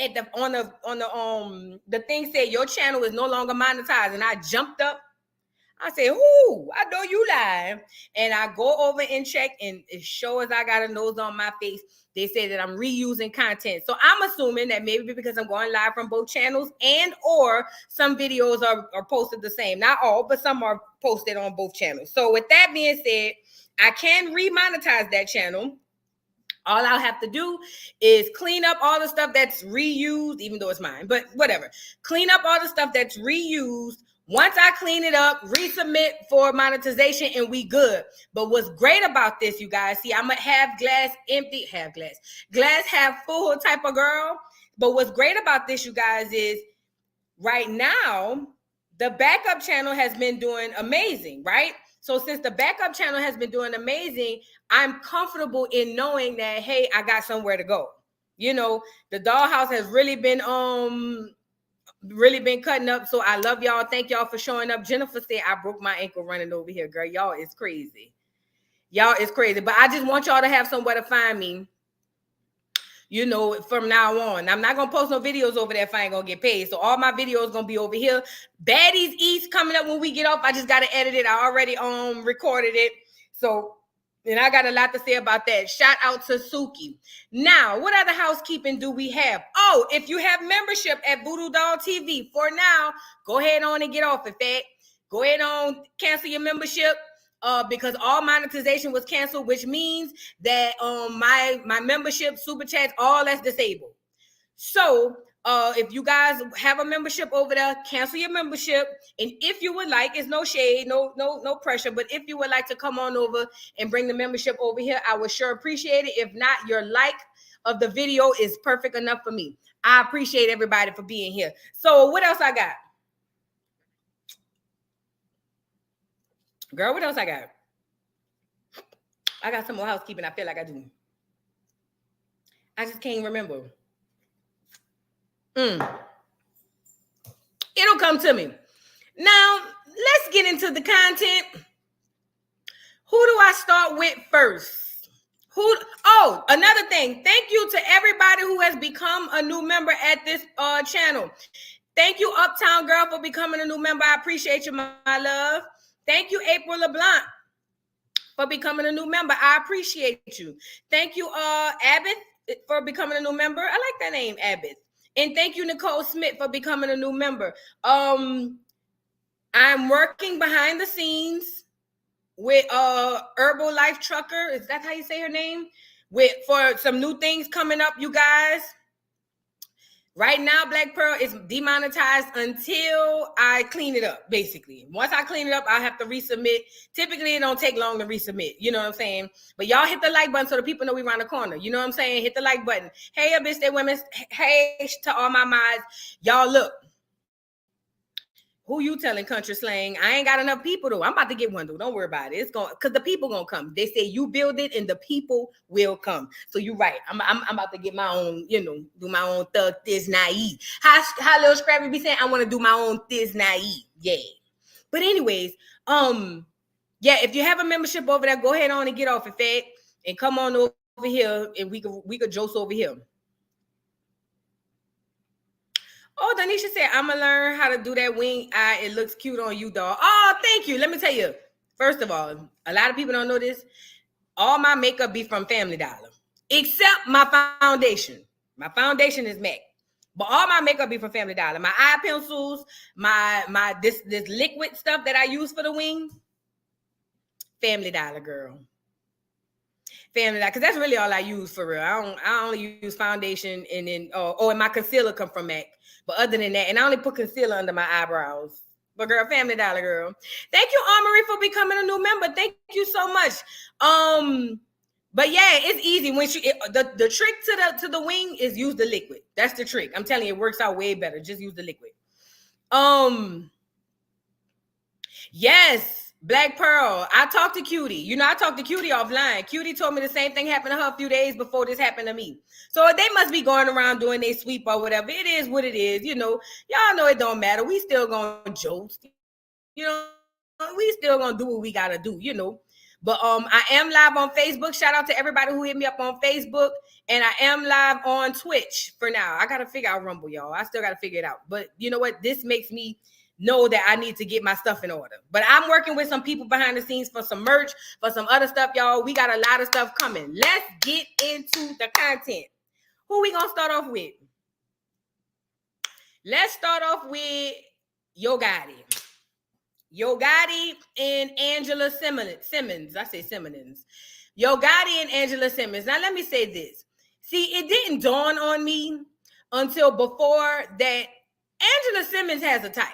at the thing said your channel is no longer monetized, and I jumped up. I said, "Ooh, I know you lying." And I go over and check, and as sure as I got a nose on my face, they say that I'm reusing content. So I'm assuming that maybe because I'm going live from both channels, and or some videos are posted the same. Not all, but some are posted on both channels. So with that being said, I can remonetize that channel. All I'll have to do is clean up all the stuff that's reused, even though it's mine, but whatever. Clean up all the stuff that's reused. Once I clean it up, resubmit for monetization, and we good. But what's great about this, you guys, see, I'm a glass half full type of girl. But what's great about this, you guys, is right now, the backup channel has been doing amazing, right? So since the backup channel has been doing amazing, I'm comfortable in knowing that, hey, I got somewhere to go. You know, the dollhouse has really been cutting up. So I love y'all. Thank y'all for showing up. Jennifer said I broke my ankle running over here, girl. Y'all is crazy. But I just want y'all to have somewhere to find me, you know, from now on. I'm not gonna post no videos over there if I ain't gonna get paid. So all my videos gonna be over here. Baddies East coming up when we get off. I just gotta edit it. I already recorded it. So, and I got a lot to say about that. Shout out to Suki. Now, what other housekeeping do we have? Oh, if you have membership at Voodoo Doll TV, for now, go ahead on and get off of that. Go ahead on, cancel your membership. Because all monetization was canceled, which means that my membership, super chats, all that's disabled. So if you guys have a membership over there, cancel your membership. And if you would like, it's no shade, no pressure, but if you would like to come on over and bring the membership over here, I would sure appreciate it. If not, your like of the video is perfect enough for me. I appreciate everybody for being here. So what else I got? Girl, what else I got? I got some more housekeeping. I feel like I do. I just can't remember. It'll come to me. Now, let's get into the content. Who do I start with first? Oh, another thing. Thank you to everybody who has become a new member at this channel. Thank you, Uptown Girl, for becoming a new member. I appreciate you, my love. Thank you, April LeBlanc, for becoming a new member. I appreciate you. Thank you, Abbott, for becoming a new member. I like that name, Abbott. And thank you, Nicole Smith, for becoming a new member. I'm working behind the scenes with Herbalife Trucker. Is that how you say her name? For some new things coming up, you guys. Right now, Black Pearl is demonetized until I clean it up, basically. Once I clean it up, I'll have to resubmit. Typically, it don't take long to resubmit. You know what I'm saying? But y'all hit the like button so the people know we around the corner. You know what I'm saying? Hit the like button. Hey, bitch, stay women. Hey, to all my mods. Y'all, look. Who you telling country slang? I ain't got enough people, though. I'm about to get one, though. Don't worry about it. It's going, because the people going to come. They say you build it and the people will come. So you're right. I'm about to get my own, you know, do my own thug, this, naive. How Lil Scrappy be saying, I want to do my own this, naive. Yeah. But anyways, yeah, if you have a membership over there, go ahead on and get off of it and come on over here and we could jose over here. Oh, Danisha said, I'm going to learn how to do that wing eye. It looks cute on you, dog. Oh, thank you. Let me tell you. First of all, a lot of people don't know this. All my makeup be from Family Dollar, except my foundation. My foundation is MAC. But all my makeup be from Family Dollar. My eye pencils, this liquid stuff that I use for the wing, Family Dollar, girl. Family Dollar, because that's really all I use for real. I only use foundation and then, and my concealer come from MAC. But other than that, and I only put concealer under my eyebrows. But girl, Family Dollar, girl. Thank you, Armory, for becoming a new member. Thank you so much. But yeah, it's easy. When the trick to the wing is use the liquid. That's the trick. I'm telling you, it works out way better. Just use the liquid. Yes. Black Pearl, I talked to Cutie. You know, I talked to Cutie offline. Cutie told me the same thing happened to her a few days before this happened to me. So they must be going around doing their sweep or whatever. It is what it is. You know, y'all know it don't matter. We still gonna joke. You know, we still gonna do what we gotta do, you know. But I am live on Facebook. Shout out to everybody who hit me up on Facebook. And I am live on Twitch for now. I got to figure out Rumble, y'all. I still got to figure it out. But you know what? This makes me know that I need to get my stuff in order. But I'm working with some people behind the scenes for some merch, for some other stuff, y'all. We got a lot of stuff coming. Let's get into the content. Who we going to start off with? Let's start off with Yo Gottie. Yo Gottie and Angela Simmons. I say Simmons. Yo Gottie and Angela Simmons. Now, let me say this. See, it didn't dawn on me until before that Angela Simmons has a type.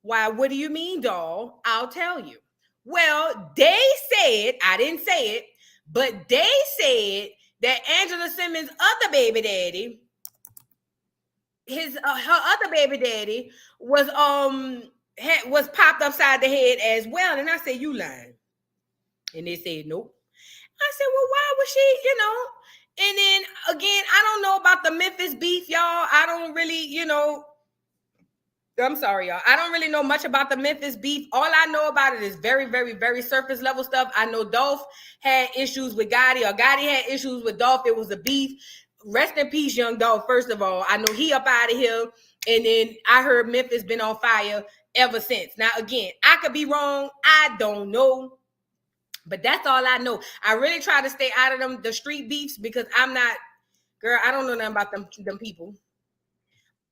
Why? What do you mean, doll? I'll tell you. Well, they said, I didn't say it, but they said that Angela Simmons' other baby daddy, her other baby daddy was popped upside the head as well. And I said, you lying. And they said, nope. I said, well, why was she, And then again, I don't know about the Memphis beef, y'all. I don't really, I'm sorry, y'all. I don't really know much about the Memphis beef. All I know about it is very, very, very surface level stuff. I know Dolph had issues with Gottie, or Gottie had issues with Dolph. It was a beef. Rest in peace, young Dolph. First of all, I know he up out of here. And then I heard Memphis been on fire ever since. Now, again, I could be wrong. I don't know. But that's all I know. I really try to stay out of the street beefs because I'm not, girl, I don't know nothing about them people.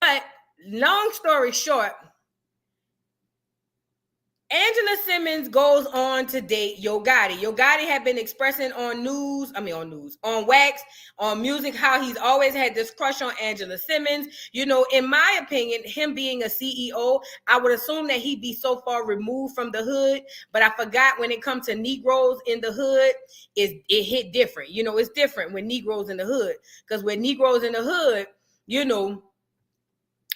But long story short, Angela Simmons goes on to date Yo Gottie. Yo Gottie had been expressing on Wax, on music, how he's always had this crush on Angela Simmons. In my opinion, him being a CEO, I would assume that he'd be so far removed from the hood. But I forgot when it comes to Negroes in the hood, it hit different. It's different when Negroes in the hood. Because when Negroes in the hood,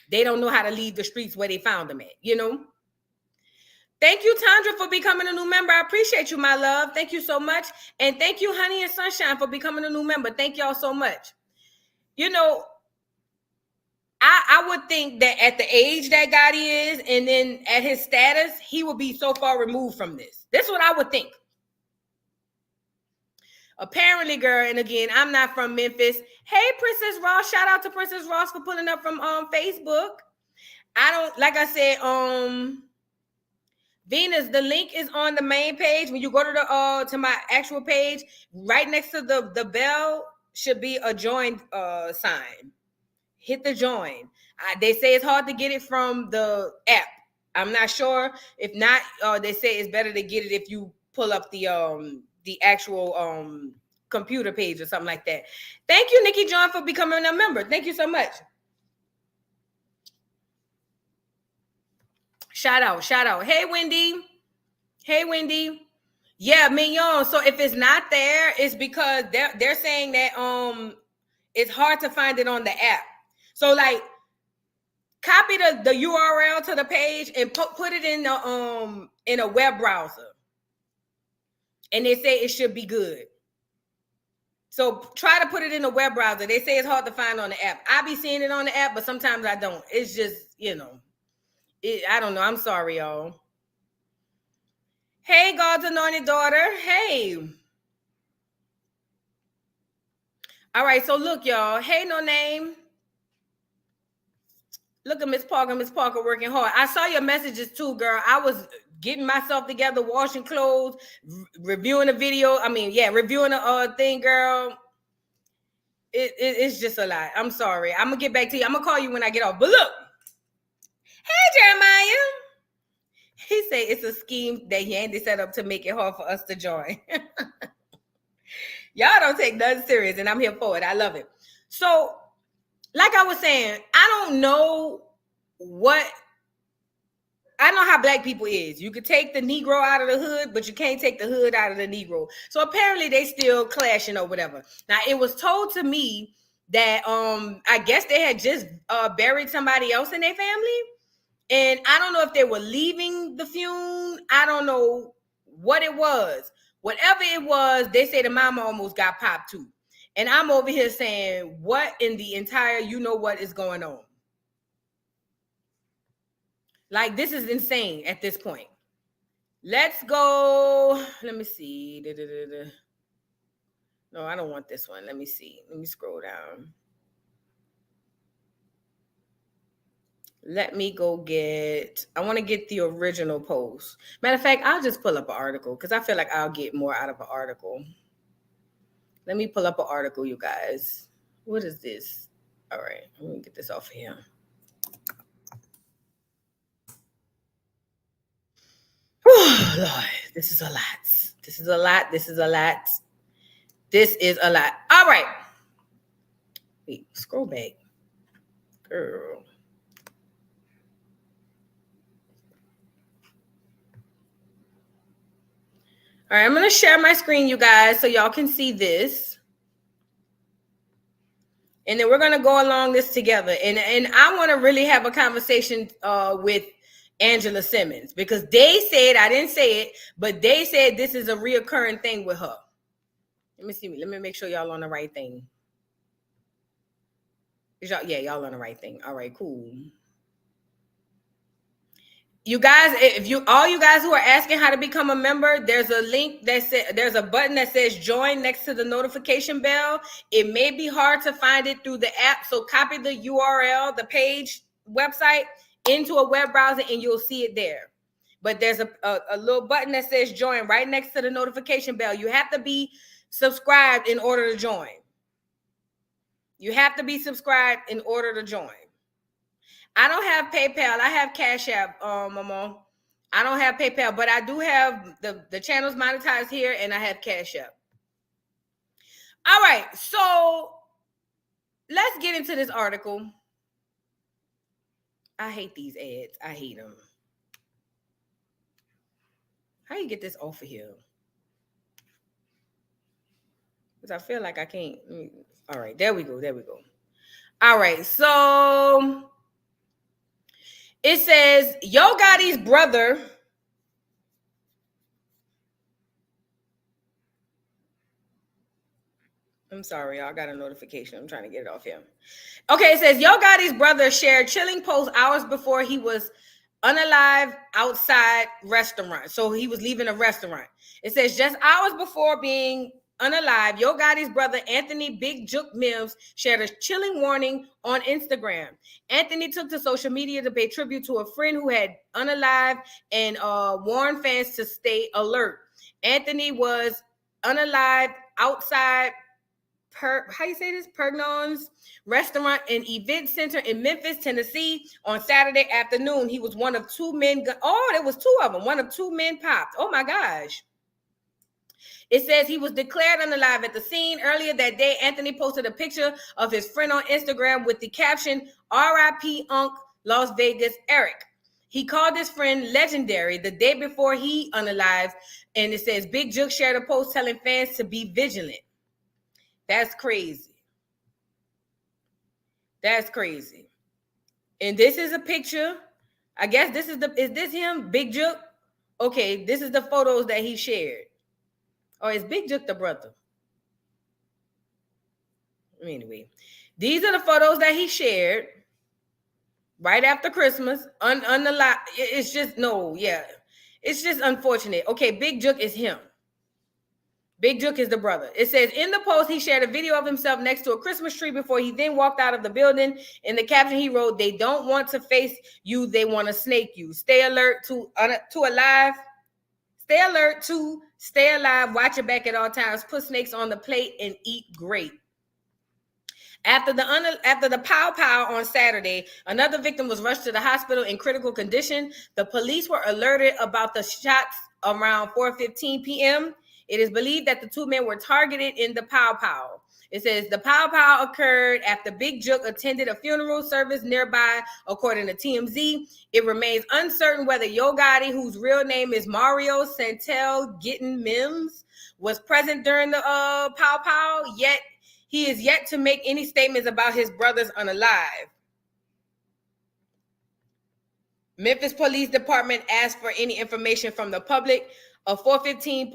they don't know how to leave the streets where they found them at, Thank you, Tandra, for becoming a new member. I appreciate you, my love. Thank you so much. And thank you, Honey and Sunshine, for becoming a new member. Thank y'all so much. I would think that at the age that Gottie is, and then at his status, he would be so far removed from this. That's what I would think. Apparently, girl, and again, I'm not from Memphis. Hey, Princess Ross. Shout out to Princess Ross for pulling up from Facebook. I don't, like I said, Venus, the link is on the main page. When you go to my actual page, right next to the bell should be a join sign. Hit the join. They say it's hard to get it from the app. I'm not sure. If not, they say it's better to get it if you pull up the actual computer page or something like that. Thank you, Nikki John, for becoming a member. Thank you so much. Shout out. Hey, Wendy. Yeah, Mignon. So if it's not there, it's because they're saying that it's hard to find it on the app. So like copy the URL to the page and put it in a web browser. And they say it should be good. So try to put it in a web browser. They say it's hard to find on the app. I be seeing it on the app, but sometimes I don't. It's just, I don't know. I'm sorry, y'all. Hey, God's anointed daughter. Hey. All right, so look, y'all. Hey, No Name. Look at Miss Parker working hard. I saw your messages too, girl. I was getting myself together, washing clothes, reviewing a video. Reviewing a thing, girl. It's just a lot. I'm sorry. I'm going to get back to you. I'm going to call you when I get off. But look. Hey, Jeremiah. He said it's a scheme that Yandy set up to make it hard for us to join. Y'all don't take nothing serious, and I'm here for it. I love it. So, like I was saying, I don't know how black people is. You could take the Negro out of the hood, but you can't take the hood out of the Negro. So apparently they still clashing or whatever. Now, it was told to me that I guess they had just buried somebody else in their family. And I don't know if they were leaving the funeral. I don't know what it was. Whatever it was, they say the mama almost got popped too. And I'm over here saying, what in the entire, what is going on? Like, this is insane at this point. Let's go. Let me see. No, I don't want this one. Let me see. Let me scroll down. Let me go get, I want to get the original post. Matter of fact, I'll just pull up an article because I feel like I'll get more out of an article. Let me pull up an article, you guys. What is this? All right, let me get this off of here. Oh, Lord, this is a lot. This is a lot. This is a lot. This is a lot. All right. Wait, scroll back. Girl. All right, I'm going to share my screen, you guys, so y'all can see this. And then we're going to go along this together. And I want to really have a conversation with Angela Simmons because they said, I didn't say it, but they said this is a reoccurring thing with her. Let me see. Let me make sure y'all on the right thing. Y'all on the right thing. All right, cool. You guys, all you guys who are asking how to become a member, there's a link that says, there's a button that says join next to the notification bell. It may be hard to find it through the app, so copy the URL, the page, website into a web browser and you'll see it there. But there's a little button that says join right next to the notification bell. You have to be subscribed in order to join. You have to be subscribed in order to join. I don't have PayPal. I have Cash App, Mama. I don't have PayPal, but I do have the channels monetized here, and I have Cash App. All right, so let's get into this article. I hate these ads. I hate them. How you get this off of here? Because I feel like I can't. All right, there we go. There we go. All right, so it says Yo Gotti's brother. I'm sorry, y'all got a notification. I'm trying to get it off here. Okay, it says Yo Gotti's brother shared chilling posts hours before he was unalive outside restaurant. So he was leaving a restaurant. It says just hours before being unalive, Yo Gotti's brother Anthony Big Jook Mills shared a chilling warning on Instagram. Anthony took to social media to pay tribute to a friend who had unalive and warned fans to stay alert. Anthony was unalive outside Pergnon's restaurant and event center in Memphis, Tennessee on Saturday afternoon. He was one of two men. There was two of them. One of two men popped. Oh my gosh. It says he was declared unalive at the scene. Earlier that day, Anthony posted a picture of his friend on Instagram with the caption, R.I.P. Unc, Las Vegas, Eric. He called his friend legendary the day before he unalived, and it says Big Jook shared a post telling fans to be vigilant. That's crazy. That's crazy. And this is a picture. I guess is this him, Big Jook? Okay, this is the photos that he shared. Or is Big Jook the brother? Anyway, these are the photos that he shared right after Christmas. It's just, it's just unfortunate. Okay, Big Jook is him. Big Jook is the brother. It says in the post, he shared a video of himself next to a Christmas tree before he then walked out of the building. In the caption, he wrote, "They don't want to face you. They want to snake you. Stay alert to alive. Stay alert to stay alive. Watch your back at all times. Put snakes on the plate and eat great." After the pow pow on Saturday, another victim was rushed to the hospital in critical condition. The police were alerted about the shots around 4:15 p.m. It is believed that the two men were targeted in the pow pow. It says the pow pow occurred after Big Jook attended a funeral service nearby, according to TMZ. It remains uncertain whether Yo Gotti, whose real name is Mario Santel Gittin Mims, was present during the pow pow. Yet he is yet to make any statements about his brother's unalive. Memphis Police Department asked for any information from the public. A 4:15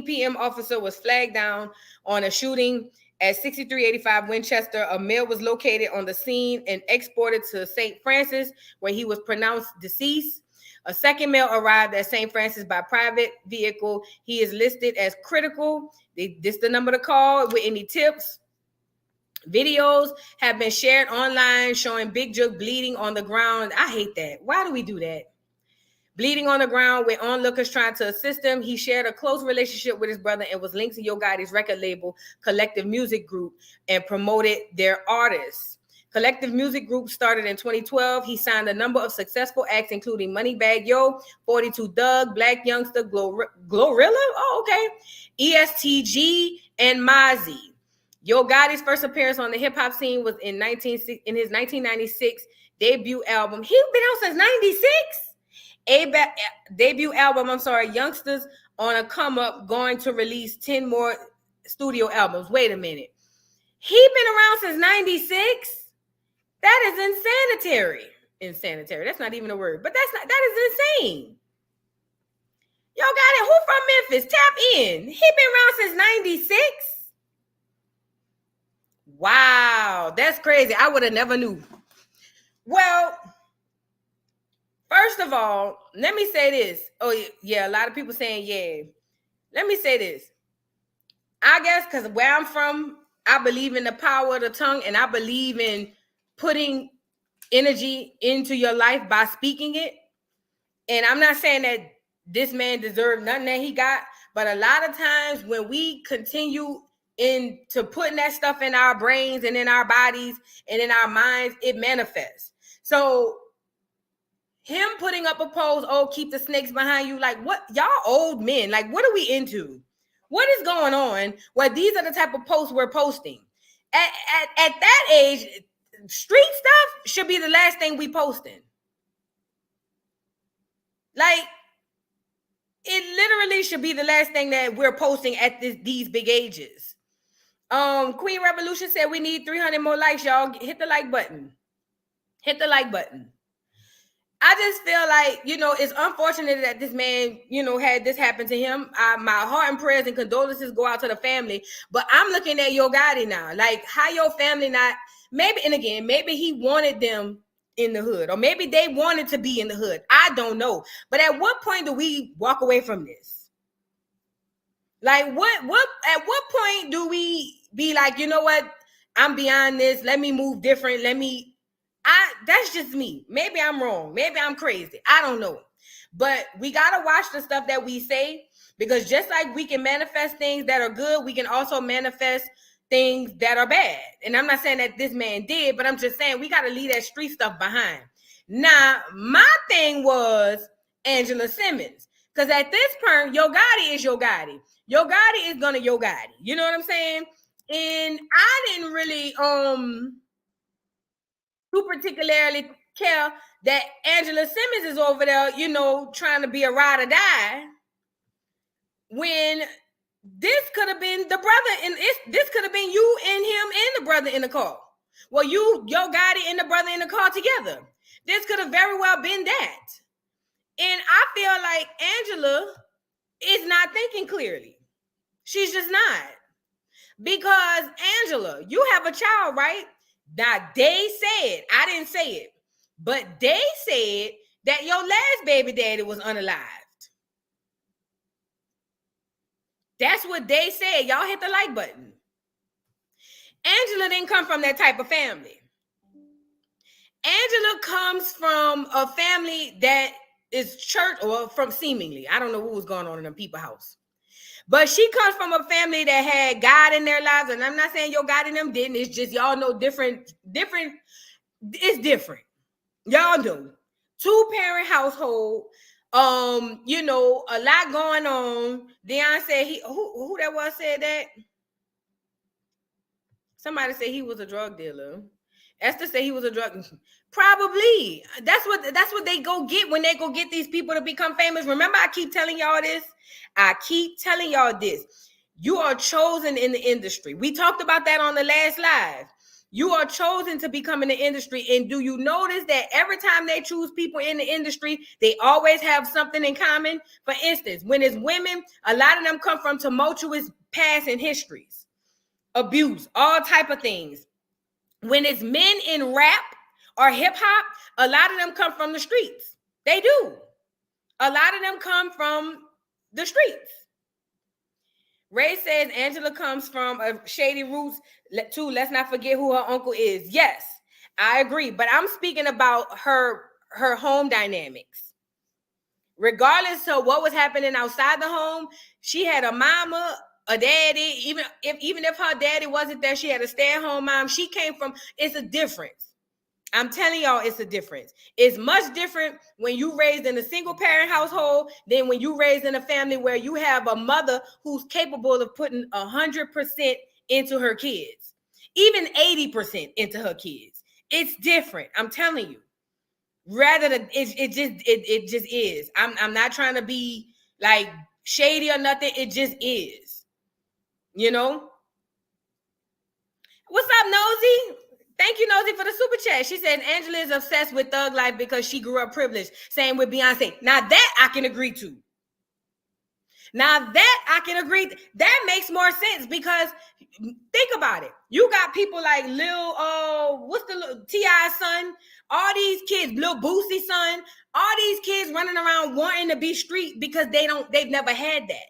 p.m. officer was flagged down on a shooting at 6385 Winchester. A male was located on the scene and exported to St. Francis, where he was pronounced deceased. A second male arrived at St. Francis by private vehicle. He is listed as critical. This is the number to call with any tips. Videos have been shared online showing Big Jook bleeding on the ground. I hate that. Why do we do that? Bleeding on the ground with onlookers trying to assist him. He shared a close relationship with his brother and was linked to Yo Gotti's record label, Collective Music Group, and promoted their artists. Collective Music Group started in 2012. He signed a number of successful acts, including Moneybagg Yo, 42 Dugg, Black Youngster, Glorilla, ESTG, and Mozzie. Yo Gotti's first appearance on the hip-hop scene was in his 1996 debut album. He's been out since 96? Debut album, Youngsters on a Come Up, going to release 10 more studio albums. Wait a minute. He been around since 96? That is insanitary. Insanitary. That's not even a word, but that is insane. Yo Gotti, who from Memphis? Tap in. He been around since 96? Wow, that's crazy. I would have never knew. Well, first of all, let me say this. Oh, yeah, a lot of people saying, yeah. Let me say this. I guess because where I'm from, I believe in the power of the tongue, and I believe in putting energy into your life by speaking it. And I'm not saying that this man deserved nothing that he got, but a lot of times when we continue into putting that stuff in our brains and in our bodies and in our minds, it manifests. So him putting up a post, oh, keep the snakes behind you. Like, what? Y'all old men. Like, what are we into? What is going on? Well, these are the type of posts we're posting. At that age, street stuff should be the last thing we posting. Like, it literally should be the last thing that we're posting at these big ages. Queen Revolution said we need 300 more likes, y'all. Hit the like button. Hit the like button. I just feel like, it's unfortunate that this man, had this happen to him. My heart and prayers and condolences go out to the family. But I'm looking at Yo Gotti now. Like, how your family not, maybe he wanted them in the hood, or maybe they wanted to be in the hood. I don't know. But at what point do we walk away from this? Like, at what point do we be like, you know what? I'm beyond this. Let me move different. That's just me. Maybe I'm wrong. Maybe I'm crazy. I don't know. But we got to watch the stuff that we say, because just like we can manifest things that are good, we can also manifest things that are bad. And I'm not saying that this man did, but I'm just saying we got to leave that street stuff behind. Now, my thing was Angela Simmons, because at this point, Yo Gotti is Yo Gotti. Yo Gotti is gonna Yo Gotti. You know what I'm saying? And I didn't really too particularly care that Angela Simmons is over there, trying to be a ride or die, when this could have been the brother, and this could have been you and him and the brother in the car. Well, Yo Gotti and the brother in the car together. This could have very well been that. And I feel like Angela is not thinking clearly. She's just not. Because Angela, you have a child, right? Now, they said, I didn't say it, but they said that your last baby daddy was unalived. That's what they said. Y'all hit the like button. Angela didn't come from that type of family. Angela comes from a family that is church, or from seemingly, I don't know what was going on in them people's house. But she comes from a family that had God in their lives. And I'm not saying Yo Gotti and them didn't. It's just y'all know different. It's different. Y'all know. 2-parent household. A lot going on. Deion said who that was said that? Somebody said he was a drug dealer. Esther said he was a drug. Probably. That's what they go get when they go get these people to become famous. Remember, I keep telling y'all this. You are chosen in the industry. We talked about that on the last live. You are chosen to become in the industry. And do you notice that every time they choose people in the industry, they always have something in common? For instance, when it's women, a lot of them come from tumultuous past and histories, abuse, all type of things. When it's men in rap or hip hop, a lot of them come from the streets. They do. A lot of them come from the streets. Ray says Angela comes from a shady roots too. Let's not forget who her uncle is. Yes, I agree. But I'm speaking about her home dynamics. Regardless of what was happening outside the home, she had a mama, a daddy. Even if her daddy wasn't there, she had a stay-at-home mom. She came from, it's a difference. I'm telling y'all, it's a difference. It's much different when you raised in a single parent household than when you raised in a family where you have a mother who's capable of putting 100% into her kids, even 80% into her kids. It's different. I'm telling you. Rather than it just is. I'm not trying to be like shady or nothing. It just is. You know. What's up, Nosy? Thank you, Nosy, for the super chat. She said Angela is obsessed with thug life because she grew up privileged. Same with Beyonce. Now that I can agree to. Now that I can agree. That makes more sense because think about it. You got people like what's the T.I.'s son? All these kids, Lil Boosie's son, all these kids running around wanting to be street because they've never had that.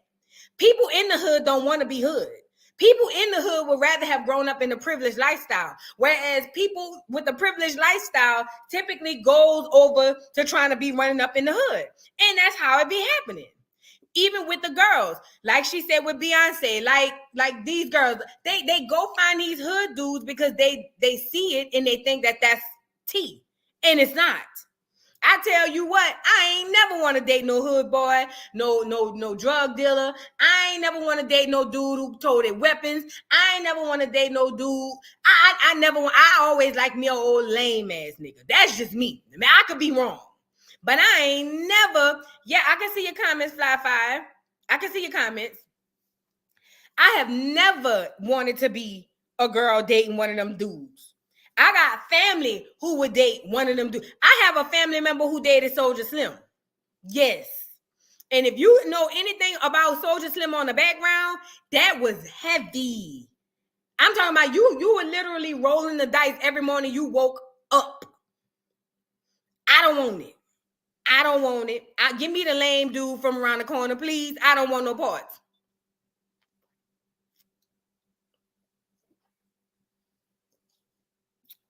People in the hood don't want to be hood. People in the hood would rather have grown up in a privileged lifestyle, whereas people with the privileged lifestyle typically goes over to trying to be running up in the hood. And that's how it be happening. Even with the girls, like she said with Beyonce, like these girls, they go find these hood dudes because they see it and they think that that's tea, and it's not. I tell you what, I ain't never want to date no hood boy, no drug dealer. I ain't never want to date no dude who toted weapons. I ain't never want to date no dude. I always like me an old lame ass nigga. That's just me. I mean, I could be wrong. But I ain't never, I can see your comments, Fly Five. I can see your comments. I have never wanted to be a girl dating one of them dudes. I got family who would date one of them dudes. I have a family member who dated Soulja Slim. Yes. And if you know anything about Soulja Slim on the background, that was heavy. I'm talking about you were literally rolling the dice every morning you woke up. I don't want it. I don't want it. Give me the lame dude from around the corner, please. I don't want no parts.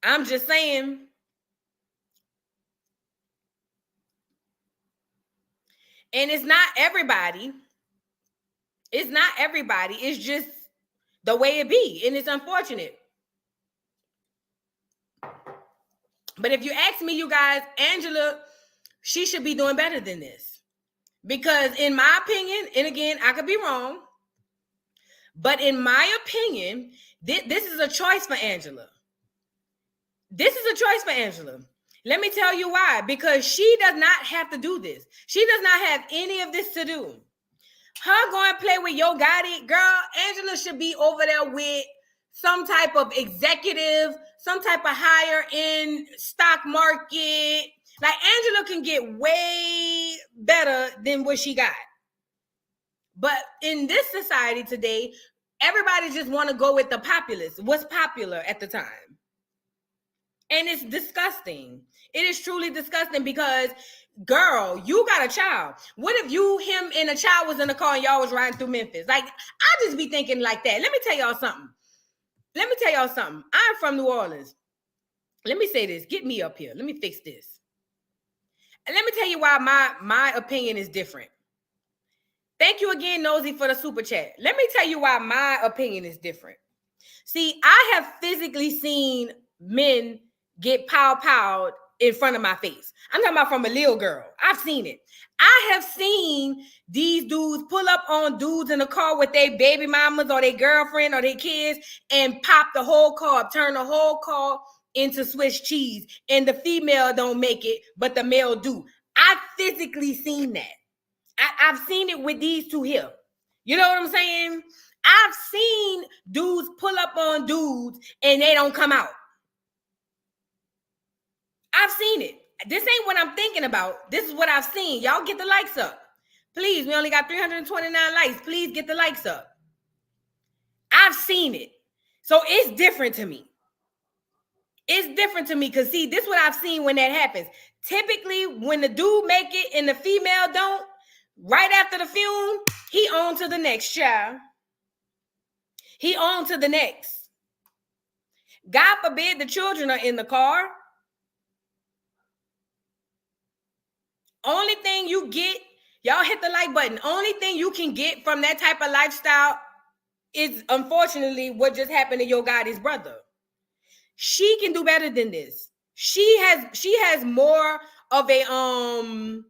I'm just saying. And it's not everybody. It's not everybody. It's just the way it be. And it's unfortunate. But if you ask me, you guys, Angela, she should be doing better than this. Because in my opinion, and again, I could be wrong, but in my opinion, this is a choice for Angela. This is a choice for Angela. Let me tell you why. Because she does not have to do this. She does not have any of this to do. Her going to play with Yo Gottie, girl, Angela should be over there with some type of executive, some type of higher end stock market. Like Angela can get way better than what she got. But in this society today, everybody just want to go with the populace. What's popular at the time? And it's disgusting. It is truly disgusting because, girl, you got a child. What if him, and a child was in the car and y'all was riding through Memphis? Like, I just be thinking like that. Let me tell y'all something. I'm from New Orleans. Let me say this. Get me up here. Let me fix this. And let me tell you why my opinion is different. Thank you again, Nosy, for the super chat. Let me tell you why my opinion is different. See, I have physically seen men get pow-powed in front of my face. I'm talking about from a little girl. I've seen it. I have seen these dudes pull up on dudes in the car with their baby mamas or their girlfriend or their kids and pop the whole car, turn the whole car into Swiss cheese. And the female don't make it, but the male do. I've physically seen that. I've seen it with these two here. You know what I'm saying? I've seen dudes pull up on dudes and they don't come out. I've seen it. This ain't what I'm thinking about. This is what I've seen. Y'all get the likes up. Please, we only got 329 likes. Please get the likes up. I've seen it. So it's different to me. It's different to me because see, this is what I've seen when that happens. Typically, when the dude make it and the female don't, right after the fume, he on to the next child. He on to the next. God forbid the children are in the car. Only thing you get, y'all hit the like button. Only thing you can get from that type of lifestyle is unfortunately what just happened to your Gottie's brother. She can do better than this. She has more of a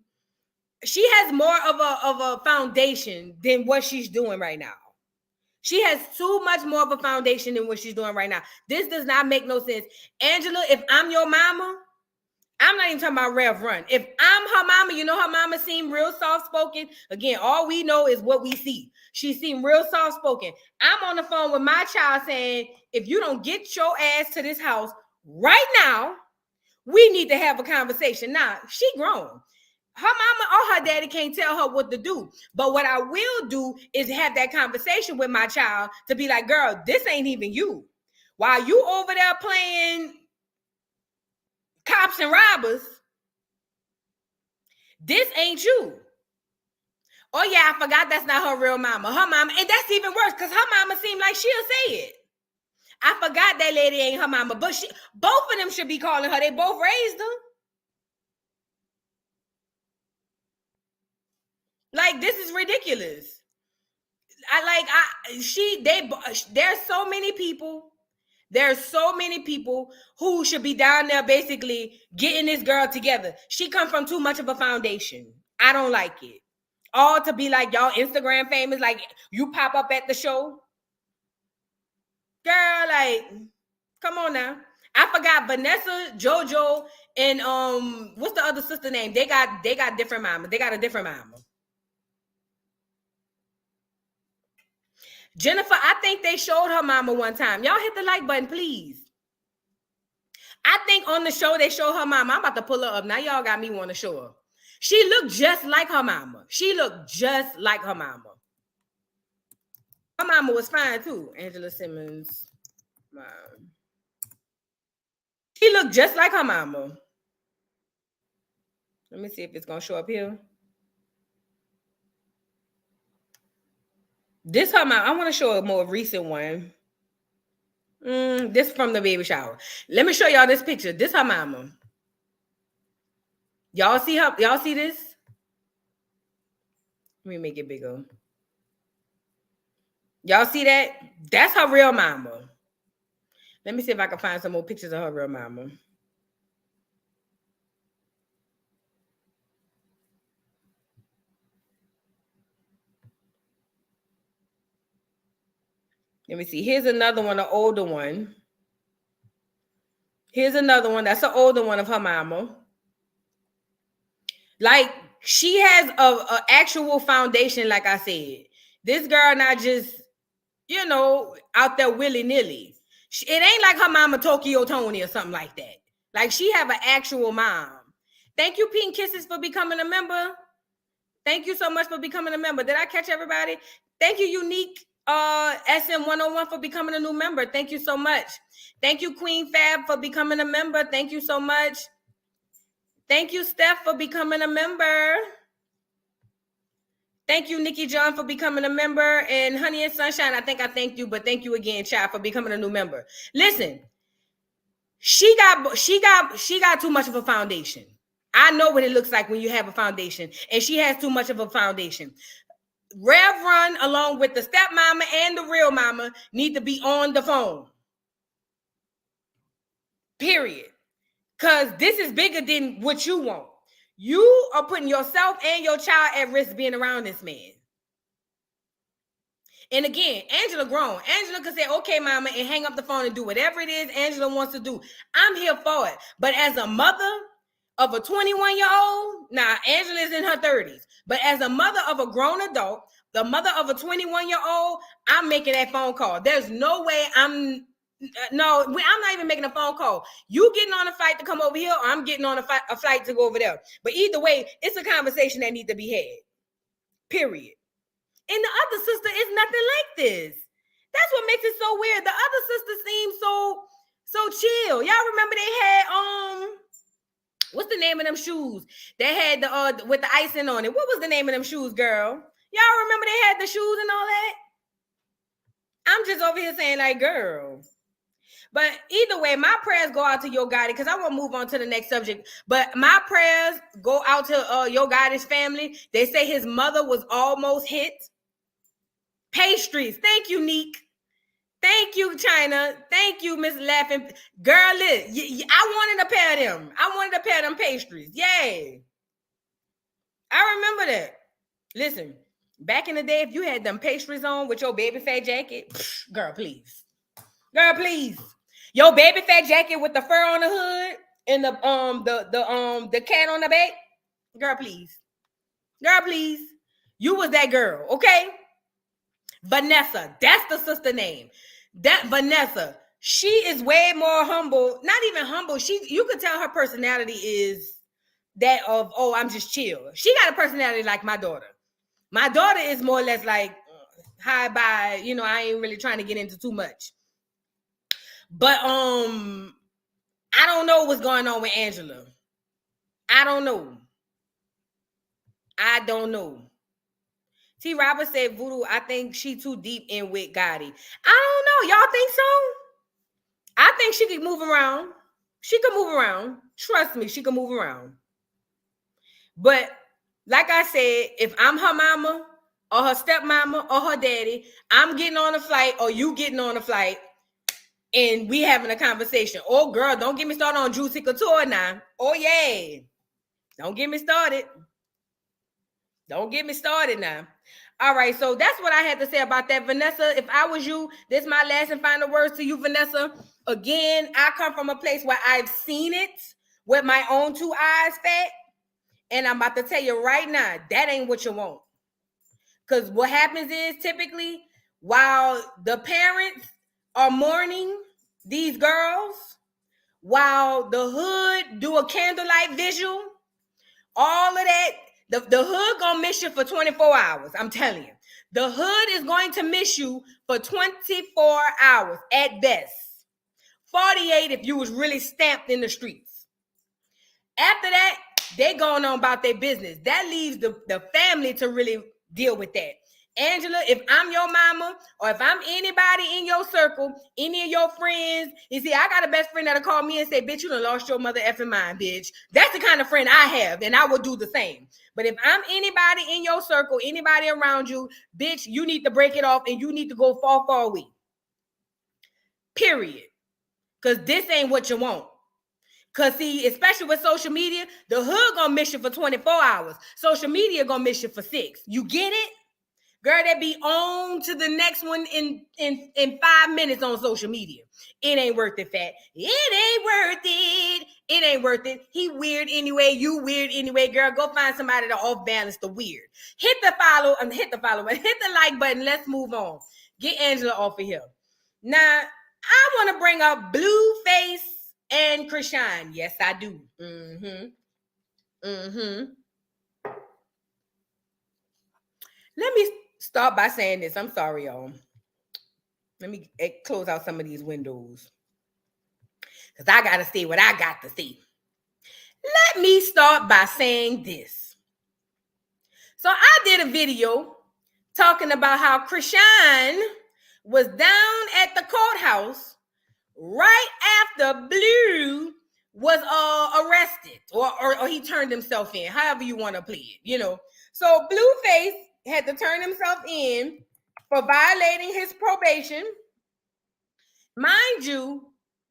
foundation than what she's doing right now. She has too much more of a foundation than what she's doing right now. This does not make no sense. Angela, if I'm your mama, I'm not even talking about Rev Run. If I'm her mama, you know her mama seemed real soft-spoken. Again, all we know is what we see. She seemed real soft-spoken. I'm on the phone with my child saying, if you don't get your ass to this house right now, we need to have a conversation. Now, she grown. Her mama or her daddy can't tell her what to do. But what I will do is have that conversation with my child to be like, girl, this ain't even you. While you over there playing cops and robbers, this ain't you. Oh yeah, I forgot that's not her real mama. Her mama, and that's even worse because her mama seemed like she'll say it. I forgot that lady ain't her mama, but both of them should be calling her. They both raised her. Like, this is ridiculous. There's so many people. There's so many people who should be down there basically getting this girl together. She come from too much of a foundation. I don't like it. All to be like y'all Instagram famous, like you pop up at the show. Girl, like, come on now. I forgot Vanessa, JoJo, and what's the other sister name? They got different mama. They got a different mama. Jennifer, I think they showed her mama one time. Y'all hit the like button, please. I think on the show they showed her mama. I'm about to pull her up. Now y'all got me want to show her. She looked just like her mama. She looked just like her mama. Her mama was fine too. Angela Simmons. Mom. She looked just like her mama. Let me see if it's going to show up here. This her mama. I want to show a more recent one. This from the baby shower. Let me show y'all this picture. This her mama. Y'all see her? Y'all see this? Let me make it bigger. Y'all see that? That's her real mama. Let me see if I can find some more pictures of her real mama. Let me see. Here's another one, an older one. Here's another one. That's an older one of her mama. Like, she has a actual foundation, like I said. This girl not just, out there willy-nilly. It ain't like her mama Tokyo Tony or something like that. Like, she have an actual mom. Thank you, Pink Kisses, for becoming a member. Thank you so much for becoming a member. Did I catch everybody? Thank you, Unique SM101 for becoming a new member. Thank you so much. Thank you, Queen Fab, for becoming a member. Thank you so much. Thank you, Steph, for becoming a member. Thank you, Nikki John, for becoming a member. And Honey and Sunshine, I think I thanked you, but thank you again, child, for becoming a new member. Listen, she got too much of a foundation. I know what it looks like when you have a foundation, and she has too much of a foundation. Rev Run, along with the stepmama and the real mama, need to be on the phone. Period. Because this is bigger than what you want. You are putting yourself and your child at risk being around this man. And again, Angela grown. Angela could say, okay, mama, and hang up the phone and do whatever it is Angela wants to do. I'm here for it. But as a mother of a 21-year-old, now Angela's in her 30s, but as a mother of a grown adult, the mother of a 21-year-old, I'm making that phone call. There's no way I'm not even making a phone call. You getting on a flight to come over here, or I'm getting on a flight to go over there. But either way, it's a conversation that needs to be had. Period. And the other sister is nothing like this. That's what makes it so weird. The other sister seems so So chill. Y'all remember they had what's the name of them shoes? They had the with the icing on it. What was the name of them shoes, girl? Y'all remember they had the shoes and all that? I'm just over here saying, like, girl. But either way, my prayers go out to Yo Gotti, because I want to move on to the next subject. But my prayers go out to Yo Gotti's family. They say his mother was almost hit. Pastries. Thank you, Neek. Thank you, China. Thank you, Miss Laughing. Girl, I wanted a pair of them. I wanted a pair of them pastries. Yay. I remember that. Listen, back in the day, if you had them pastries on with your baby fat jacket, girl, please. Girl, please. Your baby fat jacket with the fur on the hood and the cat on the back. Girl, please. Girl, please. You was that girl, okay? Vanessa, that's the sister name. That Vanessa, she is way more humble. Not even humble. You could tell her personality is that of, oh, I'm just chill. She got a personality like my daughter. My daughter is more or less like, hi, bye. You know, I ain't really trying to get into too much. But I don't know what's going on with Angela. I don't know. T. Robert said, Voodoo, I think she too deep in with Gottie. I don't know. Y'all think so? I think she could move around. She could move around. Trust me, she could move around. But like I said, if I'm her mama or her stepmama or her daddy, I'm getting on a flight or you getting on a flight and we having a conversation. Oh, girl, don't get me started on Juicy Couture now. Oh, yeah. Don't get me started. Don't get me started now. All right, so that's what I had to say about that. Vanessa, if I was you, this is my last and final words to you, Vanessa. Again, I come from a place where I've seen it with my own two eyes, fat. And I'm about to tell you right now, that ain't what you want. Because what happens is typically while the parents are mourning these girls, while the hood do a candlelight visual, all of that, the hood gonna miss you for 24 hours. I'm telling you. The hood is going to miss you for 24 hours at best. 48 if you was really stamped in the streets. After that, they going on about their business. That leaves the family to really deal with that. Angela, if I'm your mama or if I'm anybody in your circle, any of your friends, you see, I got a best friend that'll call me and say, bitch, you done lost your mother effing mind, bitch. That's the kind of friend I have, and I will do the same. But if I'm anybody in your circle, anybody around you, bitch, you need to break it off and you need to go far away. Period. Because this ain't what you want. Because see, especially with social media, the hood gonna miss you for 24 hours. Social media gonna miss you for 6. You get it? Girl, that be on to the next one in 5 minutes on social media. It ain't worth it, fat. It ain't worth it. It ain't worth it. He weird anyway. You weird anyway. Girl, go find somebody to off balance the weird. Hit the follow, hit the like button. Let's move on. Get Angela off of here. Now, I want to bring up Blueface and Chrisean. Yes, I do. Let me start by saying this. I'm sorry, y'all. Let me close out some of these windows. Because I got to say what I got to say. Let me start by saying this. So I did a video talking about how Chrisean was down at the courthouse right after Blue was arrested or he turned himself in, however you want to play it, you know. So Blueface had to turn himself in for violating his probation. Mind you,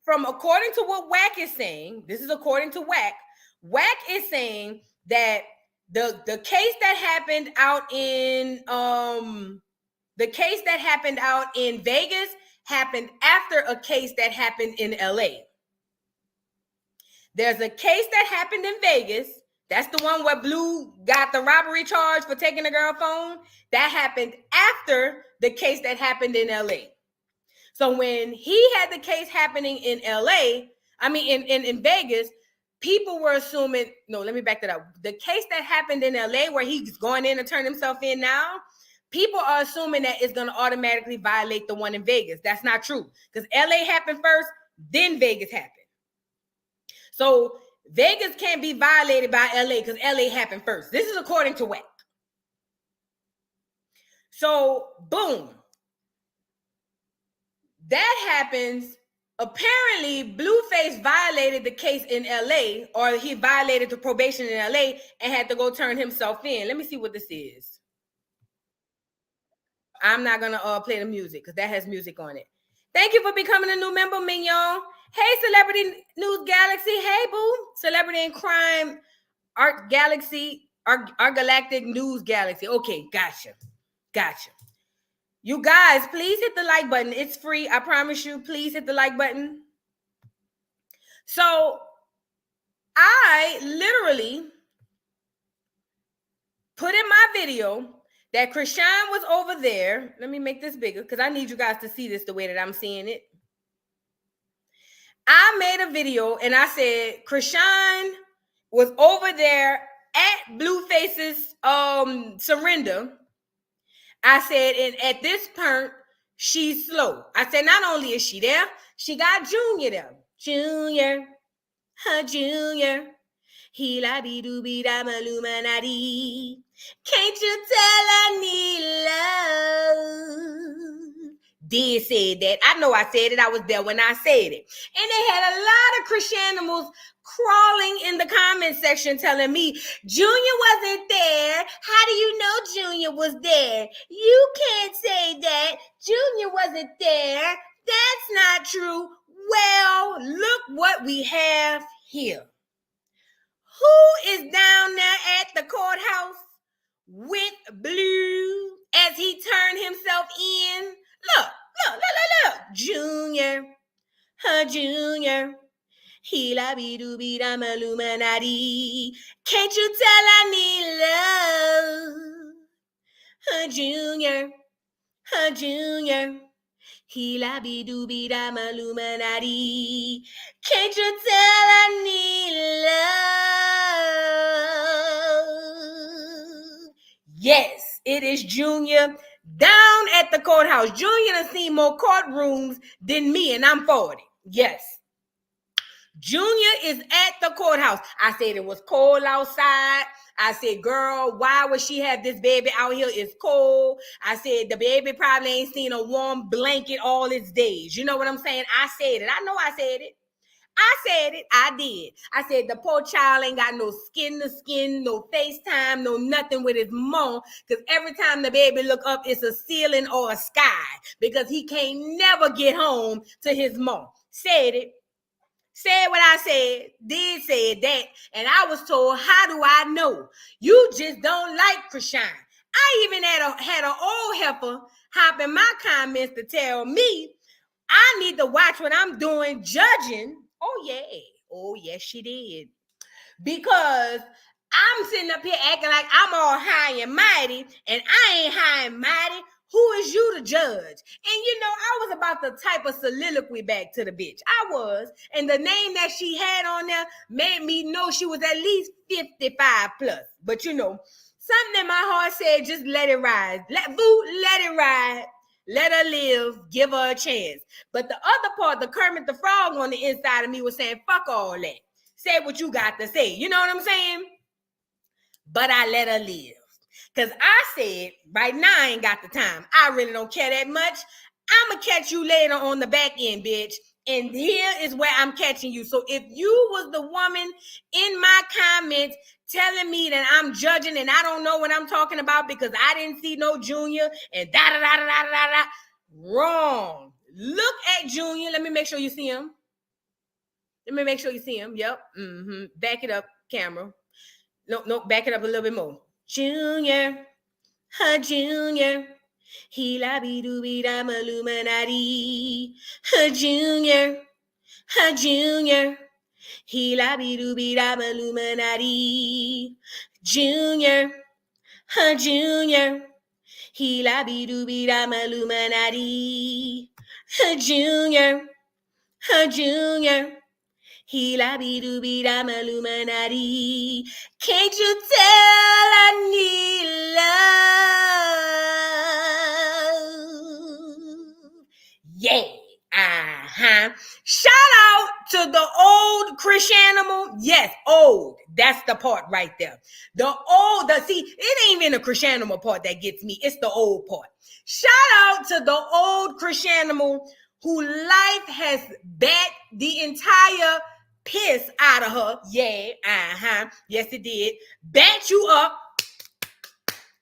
according to what Wack is saying, this is according to Wack. Wack is saying that the case that happened out in Vegas happened after a case that happened in LA. There's a case that happened in Vegas. That's the one where Blue got the robbery charge for taking the girl's phone. That happened after the case that happened in LA. So when he had the case happening in in Vegas, people were assuming, no, let me back that up. The case that happened in LA where he's going in to turn himself in now, people are assuming that it's going to automatically violate the one in Vegas. That's not true. Because LA happened first, then Vegas happened. So Vegas can't be violated by LA because LA happened first. This is according to WAC. So boom. That happens. Apparently, Blueface violated the case in LA, or he violated the probation in LA and had to go turn himself in. Let me see what this is. I'm not gonna play the music because that has music on it. Thank you for becoming a new member, Mignon. Hey, Celebrity News Galaxy. Hey, boo. Celebrity and Crime Art Galaxy, our Galactic News Galaxy. Okay, gotcha. You guys, please hit the like button. It's free. I promise you. Please hit the like button. So I literally put in my video that Chrisean was over there. Let me make this bigger because I need you guys to see this the way that I'm seeing it. I made a video and I said Chrisean was over there at Blueface's surrender. I said, and at this point, she's slow. I said, not only is she there, she got Junior there. Junior. He la be do be da Illuminati. Can't you tell I need love? Did say that. I know I said it. I was there when I said it. And they had a lot of Chriseanimals crawling in the comment section telling me, Junior wasn't there. How do you know Junior was there? You can't say that. Junior wasn't there. That's not true. Well, look what we have here. Who is down there at the courthouse with Blue as he turned himself in? Look. Junior. Junior. He la be do be da Illuminati. Can't you tell I need love? Junior. Junior. He la be do be da Illuminati. Can't you tell I need love? Yes, it is Junior down at the courthouse. Junior has seen more courtrooms than me, and I'm 40. Yes. Junior is at the courthouse. I said it was cold outside. I said, girl, why would she have this baby out here? It's cold. I said, the baby probably ain't seen a warm blanket all its days. You know what I'm saying? I said it. I know I said it. I did. I said, the poor child ain't got no skin to skin, no FaceTime, no nothing with his mom. Because every time the baby look up, it's a ceiling or a sky. Because he can't never get home to his mom. Said it. Said what I said, did say that, and I was told, how do I know? You just don't like Chrisean. I even had an old heifer hop in my comments to tell me I need to watch what I'm doing judging. Oh yeah, she did. Because I'm sitting up here acting like I'm all high and mighty, and I ain't high and mighty. Who is you to judge? And you know, I was about to type a soliloquy back to the bitch. I was. And the name that she had on there made me know she was at least 55 plus. But you know, something in my heart said, just let it ride. Let it ride. Let her live. Give her a chance. But the other part, the Kermit the Frog on the inside of me was saying, fuck all that. Say what you got to say. You know what I'm saying? But I let her live. Because I said, right now I ain't got the time. I really don't care that much. I'm going to catch you later on the back end, bitch. And here is where I'm catching you. So if you was the woman in my comments telling me that I'm judging and I don't know what I'm talking about because I didn't see no Junior and da-da-da-da-da-da-da, wrong. Look at Junior. Let me make sure you see him. Yep. Back it up, camera. No, back it up a little bit more. Junior. He la be do be da Illuminati. Junior. He la be do be da Illuminati. Junior. He la be do be da Illuminati. Junior. He la be do be da Illuminati. Can't you tell I need love? Yeah. Shout That's the part right there. See, it ain't even the Chrisean part that gets me. It's the old part. Shout out to the old Chrisean who life has bat the entire piss out of her. Yeah, yes it did. Bat you up,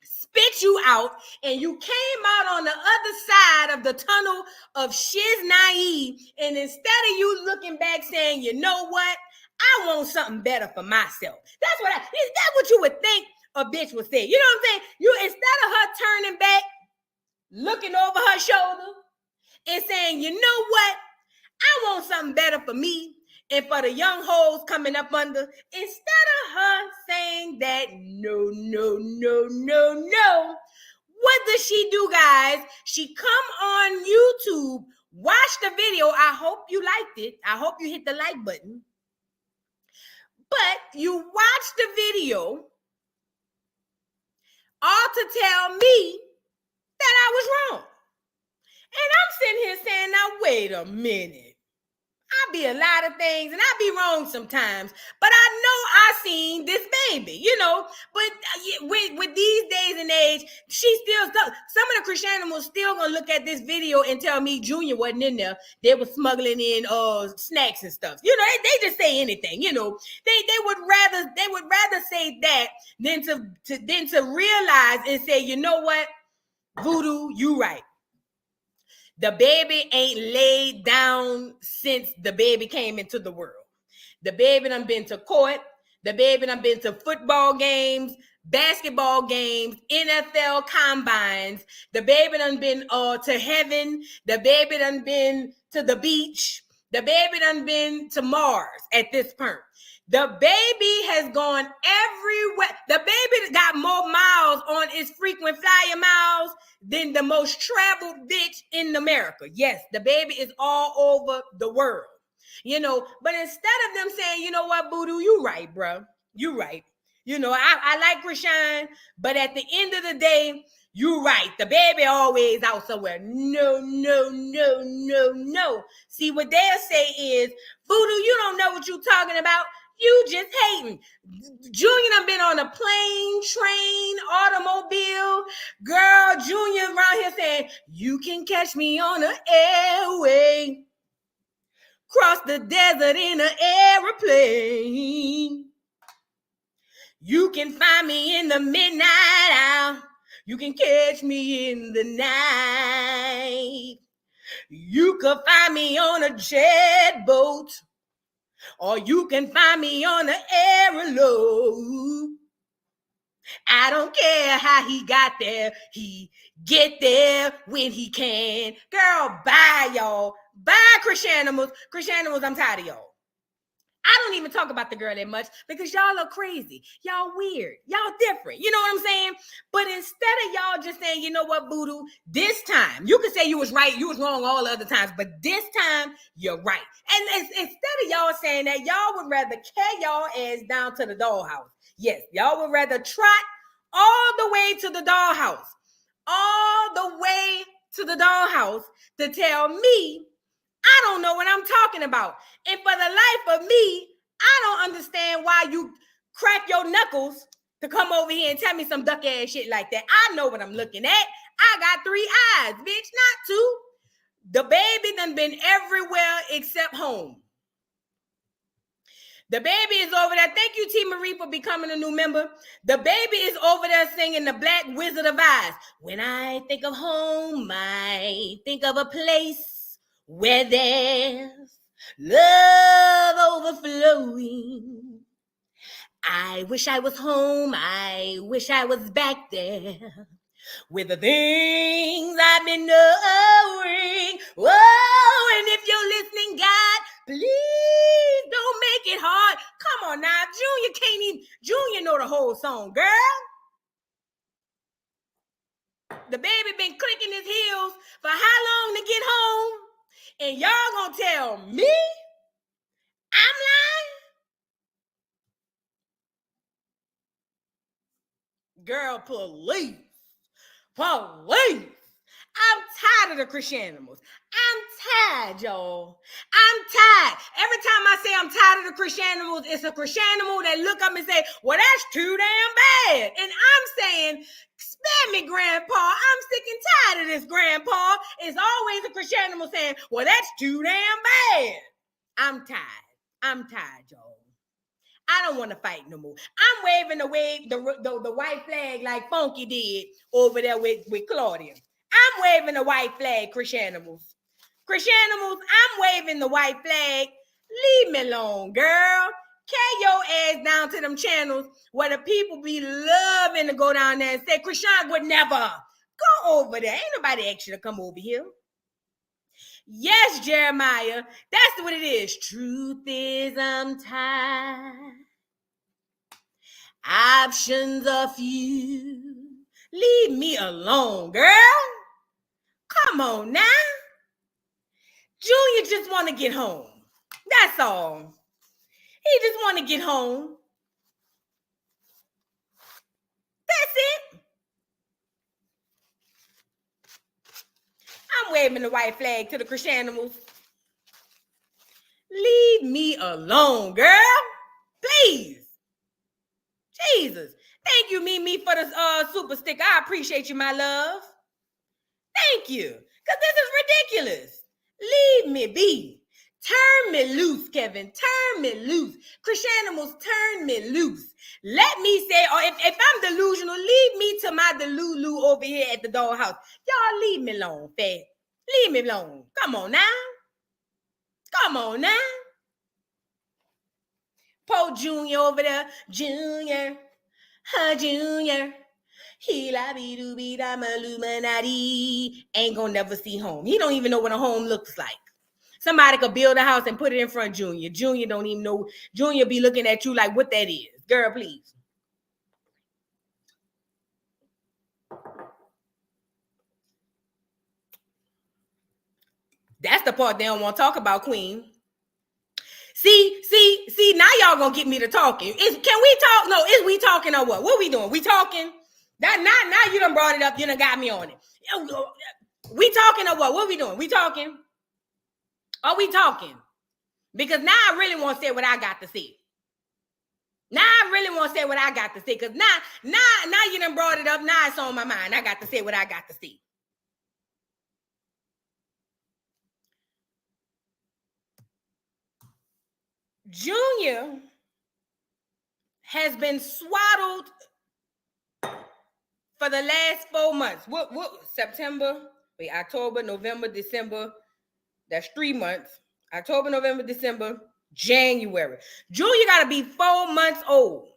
spit you out, and you came out on the other side of the tunnel of shiz naive, and instead of you looking back saying, you know what, I want something better for myself. That's what you would think a bitch would say. You know what I'm saying? You, instead of her turning back, looking over her shoulder and saying, you know what, I want something better for me and for the young hoes coming up under, instead of her saying that, no, what does she do, guys? She come on YouTube, watch the video. I hope you liked it. I hope you hit the like button. But you watch the video all to tell me that I was wrong. And I'm sitting here saying, now, wait a minute. I be a lot of things, and I be wrong sometimes, but I know I seen this baby, you know. But with these days and age, she still, some of the Chrisean was still gonna look at this video and tell me Junior wasn't in there. They were smuggling in snacks and stuff. You know, they just say anything. You know, they would rather say that than to realize and say, you know what, Voodoo, you right. The baby ain't laid down since the baby came into the world. The baby done been to court. The baby done been to football games, basketball games, NFL combines. The baby done been to heaven. The baby done been to the beach. The baby done been to Mars at this point. The baby has gone everywhere. The baby got more miles on its frequent flyer miles than the most traveled bitch in America. Yes, the baby is all over the world. You know, but instead of them saying, you know what, Voodoo, you right, bro. You right. You know, I like Chrisean, but at the end of the day, you right. The baby always out somewhere. No. See, what they'll say is, Voodoo, you don't know what you talking about. You just hating. Junior done been on a plane, train, automobile. Girl, Junior around here saying, you can catch me on an airway. Cross the desert in an airplane. You can find me in the midnight hour. You can catch me in the night. You could find me on a jet boat. Or you can find me on an airload. I don't care how he got there. He get there when he can. Girl, bye, y'all. Bye, Chrisean. Chrisean, I'm tired of y'all. I don't even talk about the girl that much because y'all are crazy. Y'all weird. Y'all different. You know what I'm saying? But instead of y'all just saying, you know what, Voodoo, this time, you can say you was right, you was wrong all the other times, but this time, you're right. And instead of y'all saying that, y'all would rather carry y'all ass down to the dollhouse. Yes, y'all would rather trot all the way to the dollhouse. All the way to the dollhouse to tell me I don't know what I'm talking about. And for the life of me, I don't understand why you crack your knuckles to come over here and tell me some duck ass shit like that. I know what I'm looking at. I got 3 eyes, bitch, not 2. The baby done been everywhere except home. The baby is over there. Thank you, T. Marie, for becoming a new member. The baby is over there singing the Black Wizard of Oz. When I think of home, I think of a place where there's love overflowing. I wish I was home. I wish I was back there with the things I've been knowing. Whoa, and if you're listening, God, please don't make it hard. Come on now, Junior know the whole song, girl. The baby been clicking his heels for how long to get home? And y'all gonna tell me I'm lying? Girl, police. I'm tired of the Chriseanimals. I'm tired, y'all. I'm tired. Every time I say I'm tired of the Chriseanimals, it's a Chriseanimal that look up and say, well, that's too damn bad. And I'm saying, spare me, Grandpa. I'm sick and tired of this, Grandpa. It's always a Chriseanimal saying, well, that's too damn bad. I'm tired, y'all. I don't want to fight no more. I'm waving the white flag like Funky did over there with Claudia. I'm waving the white flag, Chriseanimals. Chriseanimals, I'm waving the white flag. Leave me alone, girl. Carry your ass down to them channels where the people be loving to go down there and say, Chrisean would never. Go over there. Ain't nobody asked you to come over here. Yes, Jeremiah, that's what it is. Truth is, I'm tired. Options are few. Leave me alone, girl. Come on now. Junior just want to get home. That's all. He just want to get home. That's it. I'm waving the white flag to the Chriseanimals. Leave me alone, girl. Please. Jesus. Thank you, Mimi, for the super sticker. I appreciate you, my love. Thank you. Because this is ridiculous. Leave me be. Turn me loose, Kevin. Turn me loose. Chriseanimals, turn me loose. Let me say, or if I'm delusional, leave me to my delulu over here at the dollhouse. Y'all leave me alone, fat. Leave me alone. Come on now. Come on now. Poor Junior over there. Junior. Junior. He la be do be da Illuminati. Ain't gonna never see home. He don't even know what a home looks like. Somebody could build a house and put it in front of Junior. Junior don't even know. Junior be looking at you like what that is. Girl, please. That's the part they don't want to talk about, Queen. See, now y'all gonna get me to talking. Can we talk? No, is we talking or what? What we doing? We talking? Now you done brought it up. You done got me on it. We talking or what? What we doing? We talking? Are we talking? Because now I really want to say what I got to say. Now I really want to say what I got to say. Because now you done brought it up. Now it's on my mind. I got to say what I got to say. Junior has been swaddled for the last 4 months. What September, October, November, December. That's 3 months. October, November, December, January. Junior got to be 4 months old.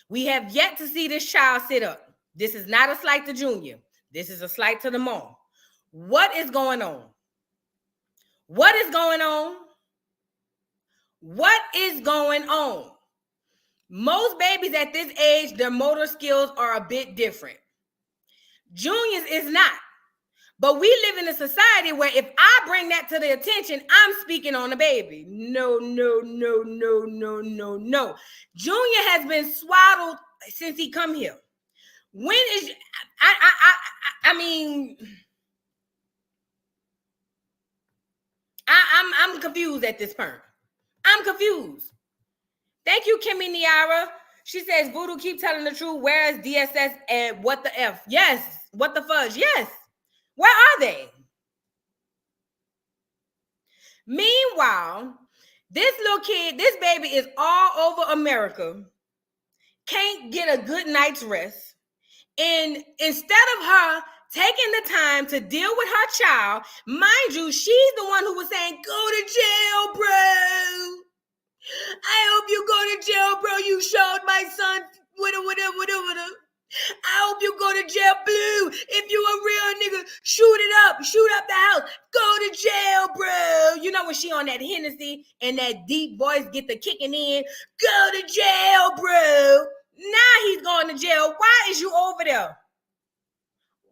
We have yet to see this child sit up. This is not a slight to Junior. This is a slight to the mom. What is going on? What is going on? What is going on? Most babies at this age, their motor skills are a bit different. Junior's is not. But we live in a society where if I bring that to the attention, I'm speaking on the baby. No. Junior has been swaddled since he come here. When is I'm confused at this point. I'm confused. Thank you, Kimmy Niara. She says, Voodoo, keep telling the truth. Where is DSS and what the F? Yes. What the fudge? Yes. Where are they? Meanwhile, this little kid, this baby is all over America, can't get a good night's rest. And instead of her taking the time to deal with her child, mind you, she's the one who was saying, go to jail, bro. I hope you go to jail, bro. You showed my son, whatever. I hope you go to jail, Blue. If you a real nigga, shoot up the house. Go to jail, bro. You know when she on that Hennessy and that deep voice get the kicking in. Go to jail, bro. Now he's going to jail. Why is you over there?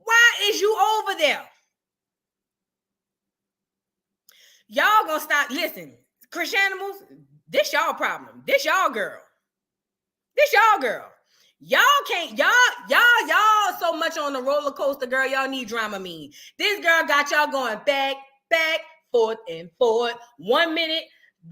Why is you over there? Y'all gonna stop. Listen, Chriseanimals, this y'all problem. This y'all girl. This y'all girl. Y'all can't, y'all so much on the roller coaster, girl. Y'all need Dramamine. This girl got y'all going back, forth, and forth. 1 minute.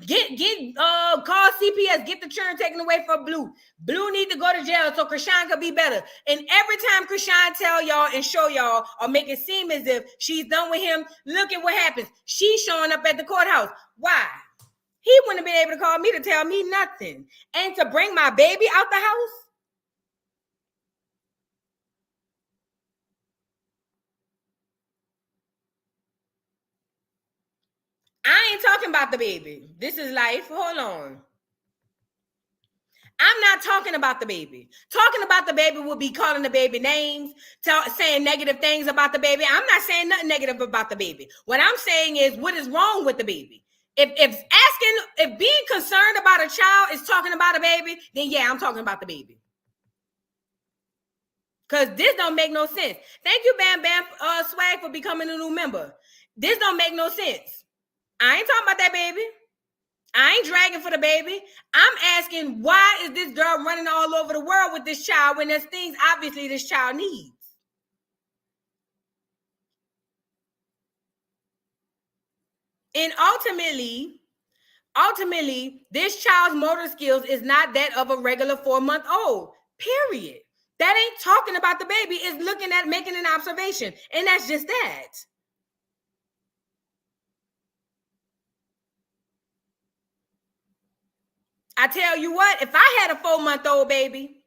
Call CPS, get the churn taken away for Blue. Blue need to go to jail so Chrisean could be better. And every time Chrisean tell y'all and show y'all or make it seem as if she's done with him, look at what happens. She's showing up at the courthouse. Why? He wouldn't have been able to call me to tell me nothing. And to bring my baby out the house? I ain't talking about the baby. This is life. Hold on. I'm not talking about the baby. Talking about the baby would be calling the baby names, saying negative things about the baby. I'm not saying nothing negative about the baby. What I'm saying is what is wrong with the baby. If being concerned about a child is talking about a baby, then yeah, I'm talking about the baby. Because this don't make no sense. Thank you, Bam Bam Swag, for becoming a new member. This don't make no sense. I ain't talking about that baby. I ain't dragging for the baby. I'm asking, why is this girl running all over the world with this child when there's things obviously this child needs? And ultimately, this child's motor skills is not that of a regular 4-month-old, period. That ain't talking about the baby. It's looking at making an observation. And that's just that. I tell you what, if I had a 4-month-old baby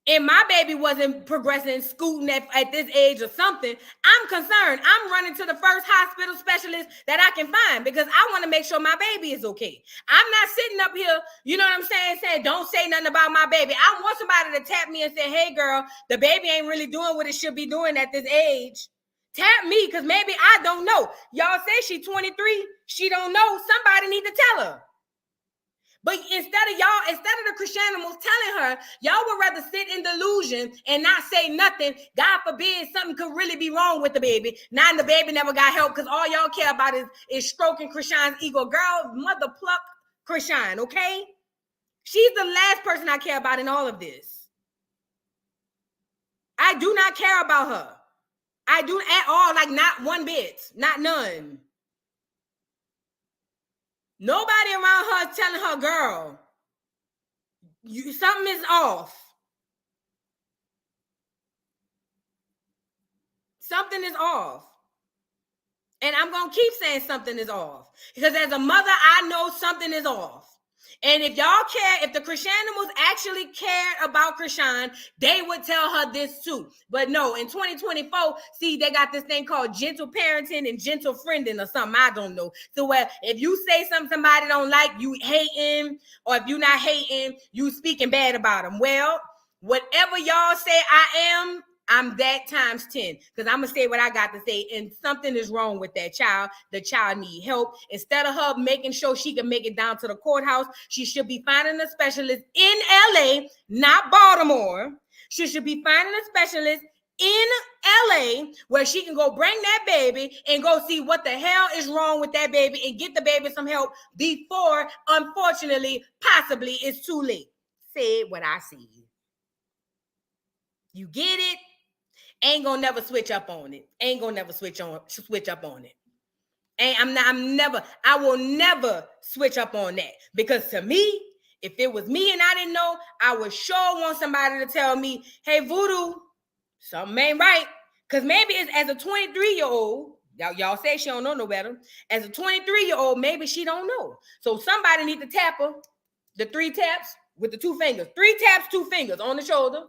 and my baby wasn't progressing, scooting at this age or something, I'm concerned. I'm running to the first hospital specialist that I can find because I want to make sure my baby is okay. I'm not sitting up here, you know what I'm saying, don't say nothing about my baby. I want somebody to tap me and say, hey, girl, the baby ain't really doing what it should be doing at this age. Tap me because maybe I don't know. Y'all say she's 23. She don't know. Somebody need to tell her. But instead of the Chriseanimals telling her, y'all would rather sit in delusion and not say nothing. God forbid something could really be wrong with the baby. Now the baby never got help because all y'all care about is stroking Chrisean's ego. Girl, mother pluck Chrisean, okay? She's the last person I care about in all of this. I do not care about her. I do at all, like not one bit, not none. Nobody around her telling her, girl, something is off. Something is off. And I'm going to keep saying something is off. Because as a mother, I know something is off. And if y'all care, if the Chriseanimals actually cared about Chrisean, they would tell her this too. But no, in 2024, see, they got this thing called gentle parenting and gentle friending or something. I don't know. So where if you say something somebody don't like, you hating, or if you not hating, you speaking bad about them. Well, whatever y'all say I am, I'm that times 10 because I'm going to say what I got to say. And something is wrong with that child. The child need help. Instead of her making sure she can make it down to the courthouse, she should be finding a specialist in LA, not Baltimore. She should be finding a specialist in LA where she can go bring that baby and go see what the hell is wrong with that baby and get the baby some help before, unfortunately, possibly it's too late. Say what I see. You get it? Ain't gonna never switch up on it. Ain't gonna never switch up on it. I will never switch up on that. Because to me, if it was me and I didn't know, I would sure want somebody to tell me, hey, Voodoo, something ain't right. Because maybe it's as a 23-year-old, y'all say she don't know no better. As a 23-year-old, maybe she don't know. So somebody need to tap her. The 3 taps with the 2 fingers. 3 taps, 2 fingers on the shoulder.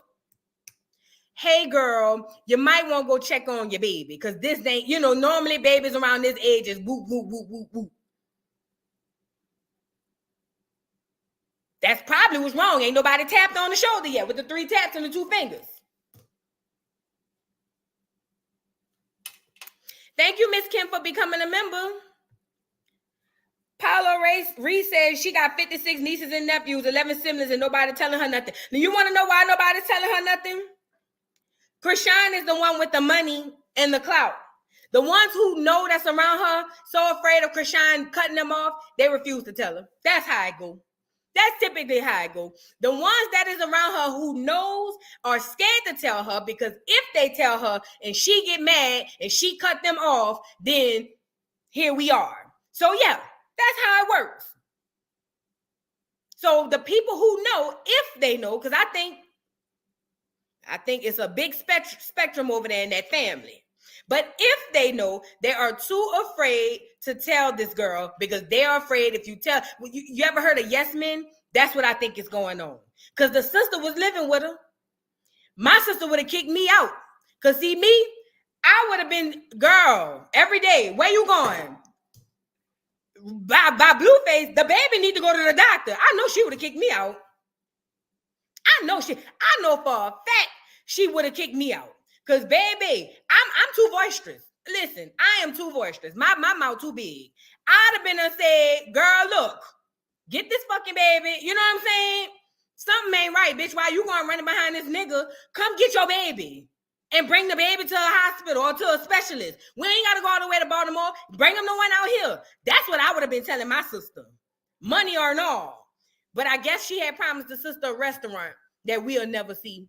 Hey, girl, you might want to go check on your baby because this ain't, normally babies around this age is whoop, whoop, whoop, whoop, whoop. That's probably what's wrong. Ain't nobody tapped on the shoulder yet with the 3 taps and the 2 fingers. Thank you, Miss Kim, for becoming a member. Paolo Reese says she got 56 nieces and nephews, 11 siblings, and nobody telling her nothing. Now, you want to know why nobody's telling her nothing? Chrisean is the one with the money and the clout. The ones who know that's around her, so afraid of Chrisean cutting them off, they refuse to tell her. That's how it go. That's typically how it goes. The ones that is around her who knows are scared to tell her, because if they tell her and she get mad and she cut them off, then here we are. So yeah, that's how it works. So the people who know, if they know, because I think it's a big spectrum over there in that family. But if they know, they are too afraid to tell this girl, because they are afraid if you tell. You ever heard of yes men? That's what I think is going on. Because the sister was living with her. My sister would have kicked me out. Because see me, I would have been, girl, every day, where you going? By Blueface, the baby need to go to the doctor. I know she would have kicked me out. I know for a fact she would have kicked me out. Because, baby, I'm too boisterous. Listen, I am too boisterous. My mouth too big. I'd have been and said, girl, look, get this fucking baby. You know what I'm saying? Something ain't right, bitch. Why you going running behind this nigga? Come get your baby and bring the baby to a hospital or to a specialist. We ain't got to go all the way to Baltimore. Bring them the one out here. That's what I would have been telling my sister. Money or no. But I guess she had promised the sister a restaurant that we'll never see.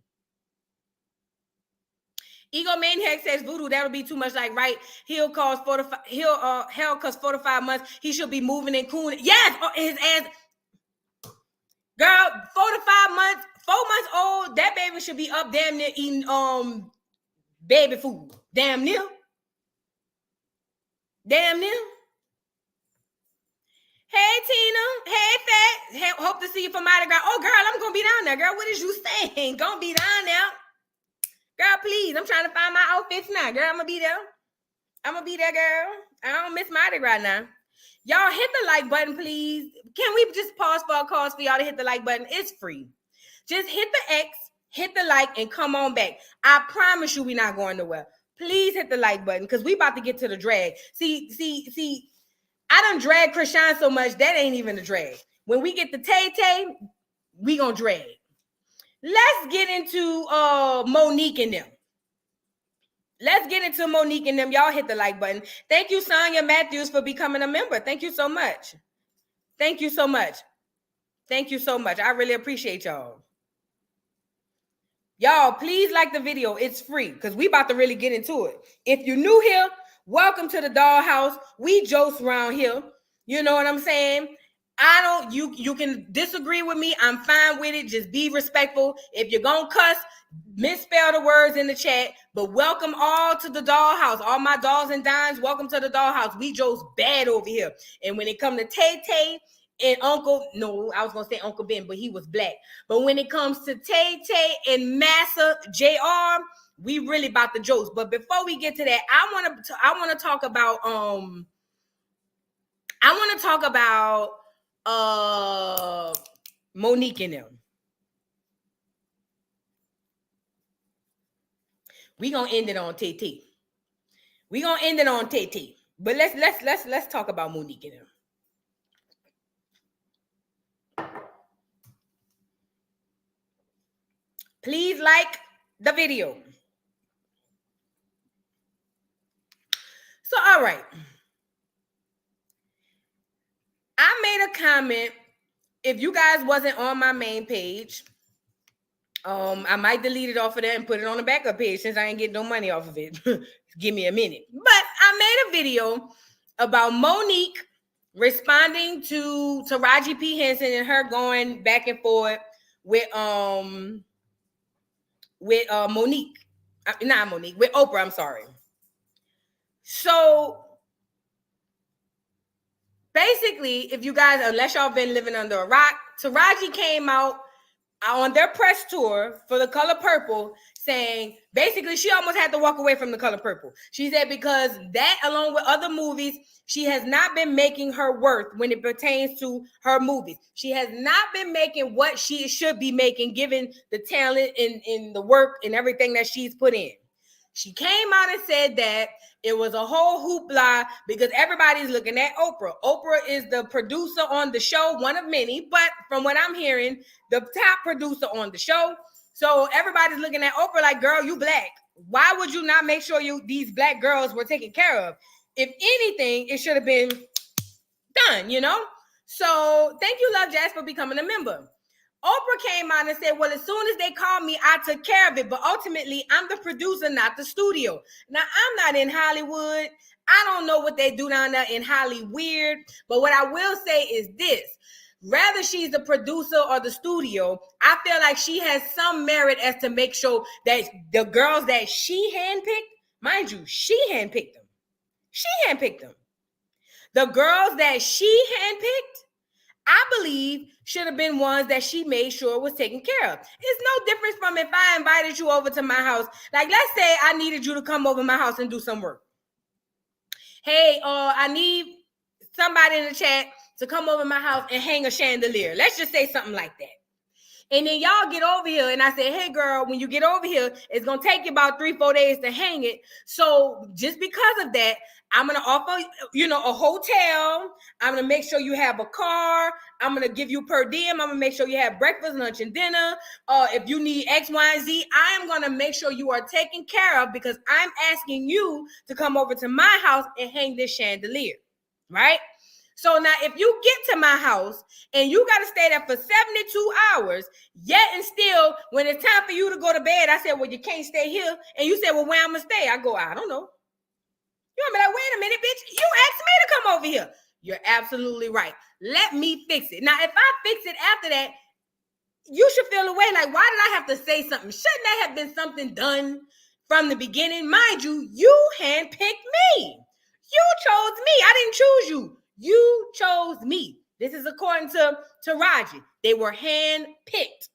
Ego Maniac says, Voodoo, that would be too much. Like, right, hell cause 4 to 5 months. He should be moving and cooling. Yes, his ass. Girl, 4 to 5 months, 4 months old, that baby should be up damn near eating baby food. Damn near. Damn near. Hey, Tina. Hey, Fat. Hope to see you for Mardi Gras. Oh, girl, I'm going to be down there. Girl, what is you saying? Going to be down there. Girl, please. I'm trying to find my outfits now. Girl, I'm going to be there. I'm going to be there, girl. I don't miss Mardi Gras now. Y'all hit the like button, please. Can we just pause for a cause for y'all to hit the like button? It's free. Just hit the X, hit the like, and come on back. I promise you we're not going nowhere. Please hit the like button, because we about to get to the drag. See, I done drag Chrisean so much, that ain't even a drag. When we get the Tay-Tay, we gonna drag. Let's get into Monique and them. Let's get into Monique and them. Y'all hit the like button. Thank you, Sonia Matthews, for becoming a member. Thank you so much. Thank you so much. Thank you so much. I really appreciate y'all. Y'all, please like the video. It's free, because we about to really get into it. If you're new here, welcome to the dollhouse. We jokes around here. You know what I'm saying? You can disagree with me. I'm fine with it. Just be respectful. If you're going to cuss, misspell the words in the chat. But welcome all to the dollhouse. All my dolls and dimes, welcome to the dollhouse. We Joe's bad over here. And when it comes to Tay-Tay and Uncle, no, I was going to say Uncle Ben, but he was black. But when it comes to Tay-Tay and Massa JR, we really about the jokes. But before we get to that, I want to talk about Monique and them. We gonna end it on TT. But let's talk about Monique and them. Please like the video. So, all right. I made a comment. If you guys wasn't on my main page, I might delete it off of there and put it on the backup page, since I ain't getting no money off of it. Give me a minute. But I made a video about Monique responding to Taraji P. Henson and her going back and forth with Monique. Not Monique, with Oprah, I'm sorry. So basically, if you guys, unless y'all been living under a rock, Taraji came out on their press tour for The Color Purple saying, basically, she almost had to walk away from The Color Purple. She said because that, along with other movies, she has not been making her worth when it pertains to her movies. She has not been making what she should be making, given the talent and the work and everything that she's put in. She came out and said that it was a whole hoopla because everybody's looking at Oprah. Oprah is the producer on the show, one of many, but from what I'm hearing, the top producer on the show. So everybody's looking at Oprah like, girl, you black. Why would you not make sure these black girls were taken care of? If anything, it should have been done, you know? So thank you, Love Jazz, for becoming a member. Oprah came out and said, well, as soon as they called me, I took care of it. But ultimately, I'm the producer, not the studio. Now, I'm not in Hollywood. I don't know what they do down there in Hollywood. But what I will say is this. Rather she's the producer or the studio, I feel like she has some merit as to make sure that the girls that she handpicked, mind you, she handpicked them. She handpicked them. The girls that she handpicked, I believe, should have been ones that she made sure was taken care of. It's no difference from if I invited you over to my house. Like, let's say I needed you to come over my house and do some work. Hey, I need somebody in the chat to come over my house and hang a chandelier. Let's just say something like that. And then y'all get over here and I say, hey, girl, when you get over here, it's going to take you about 3-4 days to hang it. So just because of that, I'm going to offer, a hotel. I'm going to make sure you have a car. I'm going to give you per diem. I'm going to make sure you have breakfast, lunch, and dinner. If you need X, Y, and Z, I am going to make sure you are taken care of because I'm asking you to come over to my house and hang this chandelier, right? So now if you get to my house and you got to stay there for 72 hours, yet and still, when it's time for you to go to bed, I said, well, you can't stay here. And you said, well, where I'm going to stay? I go, I don't know. You're going to be like, wait a minute, bitch. You asked me to come over here. You're absolutely right. Let me fix it. Now, if I fix it after that, you should feel away like, why did I have to say something? Shouldn't that have been something done from the beginning? Mind you, you handpicked me. You chose me. I didn't choose you. You chose me. This is according to Taraji. They were handpicked.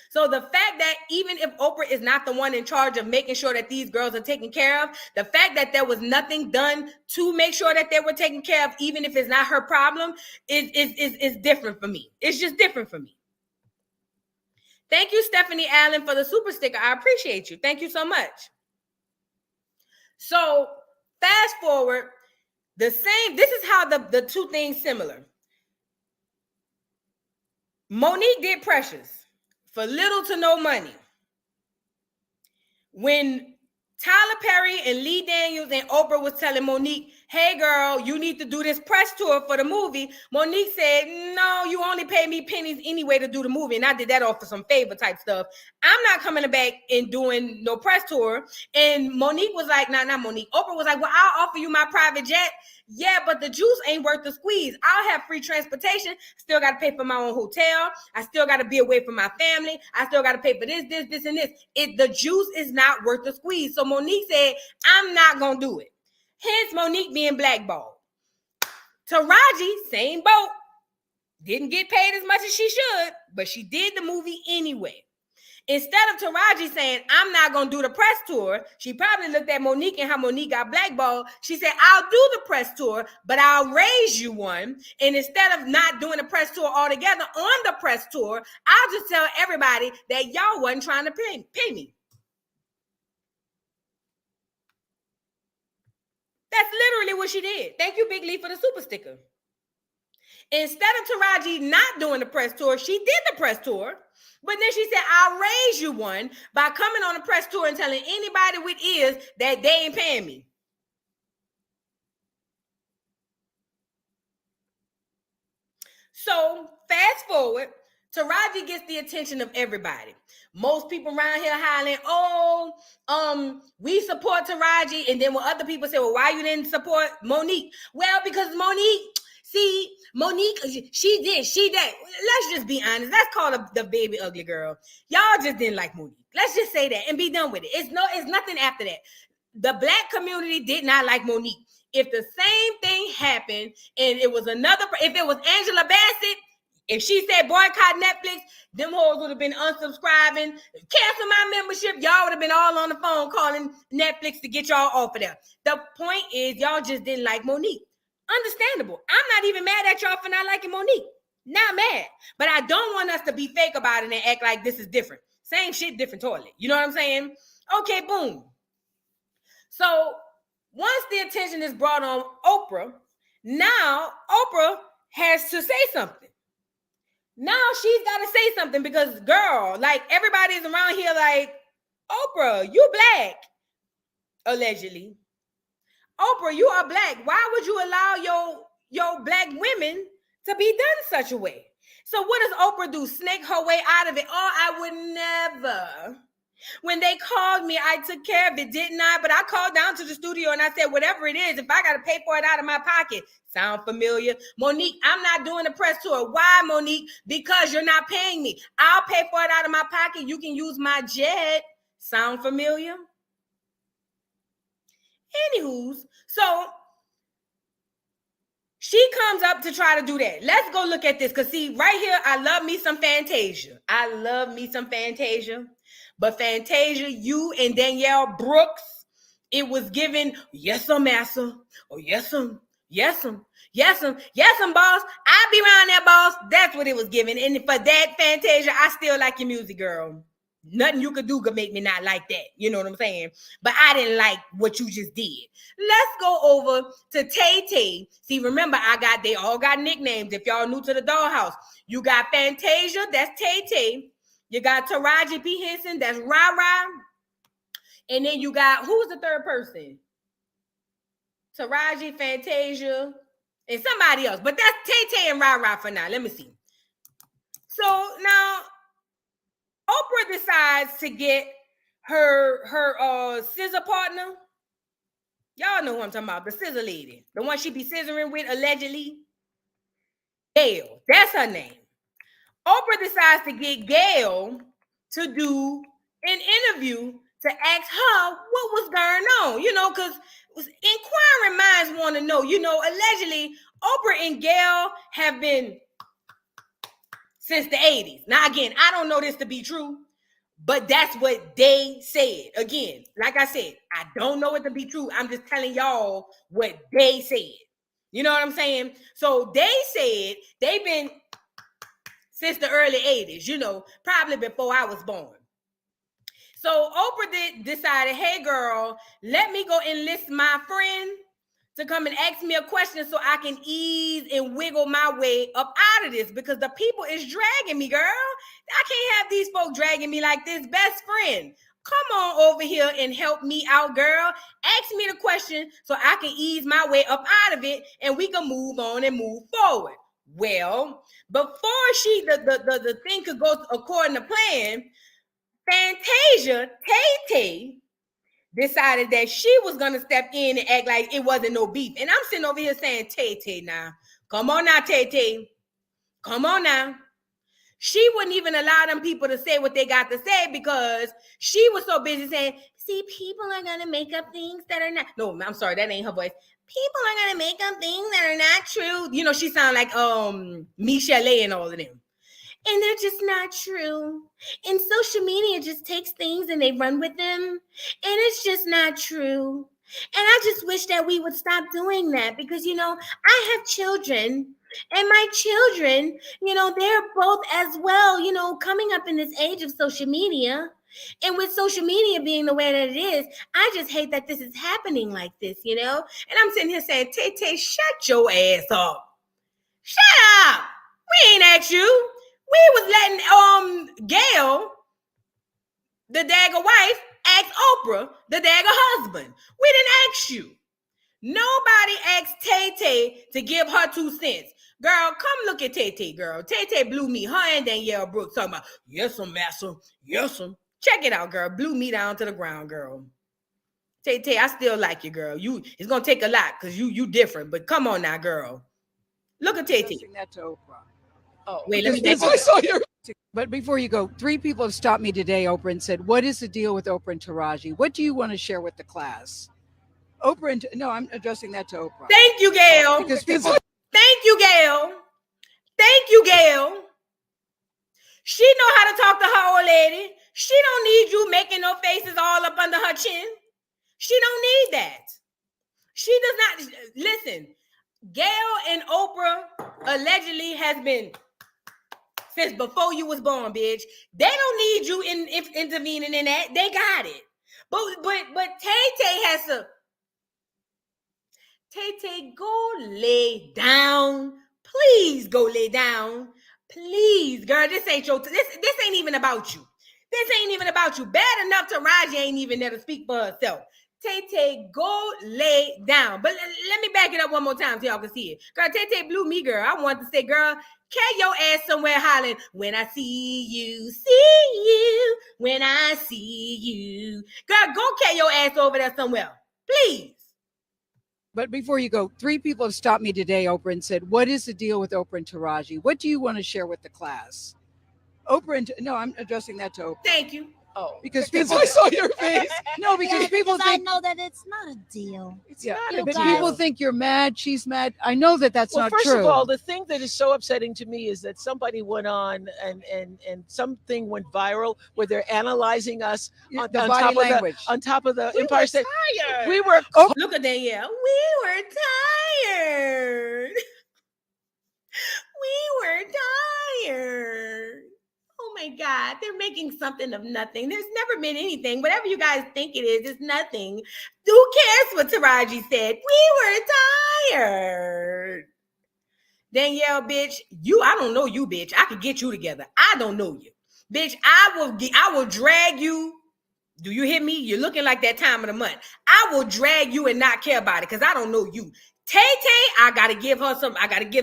So the fact that even if Oprah is not the one in charge of making sure that these girls are taken care of, the fact that there was nothing done to make sure that they were taken care of, even if it's not her problem, is different for me. It's just different for me. Thank you, Stephanie Allen, for the super sticker. I appreciate you. Thank you so much. So fast forward. This is how the two things similar. Monique did Precious for little to no money. When Tyler Perry and Lee Daniels and Oprah was telling Monique, hey girl, you need to do this press tour for the movie, Monique said, no, you only pay me pennies anyway to do the movie. And I did that off for some favor type stuff. I'm not coming back and doing no press tour. And Monique was like, not Monique. Oprah was like, well, I'll offer you my private jet. Yeah, but the juice ain't worth the squeeze. I'll have free transportation. Still got to pay for my own hotel. I still got to be away from my family. I still got to pay for this, and this. The juice is not worth the squeeze. So Monique said, I'm not going to do it. Hence Monique being blackballed. Taraji, same boat. Didn't get paid as much as she should, but she did the movie anyway. Instead of Taraji saying, I'm not going to do the press tour, she probably looked at Monique and how Monique got blackballed. She said, I'll do the press tour, but I'll raise you one. And instead of not doing the press tour altogether on the press tour, I'll just tell everybody that y'all wasn't trying to pay me. That's literally what she did. Thank you, Big Lee, for the super sticker. Instead of Taraji not doing the press tour, she did the press tour. But then she said, I'll raise you one by coming on a press tour and telling anybody with ears that they ain't paying me. So fast forward, Taraji gets the attention of everybody. Most people around here hollering, we support Taraji. And then when other people say, well, why you didn't support Monique? Well, because Monique, she did. Let's just be honest. Let's call her the baby ugly girl. Y'all just didn't like Monique. Let's just say that and be done with it. It's nothing after that. The Black community did not like Monique. If the same thing happened and if it was Angela Bassett, if she said boycott Netflix, them hoes would have been unsubscribing, cancel my membership. Y'all would have been all on the phone calling Netflix to get y'all off of there. The point is, y'all just didn't like Monique. Understandable. I'm not even mad at y'all for not liking Monique. Not mad. But I don't want us to be fake about it and act like this is different. Same shit, different toilet. You know what I'm saying? Okay, boom. So once the attention is brought on Oprah, now Oprah has to say something. Now she's got to say something because, girl, like everybody's around here like, Oprah, you Black, allegedly. Oprah, you are Black. Why would you allow black women to be done such a way. So what does Oprah do? Snake her way out of it. Oh, I would never. When they called me, I took care of it, didn't I? But I called down to the studio and I said, whatever it is, if I got to pay for it out of my pocket, sound familiar? Monique, I'm not doing a press tour. Why, Monique? Because you're not paying me. I'll pay for it out of my pocket. You can use my jet. Sound familiar? Anywho's, so she comes up to try to do that. Let's go look at this. Because see, right here, I love me some Fantasia. But Fantasia, you and Danielle Brooks, it was given, yes, massa, or yes, boss. I be around that, boss. That's what it was given. And for that, Fantasia, I still like your music, girl. Nothing you could do could make me not like that. You know what I'm saying? But I didn't like what you just did. Let's go over to Tay Tay. See, remember, they all got nicknames. If y'all new to the dollhouse, you got Fantasia, that's Tay Tay. You got Taraji P. Henson, that's Ra-Ra. And then you got, who's the third person? Taraji, Fantasia, and somebody else. But that's Tay Tay and Ra-Ra for now. Let me see. So now, Oprah decides to get her scissor partner. Y'all know who I'm talking about, the scissor lady. The one she be scissoring with, allegedly. Gail, that's her name. Oprah decides to get Gail to do an interview to ask her what was going on, because inquiring minds want to know, allegedly Oprah and Gail have been since the 80s. Now, again, I don't know this to be true, but that's what they said. Again, like I said, I don't know it to be true. I'm just telling y'all what they said. You know what I'm saying? So they said they've been since the early 80s, probably before I was born. So Oprah decided, hey, girl, let me go enlist my friend to come and ask me a question so I can ease and wiggle my way up out of this because the people is dragging me, girl. I can't have these folk dragging me like this. Best friend, come on over here and help me out, girl. Ask me the question so I can ease my way up out of it and we can move on and move forward. Well, before the thing could go according to plan, Fantasia, Tay decided that she was going to step in and act like it wasn't no beef. And I'm sitting over here saying, Tay now, come on now, Tay. Come on now. She wouldn't even allow them people to say what they got to say because she was so busy saying, see, people are going to make up things that are not. No, I'm sorry, that ain't her voice. People are going to make up things that are not true. She sound like Michelle and all of them. And they're just not true. And social media just takes things and they run with them. And it's just not true. And I just wish that we would stop doing that because, I have children. And my children, they're both as well, coming up in this age of social media. And with social media being the way that it is, I just hate that this is happening like this, And I'm sitting here saying, Tay, shut your ass up. Shut up. We ain't at you. We was letting Gail, the dagger wife, ask Oprah, the dagger husband. We didn't ask you. Nobody asked Tay to give her 2 cents. Girl, come look at Tay, girl. Tay blew me. Her and Danielle Brooks talking about, yes, massa. Yes, Check it out, girl. Blew me down to the ground, girl. Tay, I still like you, girl. It's gonna take a lot because you different. But come on now, girl. Look at Tay. That to Oprah. Oh, wait, let me take But before you go, 3 people have stopped me today, Oprah, and said, what is the deal with Oprah and Taraji? What do you want to share with the class? I'm addressing that to Oprah. Thank you, Gail. Thank you, Gail. She know how to talk to her old lady. She don't need you making no faces all up under her chin. She don't need that. She does not. Listen, Gail and Oprah allegedly has been since before you was born, bitch. They don't need you intervening in that. They got it. But Tay has to. Tay, go lay down. Please go lay down. Please, girl. This ain't this ain't even about you. This ain't even about you. Bad enough Taraji ain't even there to speak for herself. Tay, go lay down. But let me back it up one more time so y'all can see it. Girl, Tay blew me, girl. I wanted to say, girl, carry your ass somewhere hollering, when I see you, when I see you. Girl, go carry your ass over there somewhere, please. But before you go, 3 people have stopped me today, Oprah, and said, what is the deal with Oprah and Taraji? What do you want to share with the class? Oprah and, no, I'm addressing that to Oprah. Thank you. Oh, because people, I saw your face. No, because people because think, I know that it's not a deal. It's yeah, not You a but deal. people think you're mad, she's mad. I know that that's Well, not first true. of all, the thing that is so upsetting to me is that somebody went on and something went viral where they're analyzing us Yeah, on, the on body top language. of the on top of the We Empire were State. tired. We were Look at Danielle. We were tired. We were tired. Oh my God, they're making something of nothing. There's never been anything. Whatever you guys think it is, it's nothing. Who cares what Taraji said? We were tired. Danielle, bitch, I don't know you, bitch. I could get you together. I don't know you. Bitch, I will drag you. Do you hear me? You're looking like that time of the month. I will drag you and not care about it because I don't know you. Tay, I gotta give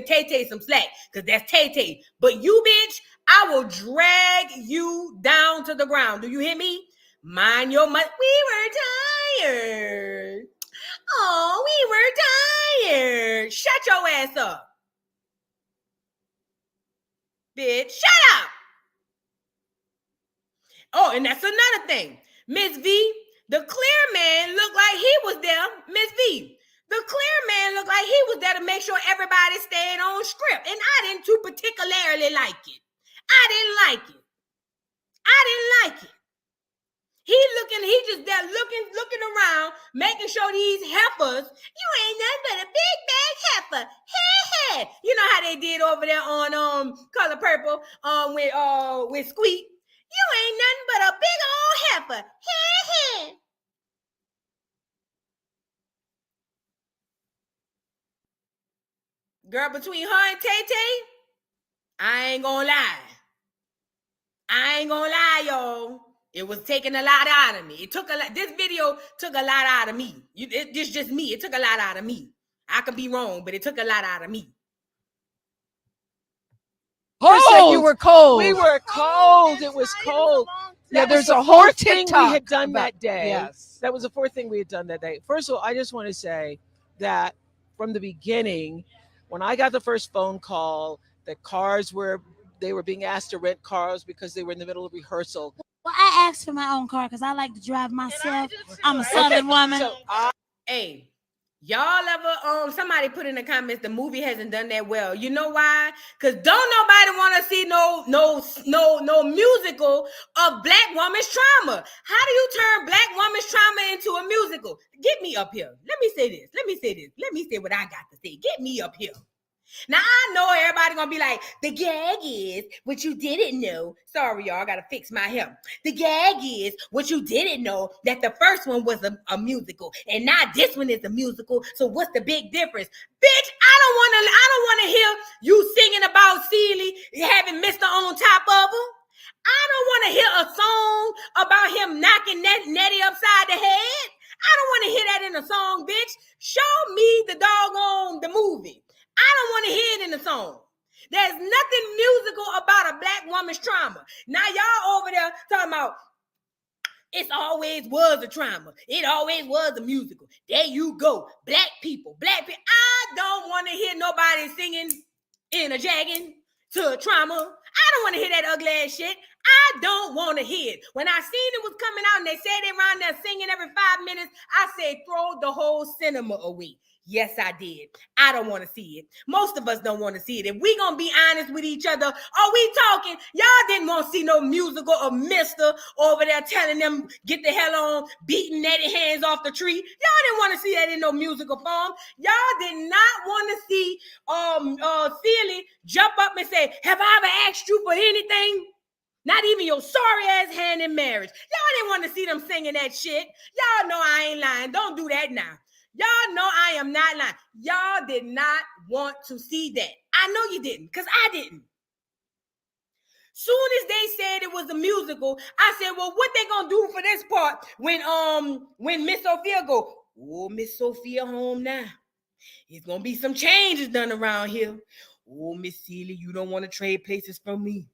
Tay some slack because that's Tay. But you, bitch, I will drag you down to the ground. Do you hear me? Mind your money. We were tired. Oh, we were tired. Shut your ass up. Bitch, shut up. Oh, and that's another thing. Miss V, the clear man looked like he was there. Miss V, the clear man looked like he was there to make sure everybody stayed on script. And I didn't too particularly like it. I didn't like it. He just there looking around, making sure these heifers, you ain't nothing but a big bag heifer. Hey. You know how they did over there on Color Purple with Squeak. You ain't nothing but a big old heifer. Hey. Girl, between her and Tay, I ain't gonna lie, y'all. It was taking a lot out of me. This video took a lot out of me. It's just me. It took a lot out of me. I could be wrong, but it took a lot out of me. You said you were cold. We were cold. It was cold. Yeah, That was there's the a whole fourth thing we TikTok had done about- that day. Yes. That was the fourth thing we had done that day. First of all, I just want to say that from the beginning, when I got the first phone call that they were being asked to rent cars because they were in the middle of rehearsal. Well, I asked for my own car because I like to drive myself. I'm a Southern woman. So Hey, y'all ever somebody put in the comments the movie hasn't done that well. You know why? Because don't nobody want to see no musical of Black woman's trauma. How do you turn Black woman's trauma into a musical? Get me up here. Let me say this. Let me say what I got to say. Get me up here. Now, I know everybody gonna be like, the gag is what you didn't know. Sorry, y'all, I gotta fix my hair. The gag is what you didn't know, that the first one was a musical, and now this one is a musical. So what's the big difference? Bitch, I don't wanna hear you singing about Celie having Mr. on top of her. I don't wanna hear a song about him knocking Nettie upside the head. I don't wanna hear that in a song, bitch. Show me the movie. I don't want to hear it in the song. There's nothing musical about a Black woman's trauma. Now y'all over there talking about it always was a trauma. It always was a musical. There you go. Black people. I don't want to hear nobody singing in a jagging to a trauma. I don't want to hear that ugly ass shit. I don't want to hear it. When I seen it was coming out and they said they around there singing every 5 minutes, I said throw the whole cinema away. Yes, I did. I don't want to see it. Most of us don't want to see it. If we gonna be honest with each other, are we talking? Y'all didn't want to see no musical of Mr. over there telling them get the hell on, beating Nettie hands off the tree. Y'all didn't want to see that in no musical form. Y'all did not want to see Celie jump up and say, "Have I ever asked you for anything?" Not even your sorry ass hand in marriage. Y'all didn't want to see them singing that shit. Y'all know I ain't lying. Don't do that now. Y'all know I am not lying. Y'all did not want to see that. I know you didn't, because I didn't. Soon as they said it was a musical, I said, well, what they gonna do for this part when Miss Sophia go, oh, Miss Sophia home now. It's gonna be some changes done around here. Oh, Miss Celia, you don't want to trade places from me.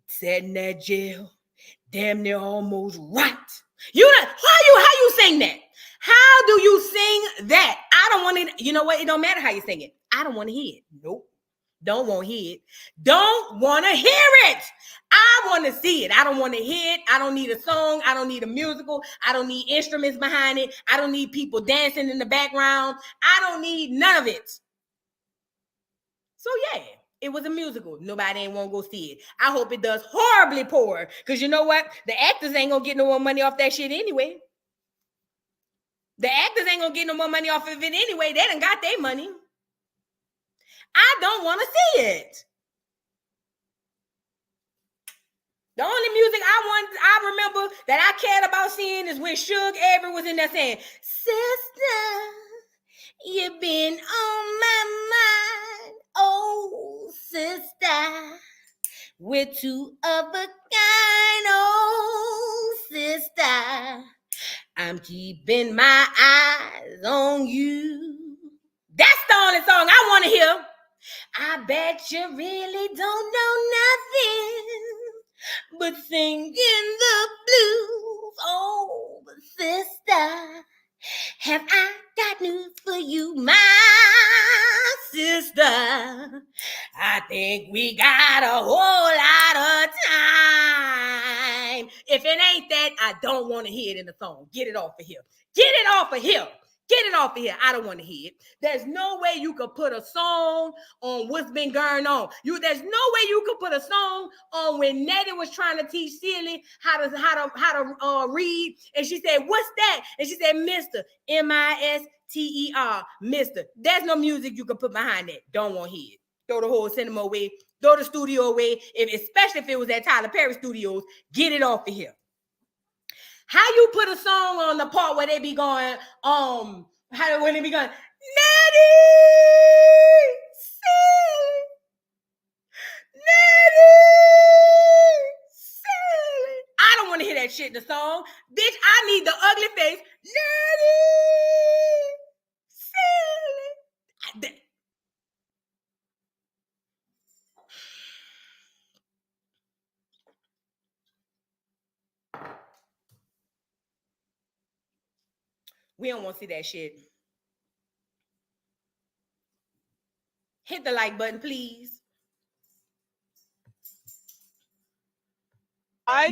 Sat in that jail, damn near almost right. How you sing that? How do you sing that? I don't want it. You know what? It don't matter how you sing it. I don't want to hear it. Nope. Don't want to hear it. Don't want to hear it. I want to see it. I don't want to hear it. I don't need a song. I don't need a musical. I don't need instruments behind it. I don't need people dancing in the background. I don't need none of it. So yeah, it was a musical. Nobody ain't want to go see it. I hope it does horribly poor. Because you know what? The actors ain't going to get no more money off that shit anyway. The actors ain't going to get no more money off of it anyway. They done got their money. I don't want to see it. The only music I remember that I cared about seeing is when Suge Avery was in there saying, sister, you've been on my mind. Oh, sister, we're two of a kind. Oh, sister, I'm keeping my eyes on you. That's the only song I want to hear. I bet you really don't know nothing but singing the blues. Oh, sister, have I got news for you, my sister? I think we got a whole lot of time. If it ain't that, I don't want to hear it in the song. Get it off of here. Get it off of here. Get it off of here. I don't want to hear it. There's no way you could put a song on what's been going on. There's no way you could put a song on when Nettie was trying to teach Celie how to read, and she said, "What's that?" And she said, "Mister, Mister, Mister." There's no music you can put behind that. Don't want to hear it. Throw the whole cinema away. Throw the studio away. Especially if it was at Tyler Perry Studios, get it off of here. How you put a song on the part where they be going, when they be going, Nettie, silly, Nettie, silly. I don't want to hear that shit in the song. Bitch, I need the ugly face, Nettie, silly. We don't want to see that shit. Hit the like button, please. I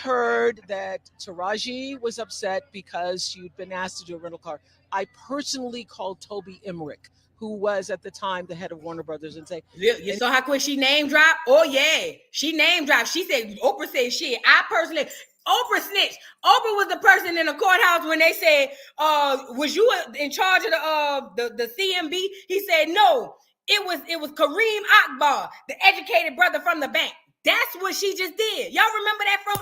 heard that Taraji was upset because she'd been asked to do a rental car. I personally called Toby Emmerich, who was at the time the head of Warner Brothers, and say, you saw how quick she name dropped? Oh yeah, she name dropped. She said, Oprah said shit. Oprah snitched. Oprah was the person in the courthouse when they said, was you in charge of the CMB? He said, no, it was Kareem Akbar, the educated brother from the bank. That's what she just did. Y'all remember that from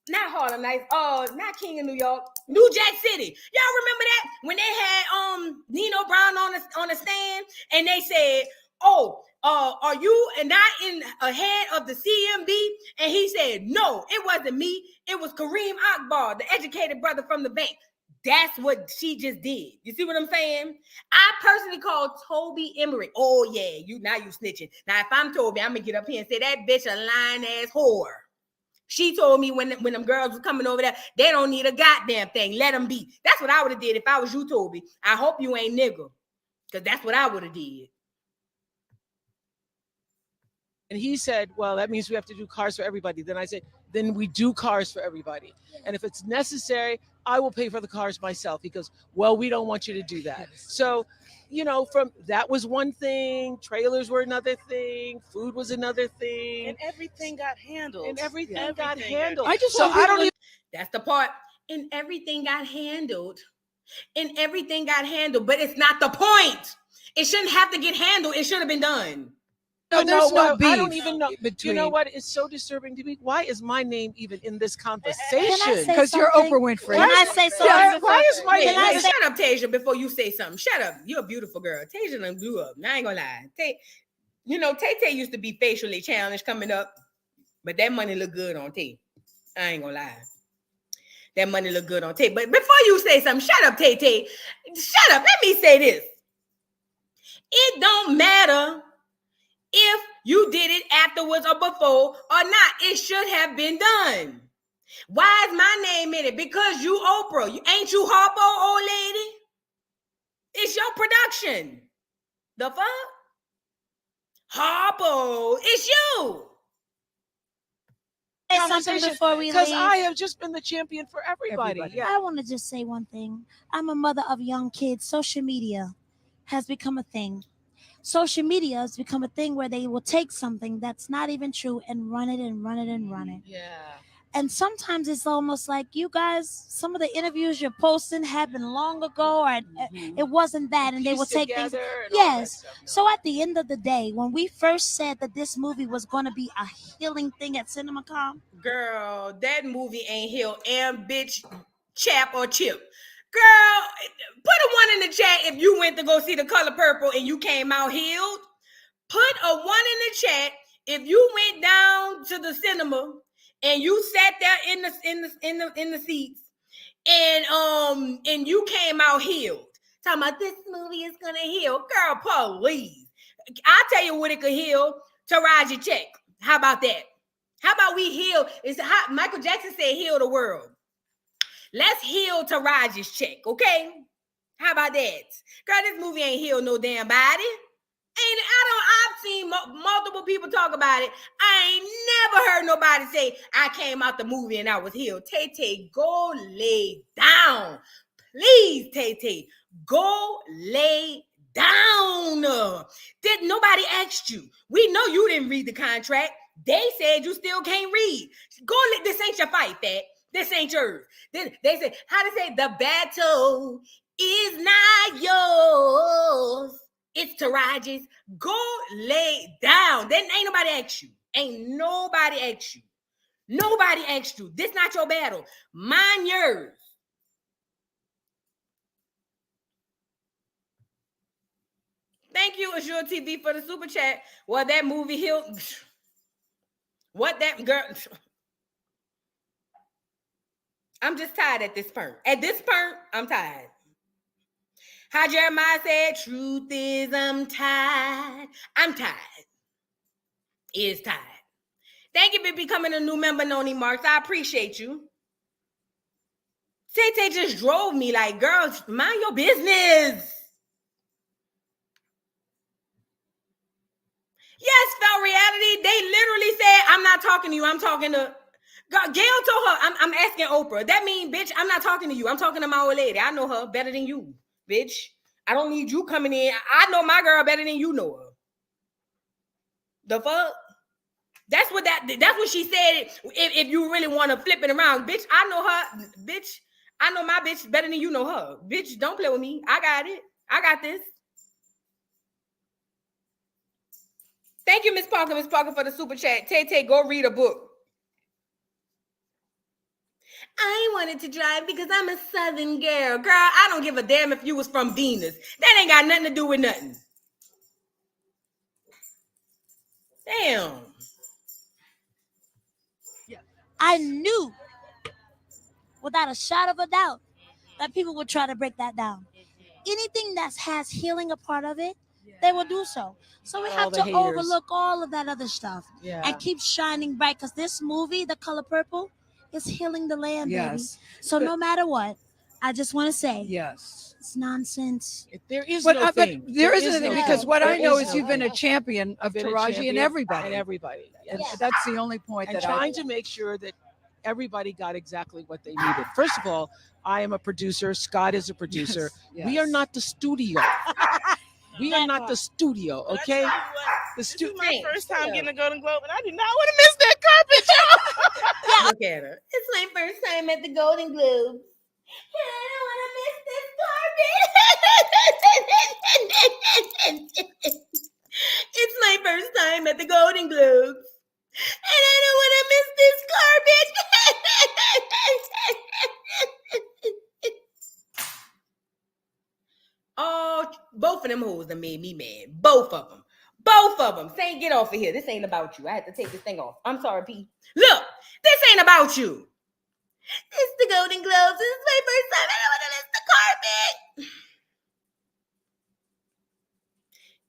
not Harlem Nights, not King of New York, New Jack City. Y'all remember that when they had Nino Brown on the stand and they said, are you and not in ahead of the CMB? And he said, no, it wasn't me. It was Kareem Akbar, the educated brother from the bank. That's what she just did. You see what I'm saying? I personally called Toby Emmerich. Oh yeah, you snitching. Now if I'm Toby, I'm gonna get up here and say that bitch a lying ass whore. She told me when them girls were coming over there, they don't need a goddamn thing. Let them be. That's what I would have did if I was you, Toby. I hope you ain't nigga, because that's what I would have did. And he said, well, that means we have to do cars for everybody. Then I said, then we do cars for everybody. And if it's necessary, I will pay for the cars myself. He goes, well, we don't want you to do that. So, from that was one thing. Trailers were another thing. Food was another thing. And everything got handled. That's the part. And everything got handled. But it's not the point. It shouldn't have to get handled. It should have been done. No, there's no beef. I don't even know. Between... You know what is so disturbing to me? Why is my name even in this conversation? Because you're Oprah Winfrey. Can I say something? Yeah, why is my name? Shut up, Tasia, before you say something. Shut up. You're a beautiful girl. Tasia done blew up. I ain't gonna lie. Tay used to be facially challenged coming up, but that money look good on Tay. I ain't gonna lie. That money look good on Tay. But before you say something, shut up, Tay. Shut up. Let me say this. It don't matter if you did it afterwards or before or not. It should have been done. Why is my name in it? Because you Oprah. Ain't you Harpo, old lady? It's your production. The fuck? Harpo, it's you. Say something before we leave. Because I have just been the champion for everybody. Yeah. I want to just say one thing. I'm a mother of young kids. Social media has become a thing. Social media has become a thing where they will take something that's not even true and run it and run it and run it. Yeah. And sometimes it's almost like you guys, some of the interviews you're posting happened long ago, or it wasn't that, and they will take things. Yes. So at the end of the day, when we first said that this movie was going to be a healing thing at CinemaCon, girl, that movie ain't healed. And bitch, chap or chip. Girl, put a 1 in the chat if you went to go see The Color Purple and you came out healed. Put a 1 in the chat if you went down to the cinema and you sat there in the seats and you came out healed. Talking about this movie is gonna heal. Girl, please. I'll tell you what it could heal. Taraji check. How about that? How about we heal? It's how Michael Jackson said heal the world. Let's heal Taraji's check, okay? How about that? Girl, this movie ain't healed no damn body. I've seen multiple people talk about it. I ain't never heard nobody say, I came out the movie and I was healed. Tay, go lay down. Please, Tay, go lay down. Did nobody asked you? We know you didn't read the contract. They said you still can't read. This ain't your fight, Fat. This ain't yours. They said, how to say, the battle is not yours. It's Taraji's. Go lay down. Then ain't nobody asked you. Ain't nobody asked you. Nobody asked you. This not your battle. Mine yours. Thank you, Azure TV, for the super chat. Well, that movie healed. What that girl. I'm just tired at this point. At this point, I'm tired. How Jeremiah said, truth is I'm tired. I'm tired. Is tired. Thank you for becoming a new member, Noni Marks. I appreciate you. Tay just drove me like, girls, mind your business. Yes, felt reality. They literally said, I'm not talking to you. I'm talking to... Gail told her, I'm asking Oprah. That means, bitch, I'm not talking to you. I'm talking to my old lady. I know her better than you, bitch. I don't need you coming in. I know my girl better than you know her. The fuck? That's what she said. If you really want to flip it around, bitch, I know her, bitch. I know my bitch better than you know her. Bitch, don't play with me. I got it. I got this. Thank you, Miss Parker, for the super chat. Tay, go read a book. I wanted to drive because I'm a Southern girl. Girl, I don't give a damn if you was from Venus. That ain't got nothing to do with nothing. Damn. I knew, without a shot of a doubt, that people would try to break that down. Anything that has healing a part of it, they will do so. So we have to overlook all of that other stuff and keep shining bright, because this movie, The Color Purple, is healing the land, baby. So no matter what, I just want to say, it's nonsense. There is no thing. But there isn't anything, because what I know is you've been a champion of Taraji and everybody. And that's the only point that trying to make sure that everybody got exactly what they needed. First of all, I am a producer. Scott is a producer. We are not the studio. We are not the studio, okay? This is my first time getting a Golden Globe, and I do not want to miss that carpet, y'all. Look at her. It's my first time at the Golden Globes. I don't want to miss this carpet. It's my first time at the Golden Globes, and I don't want to miss this carpet. Oh, both of them hoes that made me mad. Both of them. Both of them. Saying, get off of here. This ain't about you. I had to take this thing off. I'm sorry, P. Look, this ain't about you. It's the Golden Globes. This is my first time. I don't want to miss the carpet.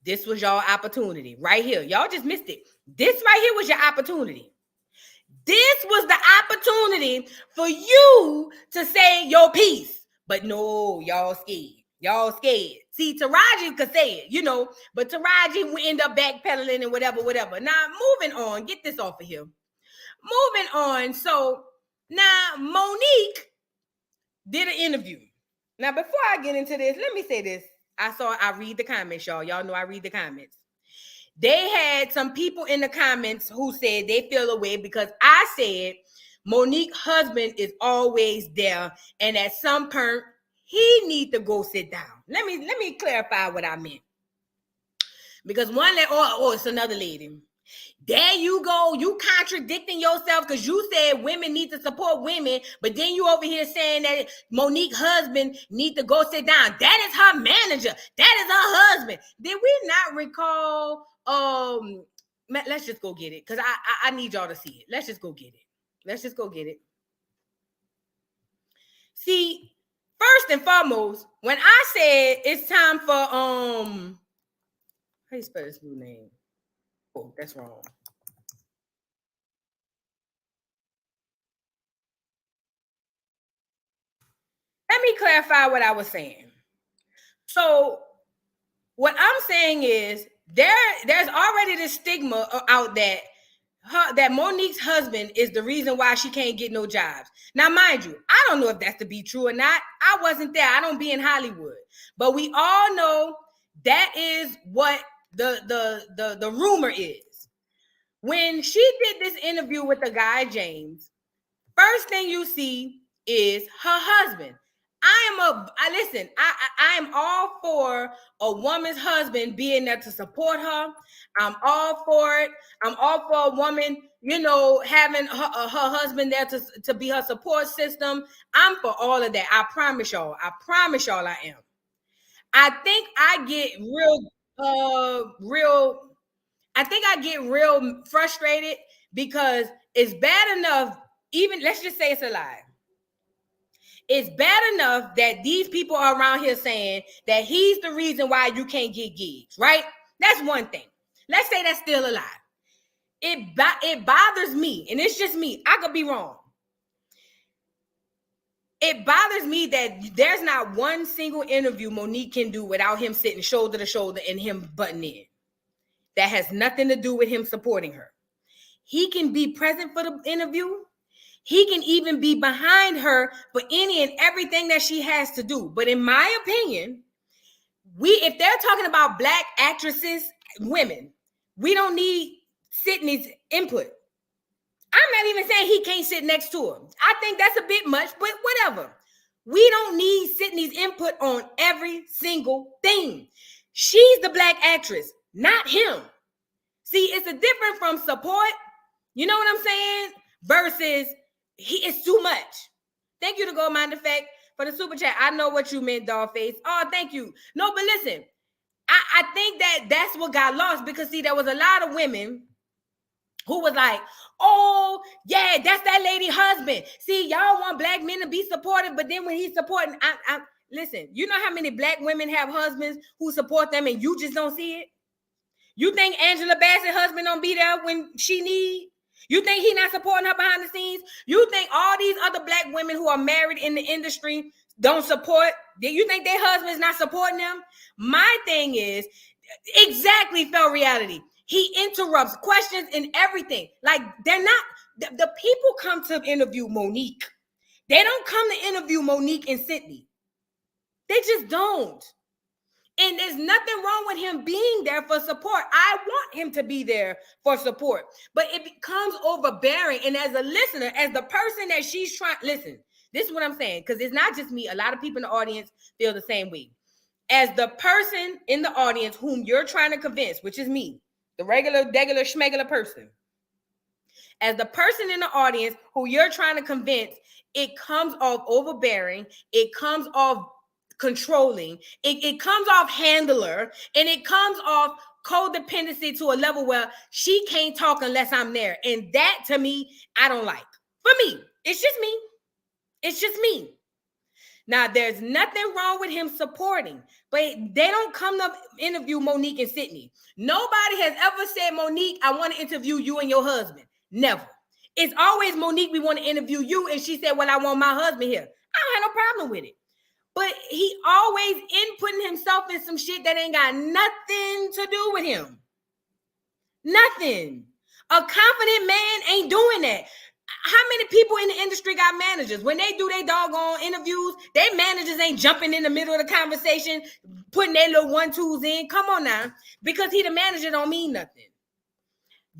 This was y'all opportunity right here. Y'all just missed it. This right here was your opportunity. This was the opportunity for you to say your piece. But no, y'all scared. Y'all scared. See, Taraji could say it, you know, but Taraji would end up backpedaling and whatever. Now, moving on. Get this off of here. Moving on. So, now, Monique did an interview. Now, before I get into this, let me say this. I read the comments, y'all. Y'all know I read the comments. They had some people in the comments who said they feel away because I said Monique's husband is always there, and at some point he need to go sit down. Let me clarify what I meant. Because it's another lady. There you go. You contradicting yourself because you said women need to support women, but then you over here saying that Monique's husband need to go sit down. That is her manager. That is her husband. Did we not recall? Let's just go get it because I need y'all to see it. Let's just go get it. See, first and foremost, when I said it's time for how you spell this new name? Oh, that's wrong. Let me clarify what I was saying. So what I'm saying is there's already this stigma out that Monique's husband is the reason why she can't get no jobs. Now, mind you, I don't know if that's to be true or not. I wasn't there. I don't be in Hollywood. But we all know that is what the rumor is. When she did this interview with the guy, James, first thing you see is her husband. I am all for a woman's husband being there to support her. I'm all for it. I'm all for a woman, having her husband there to be her support system. I'm for all of that. I promise y'all I am. I think I get real frustrated because it's bad enough, even let's just say it's a lie. It's bad enough that these people are around here saying that he's the reason why you can't get gigs, right? That's one thing. Let's say that's still a lie. It bothers me, and it's just me. I could be wrong. It bothers me that there's not one single interview Monique can do without him sitting shoulder to shoulder and him butting in. That has nothing to do with him supporting her. He can be present for the interview. He can even be behind her for any and everything that she has to do. But in my opinion, if they're talking about Black actresses, women, we don't need Sydney's input. I'm not even saying he can't sit next to her. I think that's a bit much, but whatever. We don't need Sydney's input on every single thing. She's the Black actress, not him. See, it's a difference from support, you know what I'm saying, versus it's too much. Thank you to Go Mind Effect for the super chat. I know what you meant, Dollface. Oh, thank you. No, but listen, I think that's what got lost because, see, there was a lot of women who was like, oh, yeah, that's that lady husband. See, y'all want Black men to be supportive, but then when he's supporting, listen, you know how many Black women have husbands who support them and you just don't see it? You think Angela Bassett's husband don't be there when she need? You think he not supporting her behind the scenes? You think all these other Black women who are married in the industry don't support? You think their husband's not supporting them? My thing is, exactly, felt reality. He interrupts questions and everything. Like, they're not, the people come to interview Monique. They don't come to interview Monique and Sydney. They just don't. And there's nothing wrong with him being there for support. I want him to be there for support. But it becomes overbearing. And as a listener, as the person that she's trying, listen, this is what I'm saying, because it's not just me. A lot of people in the audience feel the same way. As the person in the audience whom you're trying to convince, which is me, the regular, schmegular person, as the person in the audience who you're trying to convince, it comes off overbearing. It comes off controlling, it comes off handler, and it comes off codependency to a level where she can't talk unless I'm there. And that, to me, I don't like. For me, it's just me. It's just me. Now, there's nothing wrong with him supporting, but they don't come to interview Monique and Sydney. Nobody has ever said, Monique, I want to interview you and your husband. Never. It's always, Monique, we want to interview you. And she said, well, I want my husband here. I don't have no problem with it. But he always inputting himself in some shit that ain't got nothing to do with him. Nothing. A confident man ain't doing that. How many people in the industry got managers? When they do their doggone interviews, their managers ain't jumping in the middle of the conversation, putting their little 1-2s in. Come on now. Because he the manager don't mean nothing.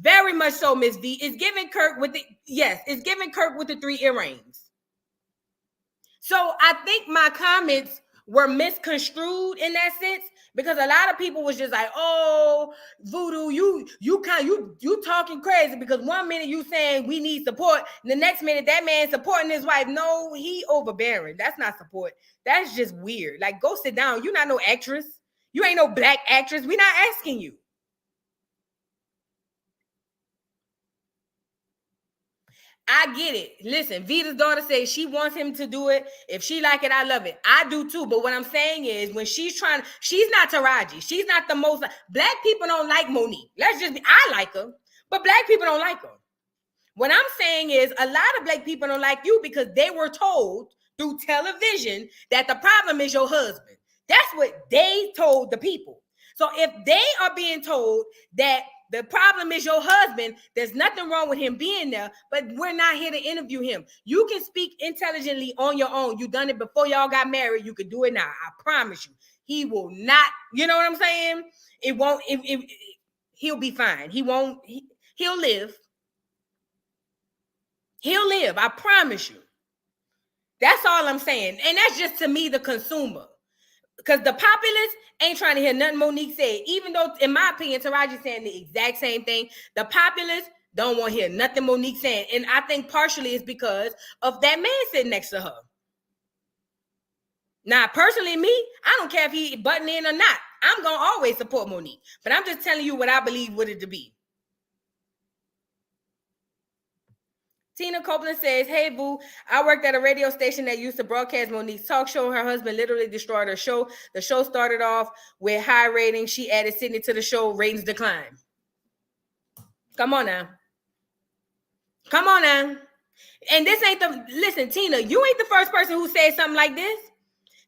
Very much so, Miss V. It's giving Kirk with the, yes, it's giving Kirk with the 3 earrings. So I think my comments were misconstrued in that sense, because a lot of people was just like, oh, Voodoo, you talking crazy, because one minute you saying we need support, and the next minute that man supporting his wife. No, he overbearing. That's not support. That's just weird. Like, go sit down. You're not no actress. You ain't no black actress. We're not asking you. I get it. Listen, Vita's daughter says she wants him to do it. If she like it, I love it. I do too. But what I'm saying is, when she's not Taraji. She's not the most. Black people don't like Monique. I like her, but black people don't like her. What I'm saying is, a lot of black people don't like you because they were told through television that the problem is your husband. That's what they told the people. So if they are being told that the problem is your husband, there's nothing wrong with him being there, but we're not here to interview him. You can speak intelligently on your own. You done it before y'all got married. You can do it now. I promise you. He will not, you know what I'm saying? He'll be fine. He'll live. He'll live. I promise you. That's all I'm saying. And that's just, to me, the consumer. Because the populace ain't trying to hear nothing Monique said. Even though, in my opinion, Taraji saying the exact same thing. The populace don't want to hear nothing Monique saying. And I think partially it's because of that man sitting next to her. Now, personally, me, I don't care if he butting in or not. I'm going to always support Monique. But I'm just telling you what I believe with it to be. Tina Copeland says, hey, boo, I worked at a radio station that used to broadcast Monique's talk show. Her husband literally destroyed her show. The show started off with high ratings. She added Sydney to the show. Ratings declined. Come on now. Come on now. And this ain't listen, Tina, you ain't the first person who said something like this.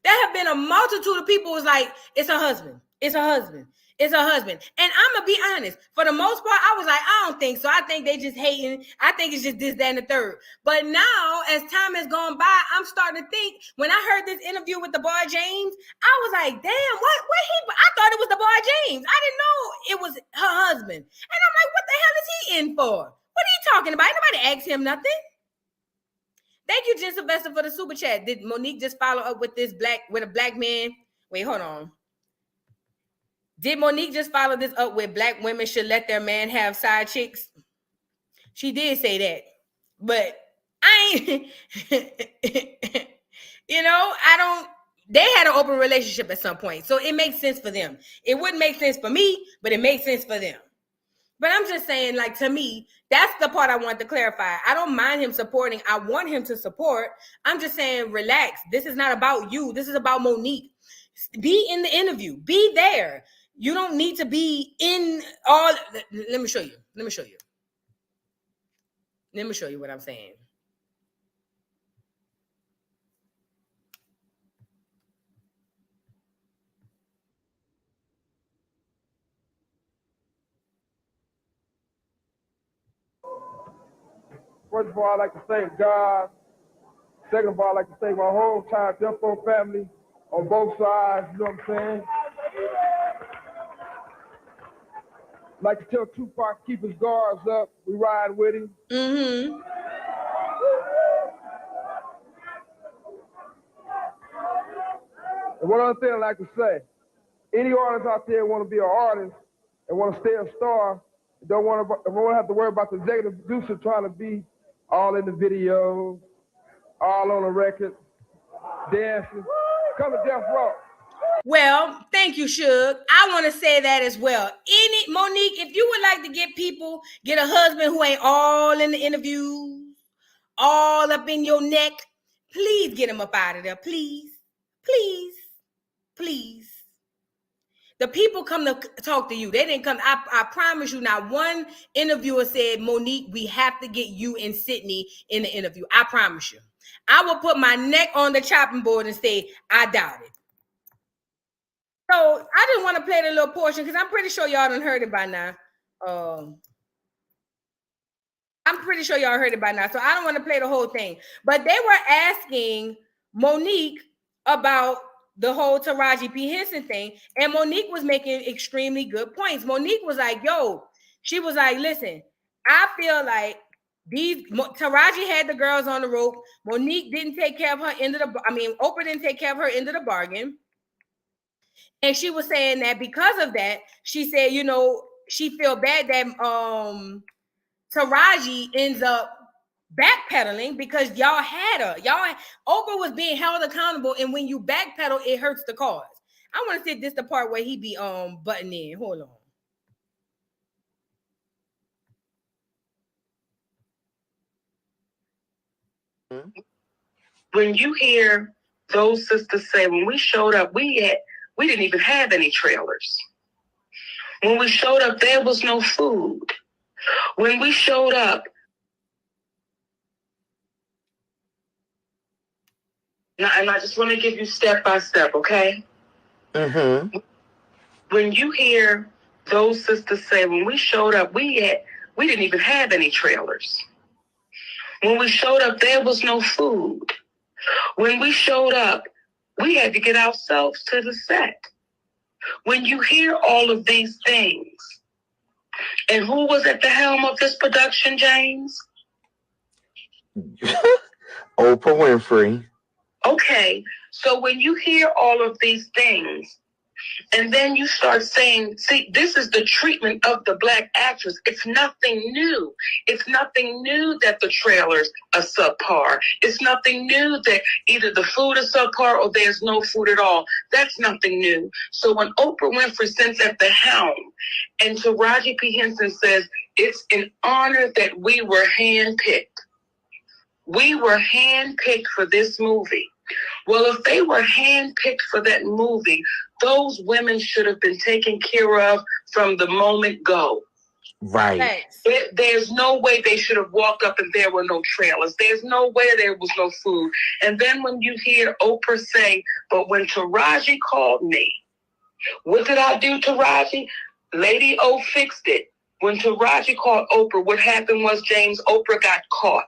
There have been a multitude of people who's like, it's her husband. It's her husband. It's her husband. And I'm going to be honest. For the most part, I was like, I don't think so. I think they just hating. I think it's just this, that, and the third. But now, as time has gone by, I'm starting to think, when I heard this interview with the boy James, I was like, damn, I thought it was the boy James. I didn't know it was her husband. And I'm like, what the hell is he in for? What are you talking about? Ain't nobody asked him nothing. Thank you, Jen Sylvester, for the super chat. Did Monique just follow up with a black man? Wait, hold on. Did Monique just follow this up with black women should let their man have side chicks? She did say that. But I ain't, they had an open relationship at some point. So it makes sense for them. It wouldn't make sense for me, but it makes sense for them. But I'm just saying, like, to me, that's the part I want to clarify. I don't mind him supporting. I want him to support. I'm just saying, relax. This is not about you. This is about Monique. Be in the interview. Be there. You don't need to be in all. Let me show you. Let me show you what I'm saying. First of all, I'd like to thank God. Second of all, I'd like to thank my whole entire Defo family on both sides. You know what I'm saying? I'd like to tell Tupac to keep his guards up. We ride with him. Mm-hmm. And one other thing I'd like to say, any artists out there want to be an artist and want to stay a star, don't want to have to worry about the executive producer trying to be all in the videos, all on the record, dancing. Come to Death Row. Well, thank you, Suge. I want to say that as well. Monique, if you would like to get a husband who ain't all in the interviews, all up in your neck, please get him up out of there. Please, please, please. The people come to talk to you. They didn't come. I promise you, not one interviewer said, Monique, we have to get you and Sydney in the interview. I promise you. I will put my neck on the chopping board and say, I doubt it. So I just want to play the little portion because I'm pretty sure y'all done heard it by now. I'm pretty sure y'all heard it by now. So I don't want to play the whole thing. But they were asking Monique about the whole Taraji P. Henson thing. And Monique was making extremely good points. Monique was like, she was like, listen, I feel like Taraji had the girls on the rope. Monique didn't take care of her Oprah didn't take care of her end of the bargain. And she was saying that because of that, she said, she feel bad that Taraji ends up backpedaling because y'all had her. Oprah was being held accountable, and when you backpedal, it hurts the cause. I want to say this the part where he be butting in. Hold on. When you hear those sisters say, when we showed up, we didn't even have any trailers. When we showed up, there was no food. When we showed up, now, and I just want to give you step by step, okay? Mm-hmm. When you hear those sisters say, when we showed up, we didn't even have any trailers. When we showed up, there was no food. When we showed up, we had to get ourselves to the set. When you hear all of these things, and who was at the helm of this production, James? Oprah Winfrey. Okay, so when you hear all of these things, and then you start saying, see, this is the treatment of the Black actress. It's nothing new. It's nothing new that the trailers are subpar. It's nothing new that either the food is subpar or there's no food at all. That's nothing new. So when Oprah Winfrey sits at the helm and Taraji P. Henson says, it's an honor that we were handpicked. We were handpicked for this movie. Well, if they were handpicked for that movie, those women should have been taken care of from the moment go. Right. There's no way they should have walked up and there were no trailers. There's no way there was no food. And then when you hear Oprah say, but when Taraji called me, what did I do, Taraji? Lady O fixed it. When Taraji called Oprah, what happened was, James, Oprah got caught.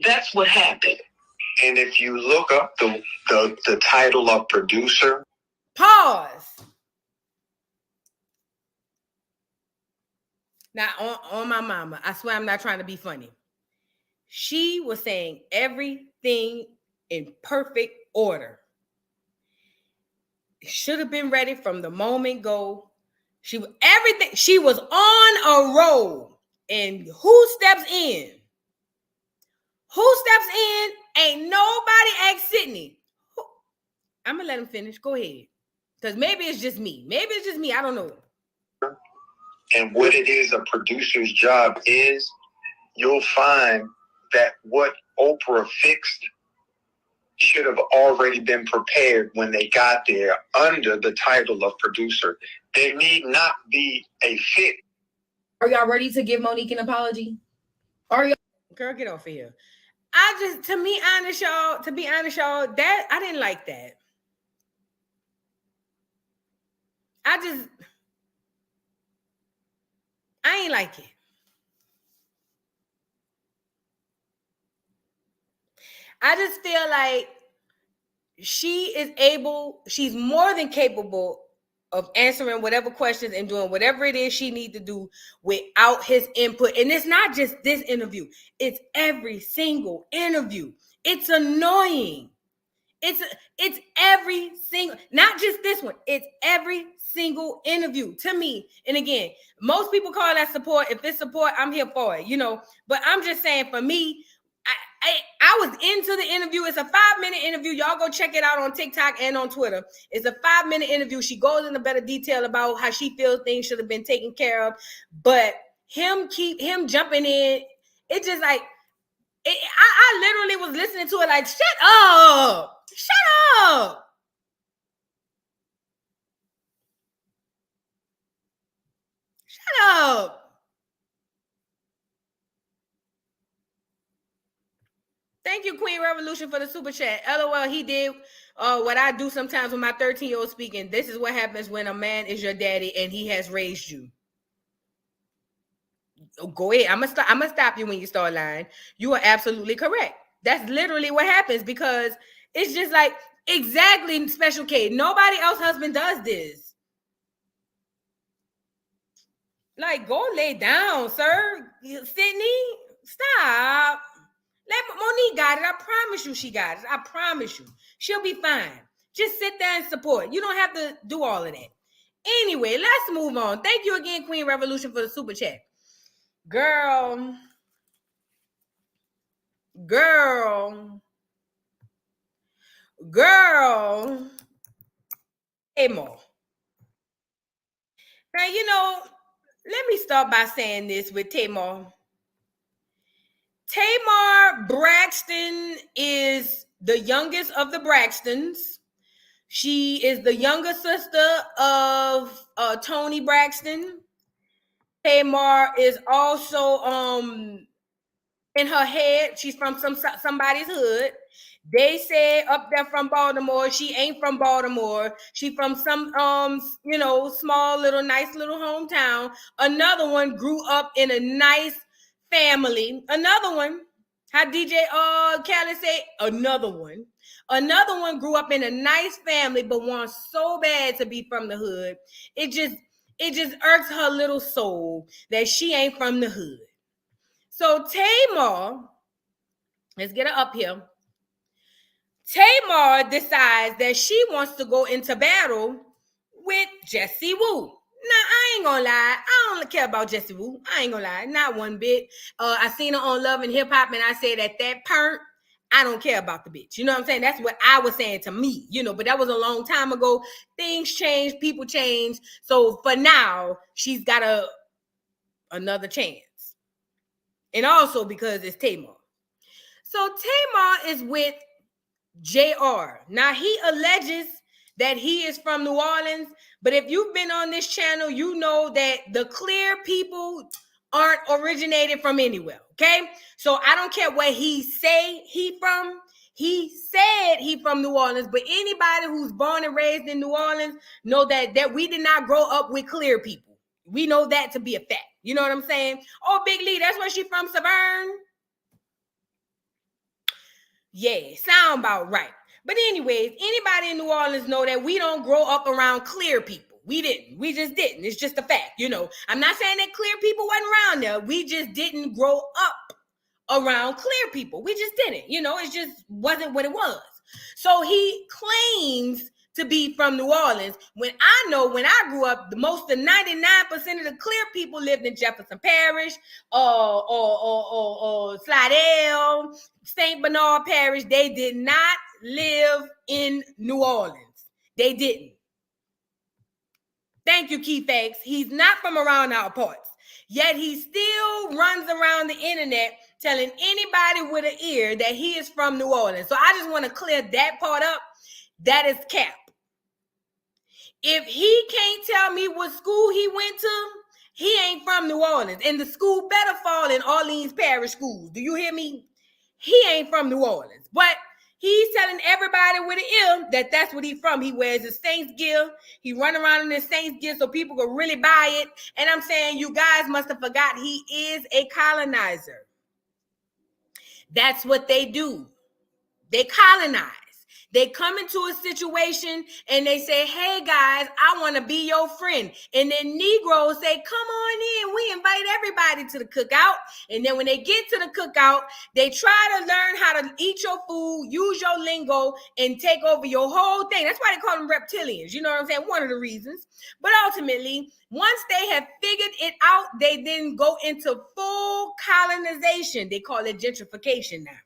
That's what happened. And if you look up the title of producer. Pause. Now, on my mama, I swear I'm not trying to be funny. She was saying everything in perfect order. Should have been ready from the moment go. She was on a roll. And who steps in? Who steps in? Ain't nobody asked Sydney. I'm going to let him finish. Go ahead. Because maybe it's just me. I don't know. And what it is a producer's job is, you'll find that what Oprah fixed should have already been prepared when they got there under the title of producer. There need not be a fit. Are y'all ready to give Monique an apology? Are y'all? Girl, get off of here. To be honest, y'all, that I didn't like that. I ain't like it. I just feel like she's more than capable of answering whatever questions and doing whatever it is she needs to do without his input. And it's not just this interview. It's every single interview. It's annoying. It's every single, not just this one. It's every single interview to me. And again, most people call that support. If it's support, I'm here for it, But I'm just saying, for me, I was into the interview. It's a 5-minute interview. Y'all go check it out on TikTok and on Twitter. It's a 5-minute interview. She goes into better detail about how she feels things should have been taken care of. But him jumping in, it just like, I literally was listening to it like, shut up. Shut up. Shut up. Thank you, Queen Revolution, for the super chat. LOL, he did what I do sometimes with my 13-year-old speaking. This is what happens when a man is your daddy and he has raised you. Go ahead. I'm gonna stop you when you start lying. You are absolutely correct. That's literally what happens, because it's just like, exactly, Special K. Nobody else's husband does this. Like, go lay down, sir. Sydney, stop. Let Monique got it. I promise you she got it. I promise you. She'll be fine. Just sit there and support. You don't have to do all of that. Anyway, let's move on. Thank you again, Queen Revolution, for the super chat. Girl. Tamar. Now, you know, let me start by saying this with Tamar. Tamar Braxton is the youngest of the Braxtons. She is the younger sister of Tony Braxton. Tamar is also in her head, she's from somebody's hood. They say up there from Baltimore. She ain't from Baltimore. She from some small little nice little hometown. Another one grew up in a nice family. Another one, how DJ Khaled say, another one grew up in a nice family, but wants so bad to be from the hood. It just irks her little soul that she ain't from the hood. So Tamar, let's get her up here. Tamar decides that she wants to go into battle with Jessie Woo. Now, I ain't gonna lie. I don't care about Jessie Woo. I ain't gonna lie. Not one bit. I seen her on Love and Hip Hop, and I said at that point, I don't care about the bitch. You know what I'm saying? That's what I was saying to me, but that was a long time ago. Things change, people change. So for now, she's got another chance. And also because it's Tamar. So Tamar is with JR. Now, he alleges that he is from New Orleans, but if you've been on this channel, you know that the clear people aren't originated from anywhere, okay? So I don't care where he say he from. He said he from New Orleans, but anybody who's born and raised in New Orleans know that we did not grow up with clear people. We know that to be a fact. You know what I'm saying? Oh, Big Lee, that's where she from, Severn? Yeah, sound about right. But anyways, anybody in New Orleans know that we don't grow up around clear people. We didn't. We just didn't. It's just a fact. I'm not saying that clear people wasn't around there. We just didn't grow up around clear people. We just didn't. It just wasn't what it was. So he claims to be from New Orleans, when I know when I grew up, the most of 99% of the clear people lived in Jefferson Parish, or Slidell, St. Bernard Parish. They did not live in New Orleans. They didn't. Thank you, Key Facts. He's not from around our parts. Yet he still runs around the internet telling anybody with an ear that he is from New Orleans. So I just want to clear that part up. That is cap. If he can't tell me what school he went to, he ain't from New Orleans. And the school better fall in Orleans Parish schools. Do you hear me? He ain't from New Orleans. But he's telling everybody with an ear that that's what he's from. He wears his Saints gear. He run around in his Saints gear so people can really buy it. And I'm saying you guys must have forgot he is a colonizer. That's what they do. They colonize. They come into a situation and they say, hey, guys, I want to be your friend. And then Negroes say, come on in. We invite everybody to the cookout. And then when they get to the cookout, they try to learn how to eat your food, use your lingo, and take over your whole thing. That's why they call them reptilians. You know what I'm saying? One of the reasons. But ultimately, once they have figured it out, they then go into full colonization. They call it gentrification now.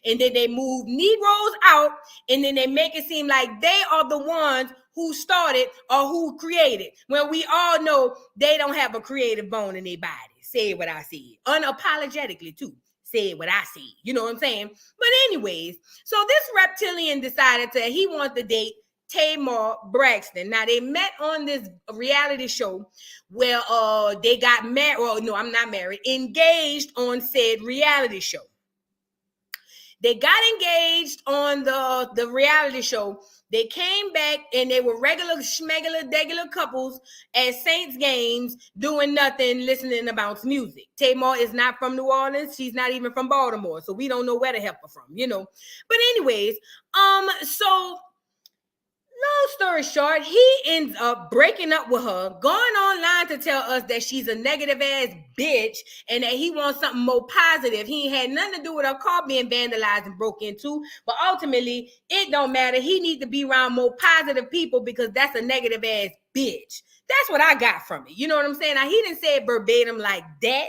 and then they move Negroes out, and then they make it seem like they are the ones who started or who created, when we all know they don't have a creative bone in their body. Say what I see, unapologetically too. Say what I see. You know what I'm saying? But anyways, so this reptilian decided that he wanted to date Tamar Braxton. Now they met on this reality show where they got married. Well, no, I'm not married. Engaged on said reality show. They got engaged on the reality show. They came back and they were regular couples at Saints games doing nothing, listening to bounce music. Tamar is not from New Orleans. She's not even from Baltimore. So we don't know where to help her from, you know. But anyways, so long story short, he ends up breaking up with her, going online to tell us that she's a negative ass bitch and that he wants something more positive. He ain't had nothing to do with her car being vandalized and broke into, but ultimately it don't matter. He needs to be around more positive people because that's a negative ass bitch. That's what I got from it. You know what I'm saying? Now, he didn't say it verbatim like that,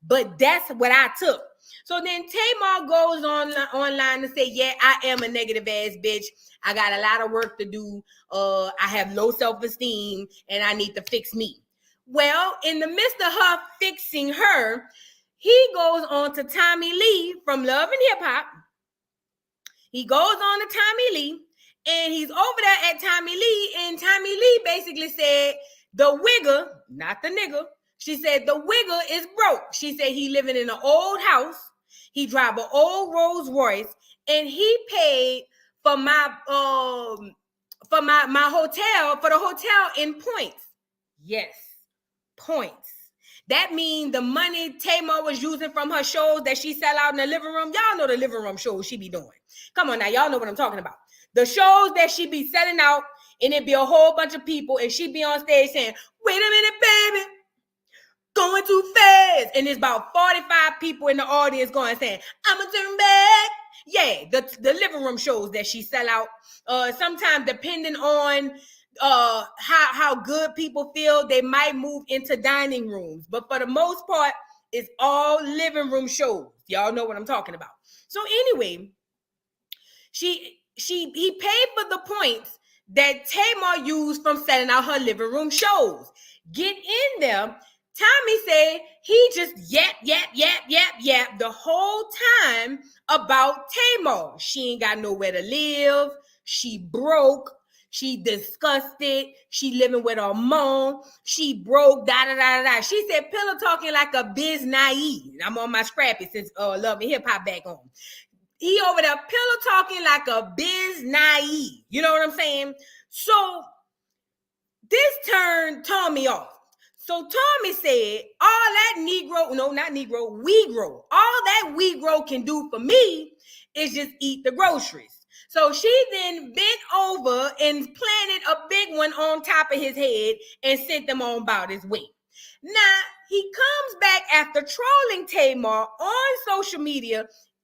but that's what I took. So then Tamar goes online to say, yeah, I am a negative ass bitch. I got a lot of work to do. I have low self-esteem and I need to fix me. Well, in the midst of her fixing her, he goes on to Tommy Lee from Love and Hip Hop. He goes on to Tommy Lee and he's over there at Tommy Lee, and Tommy Lee basically said, the wigger, not the nigga, she said the wigger is broke. She said he living in an old house. He drive an old Rolls Royce, and he paid for my hotel, for the hotel in points. Yes, points. That means the money Tamar was using from her shows that she sell out in the living room. Y'all know the living room shows she be doing. Come on now, y'all know what I'm talking about. The shows that she be selling out, and it be a whole bunch of people, and she be on stage saying, wait a minute, baby, going too fast. And there's about 45 people in the audience going saying, I'ma turn back. Yeah, the living room shows that she sell out. Sometimes depending on how good people feel, they might move into dining rooms. But for the most part, it's all living room shows. Y'all know what I'm talking about. So anyway, he paid for the points that Tamar used from selling out her living room shows. Get in there. Tommy said he just yap the whole time about Tamar. She ain't got nowhere to live. She broke. She disgusted. She living with her mom. She broke, da-da-da-da-da. She said pillow talking like a biz naive. I'm on my scrappy since Love and Hip Hop back on. He over there pillow talking like a biz naive. You know what I'm saying? So this turned Tommy off. So Tommy said, all that Negro, no, not Negro, Wegro, all that Wegro can do for me is just eat the groceries. So she then bent over and planted a big one on top of his head and sent them on about his way. Now, he comes back after trolling Tamar on social media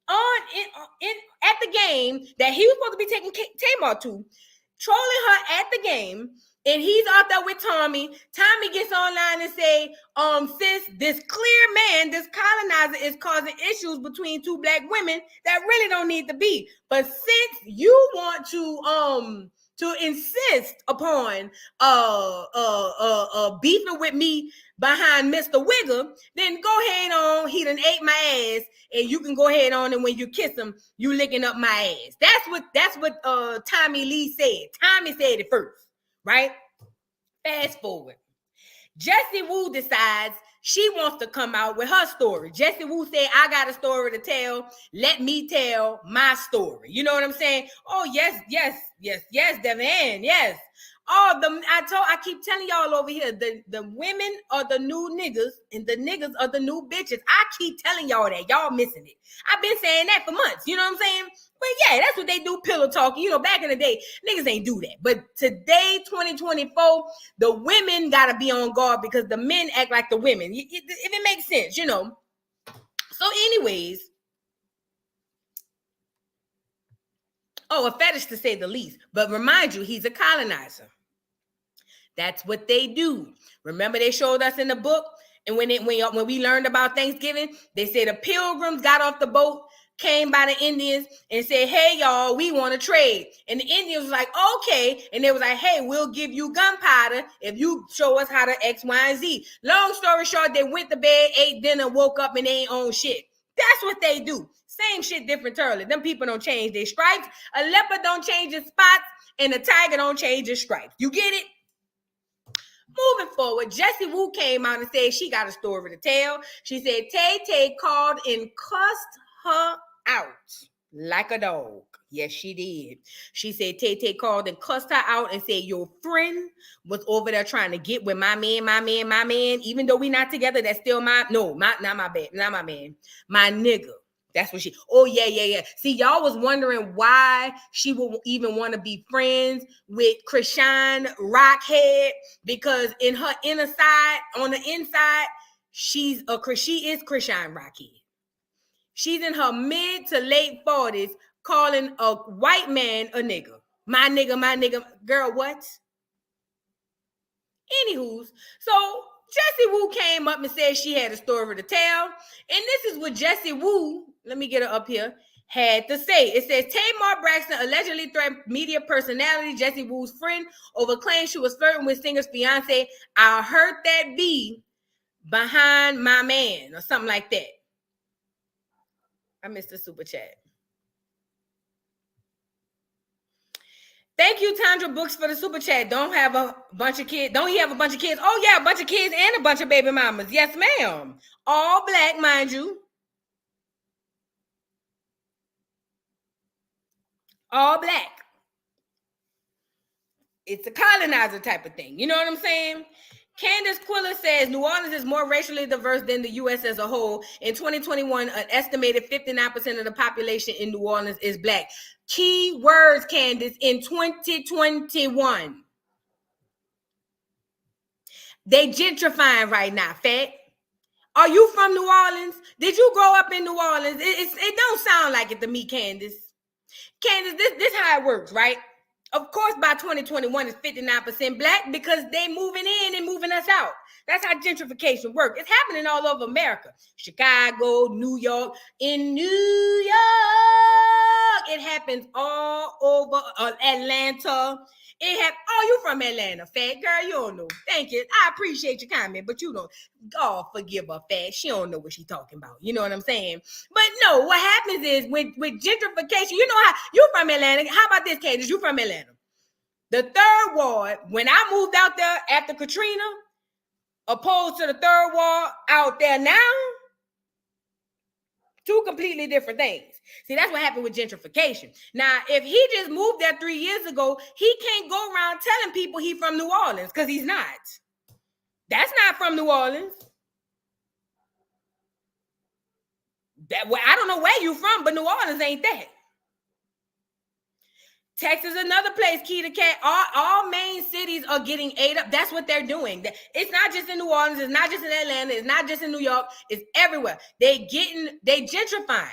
at the game that he was supposed to be taking Tamar to, trolling her at the game. And he's out there with Tommy. Tommy gets online and say, sis, this clear man, this colonizer is causing issues between two black women that really don't need to be. But since you want to insist upon beefing with me behind Mr. Wigger, then go ahead on. He done ate my ass, and you can go ahead on, and when you kiss him, you licking up my ass. That's what Tommy Lee said. Tommy said it first. Right? Fast forward. Jessie Woo decides she wants to come out with her story. Jessie Woo said, I got a story to tell. Let me tell my story. You know what I'm saying? Oh, yes, Devin, yes. Oh, I keep telling y'all over here, the women are the new niggas and the niggas are the new bitches. I keep telling y'all that. Y'all missing it. I've been saying that for months. You know what I'm saying? But yeah, that's what they do, pillow talking. You know, back in the day, niggas ain't do that. But today, 2024, the women got to be on guard because the men act like the women. If it makes sense, you know. So anyways, a fetish to say the least. But remind you, he's a colonizer. That's what they do. Remember they showed us in the book, and when we learned about Thanksgiving, they said the pilgrims got off the boat came by the Indians and said, hey, y'all, we want to trade. And the Indians was like, okay. And they was like, hey, we'll give you gunpowder if you show us how to X, Y, and Z. Long story short, they went to bed, ate dinner, woke up, and they ain't own shit. That's what they do. Same shit, different turtle. Them people don't change their stripes. A leopard don't change his spots, and a tiger don't change his stripes. You get it? Moving forward, Jessie Wu came out and said she got a story to tell. She said Tay called and cussed her out like a dog. Yes, she did. She said Tay called and cussed her out and said your friend was over there trying to get with my man. Even though we not together, that's still not my man, my nigga. That's what she, oh, yeah. See, y'all was wondering why she would even want to be friends with Chrisean Rockhead, because in her inner side, on the inside, she is Chrisean Rockhead. She's in her mid to late 40s calling a white man a nigga. My nigga. Girl, what? Anywho, so Jessie Wu came up and said she had a story to tell. And this is what Jessie Wu, let me get her up here, had to say. It says, Tamar Braxton allegedly threatened media personality Jessie Wu's friend over claims she was flirting with singer's fiance. I heard that be behind my man, or something like that. I missed the super chat. Thank you, Tandra Books, for the super chat. Don't have a bunch of kids. Don't he have a bunch of kids? Oh, yeah, a bunch of kids and a bunch of baby mamas. Yes, ma'am. All black, mind you. All black. It's a colonizer type of thing. You know what I'm saying? Candace Quiller says New Orleans is more racially diverse than the U.S. as a whole. In 2021, an estimated 59% of the population in New Orleans is black. Key words, Candace, in 2021. They gentrifying right now, fat. Are you from New Orleans? Did you grow up in New Orleans? It don't sound like it to me, Candace. Candace, this how it works, right? Of course, by 2021, it's 59% black because they moving in and moving us out. That's how gentrification works. It's happening all over America. Chicago, New York. In New York, it happens all over Atlanta. Oh, you from Atlanta, fat girl? You don't know. Thank you. I appreciate your comment, but you don't. God forgive her, fat. She don't know what she's talking about. You know what I'm saying? But no, what happens is with gentrification, you know how you from Atlanta. How about this, Candace? You from Atlanta. The third ward, when I moved out there after Katrina, opposed to the third ward out there now, two completely different things. See, that's what happened with gentrification. Now, if he just moved there 3 years ago, he can't go around telling people he's from New Orleans because he's not. That's not from New Orleans. I don't know where you from, but New Orleans ain't that. Texas, another place, key to cat. All main cities are getting ate up. That's what they're doing. It's not just in New Orleans. It's not just in Atlanta. It's not just in New York. It's everywhere. They gentrifying.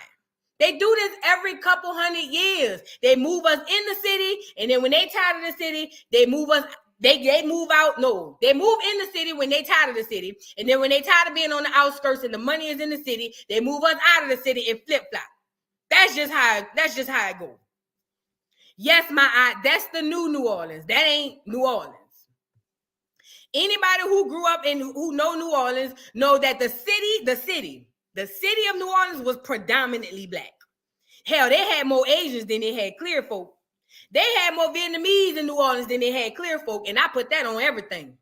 They do this every couple hundred years. They move us in the city, and then when they tired of the city, they move us. They move out. No, they move in the city when they tired of the city, and then when they tired of being on the outskirts and the money is in the city, they move us out of the city and flip flop. That's just how it goes. Yes, that's the new Orleans. That ain't New Orleans. Anybody who grew up and who know New Orleans know that the city of New Orleans was predominantly black. Hell, they had more Asians than they had clear folk. They had more Vietnamese in New Orleans than they had clear folk, and I put that on everything.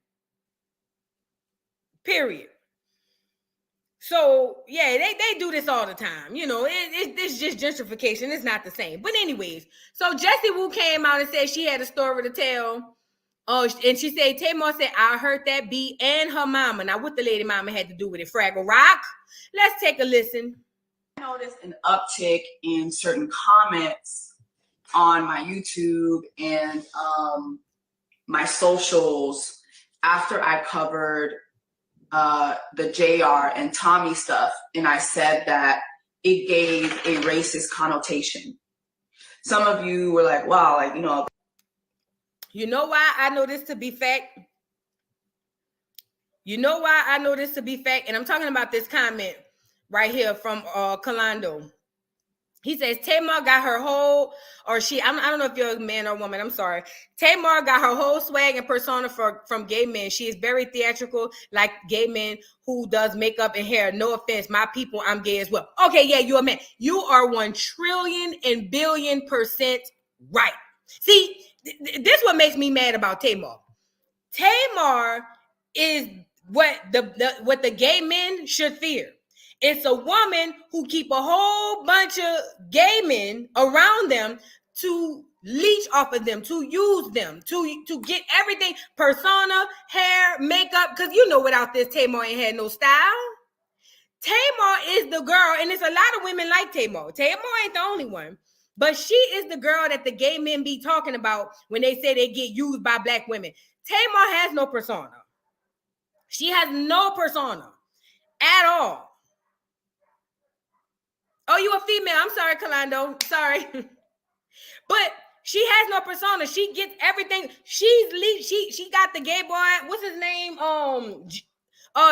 Period. So, yeah, they do this all the time. You know, it's just gentrification. It's not the same. But anyways, so Jessie Wu came out and said she had a story to tell. And she said, Tamar said, I heard that beat and her mama. Now, what the lady mama had to do with it? Fraggle Rock? Let's take a listen. I noticed an uptick in certain comments on my YouTube and my socials after I covered the JR and Tommy stuff, and I said that it gave a racist connotation. Some of you were like, wow, like, you know. You know why I know this to be fact? You know why I know this to be fact? And I'm talking about this comment right here from Kalando. He says Tamar got her whole, or she, I don't know if you're a man or woman, I'm sorry. Tamar got her whole swag and persona from gay men. She is very theatrical, like gay men who does makeup and hair. No offense, my people, I'm gay as well. Okay, yeah, you're a man. You are 1,000,000,000,000,000% right. See, this what makes me mad about Tamar. Tamar is what the gay men should fear. It's a woman who keep a whole bunch of gay men around them to leech off of them, to use them, to get everything, persona, hair, makeup, because you know without this, Tamar ain't had no style. Tamar is the girl, and it's a lot of women like Tamar. Tamar ain't the only one, but she is the girl that the gay men be talking about when they say they get used by black women. Tamar has no persona. She has no persona at all. Oh, you a female. I'm sorry, Kalando. Sorry. But she has no persona. She gets everything. She got the gay boy. What's his name?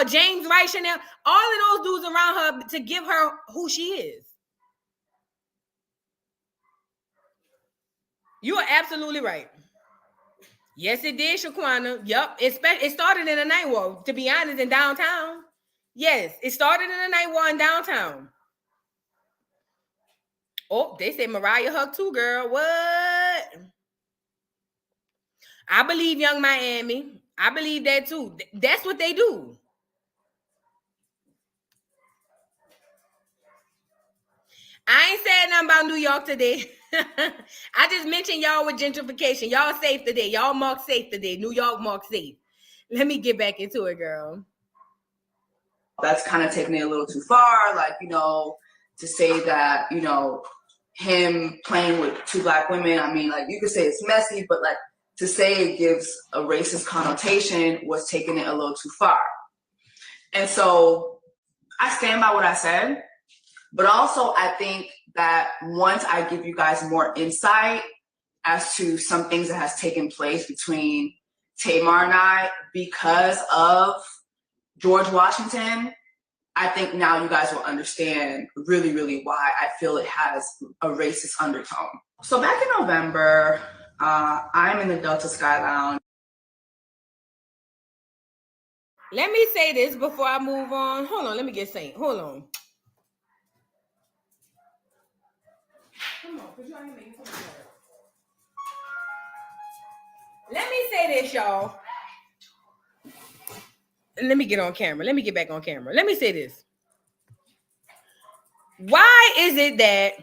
James Wright Chanel. All of those dudes around her to give her who she is. You are absolutely right. Yes, it did, Shaquana. Yup. It started in a night war, to be honest, in downtown. Yes, it started in a night war in downtown. Oh, they say Mariah hugged too, girl. What? I believe Young Miami. I believe that too. That's what they do. I ain't said nothing about New York today. I just mentioned y'all with gentrification. Y'all safe today. Y'all mark safe today. New York mark safe. Let me get back into it, girl. That's kind of taking it a little too far. Like, to say that, him playing with two black women, I mean, like, you could say it's messy, but like to say it gives a racist connotation was taking it a little too far. And so I stand by what I said, but also I think that once I give you guys more insight as to some things that has taken place between Tamar and I because of George Washington, I think now you guys will understand really, really why I feel it has a racist undertone. So back in November, I'm in the Delta Sky Lounge. Let me say this before I move on. Hold on, let me get Saint. Hold on. Come on, put your hand in. Let me say this, y'all. Let me get on camera. Let me get back on camera. Let me say this. Why is it that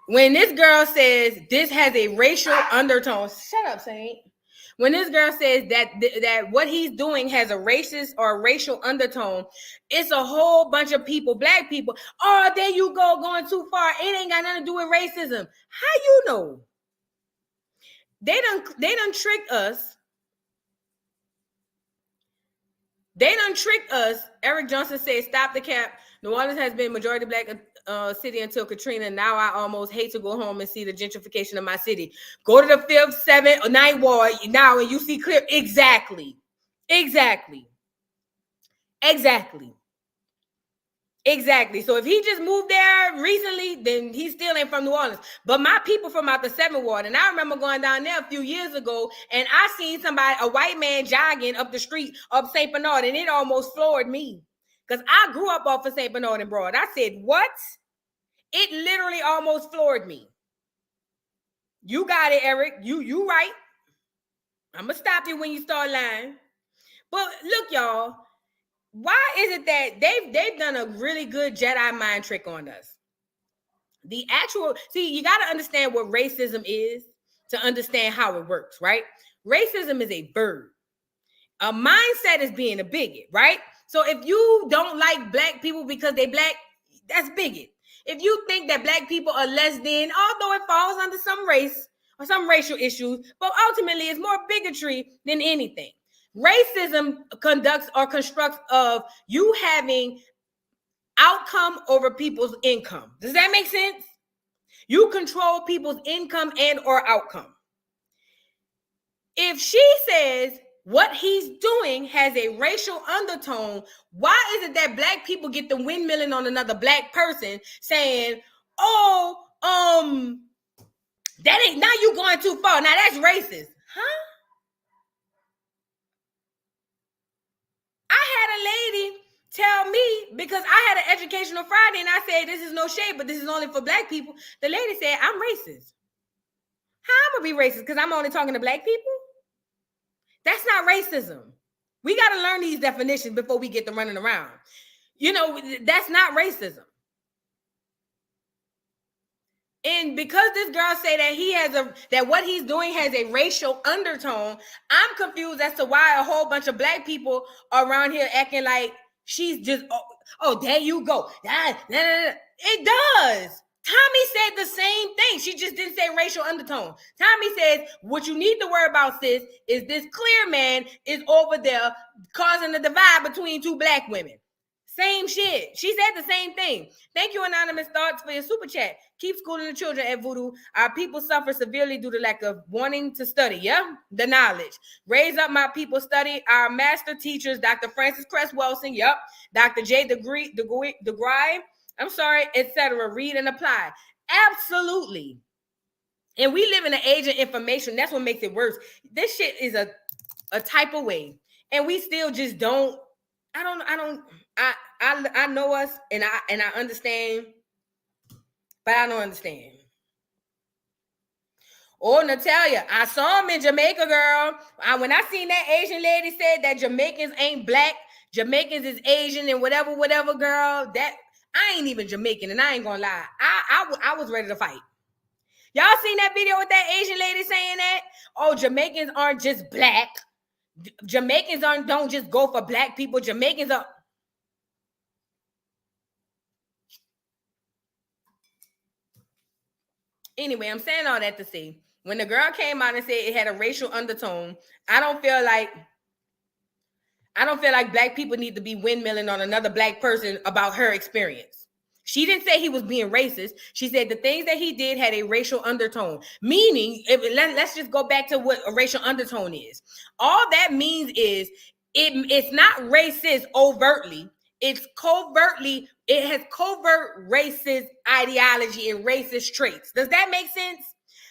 when this girl says this has a racial undertone, shut up, Saint. When this girl says that what he's doing has a racist or a racial undertone, it's a whole bunch of people, black people. Oh, there you go, going too far. It ain't got nothing to do with racism. How you know? They done tricked us. They done tricked us. Eric Johnson said, stop the cap. New Orleans has been majority black city until Katrina. Now I almost hate to go home and see the gentrification of my city. Go to the 5th, 7th, or 9th ward now and you see clear. Exactly. So if he just moved there recently, then he still ain't from New Orleans. But my people from out the 7th ward, and I remember going down there a few years ago, and I seen a white man jogging up the street of St. Bernard, and it almost floored me. Because I grew up off of St. Bernard and Broad. I said, what? It literally almost floored me. You got it, Eric. You right. I'm going to stop you when you start lying. But look, y'all. Why is it that they've done a really good Jedi mind trick on us? You got to understand what racism is to understand how it works, right? Racism is a verb. A mindset is being a bigot, right? So if you don't like black people because they black, that's bigot. If you think that black people are less than, although it falls under some race or some racial issues, but ultimately it's more bigotry than anything. Racism conducts or constructs of you having outcome over people's income. Does that make sense? You control people's income and or outcome. If she says what he's doing has a racial undertone, why is it that black people get the windmilling on another black person saying, that ain't, now you going too far. Now that's racist. Huh? I had a lady tell me, because I had an educational Friday and I said, this is no shade, but this is only for black people. The lady said, I'm racist. How I'm gonna be racist? Because I'm only talking to black people? That's not racism. We got to learn these definitions before we get to running around. You know, that's not racism. And because this girl say that that what he's doing has a racial undertone, I'm confused as to why a whole bunch of black people are around here acting like she's just, oh, there you go. It does. Tommy said the same thing. She just didn't say racial undertone. Tommy says, what you need to worry about, sis, is this clear man is over there causing a divide between two black women. Same shit. She said the same thing. Thank you, Anonymous Thoughts, for your super chat. Keep schooling the children at Voodoo. Our people suffer severely due to lack of wanting to study, the knowledge. Raise up my people, study. Our master teachers, Dr. Francis Cress Wilson, Dr. J. DeGrye, etc. Read and apply. Absolutely. And we live in an age of information. That's what makes it worse. This shit is a type of way. And we still just don't, I know us and I understand, but I don't understand. Oh, Natalia, I saw him in Jamaica, girl. When I seen that Asian lady said that Jamaicans ain't black, Jamaicans is Asian and whatever, girl, that I ain't even Jamaican, and I ain't gonna lie. I was ready to fight. Y'all seen that video with that Asian lady saying that? Oh, Jamaicans aren't just black. Jamaicans don't just go for black people. Jamaicans are. Anyway, I'm saying all that to say, when the girl came out and said it had a racial undertone, I don't feel like black people need to be windmilling on another black person about her experience. She didn't say he was being racist. She said the things that he did had a racial undertone. Meaning, let's just go back to what a racial undertone is. All that means is it's not racist overtly. It's covertly, it has covert racist ideology and racist traits. Does that make sense?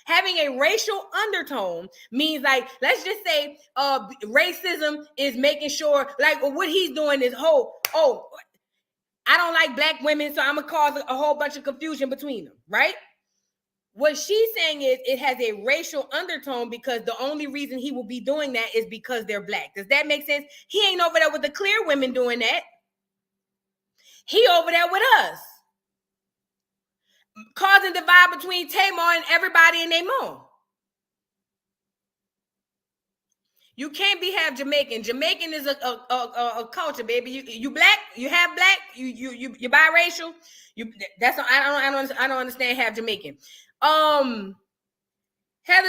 Having a racial undertone means, like, let's just say racism is making sure, like, what he's doing is, I don't like black women, so I'm going to cause a whole bunch of confusion between them, right? What she's saying is it has a racial undertone because the only reason he will be doing that is because they're black. Does that make sense? He ain't over there with the clear women doing that. He over there with us. Causing divide between Tamar and everybody in their mom. You can't be half Jamaican. Jamaican is a culture, baby. You black, you half black, you biracial. I don't understand half Jamaican. Heather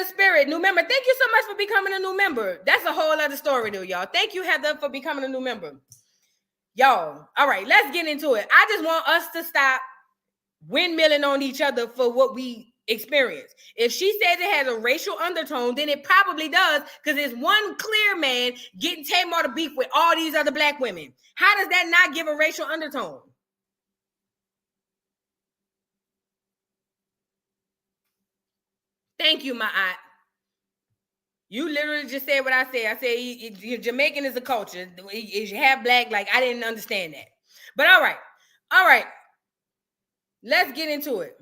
Spirit, new member. Thank you so much for becoming a new member. That's a whole other story, though, y'all. Thank you, Heather, for becoming a new member. Y'all, all right, let's get into it. I just want us to stop windmilling on each other for what we experience. If she says it has a racial undertone, then it probably does, because it's one clear man getting Tamar to beef with all these other black women. How does that not give a racial undertone? Thank you, my aunt. You literally just said what I said. I said Jamaican is a culture. Is you have black, like, I didn't understand that. But all right. Let's get into it.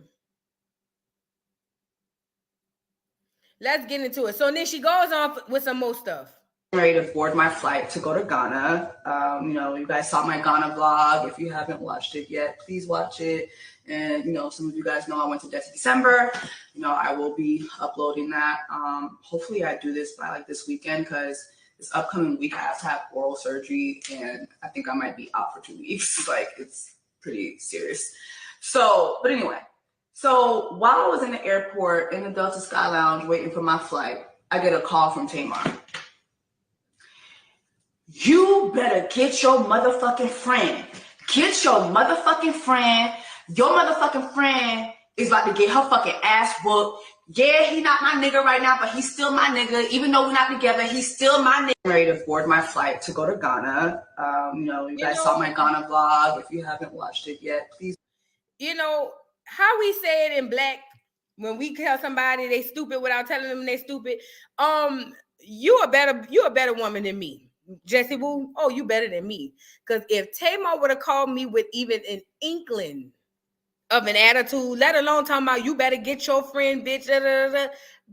So then she goes on with some more stuff. I'm ready to board my flight to go to Ghana. You guys saw my Ghana vlog. If you haven't watched it yet, please watch it. And, some of you guys know I went to December. I will be uploading that. Hopefully I do this by like this weekend, because this upcoming week I have to have oral surgery and I think I might be out for 2 weeks. Like, it's pretty serious. But anyway, while I was in the airport in the Delta Sky Lounge waiting for my flight, I get a call from Tamar. You better get your motherfucking friend. Get your motherfucking friend. Your motherfucking friend is about to get her fucking ass whooped. Yeah, he not my nigga right now, but he's still my nigga. Even though we're not together, he's still my nigga. I'm ready to board my flight to go to Ghana. You guys saw my Ghana vlog. If you haven't watched it yet, please. how we say it in Black, when we tell somebody they stupid without telling them they stupid, you a better woman than me, Jessie Woo. Oh, you better than me. Because if Tamar would have called me with even an inkling of an attitude, let alone talking about you better get your friend, bitch,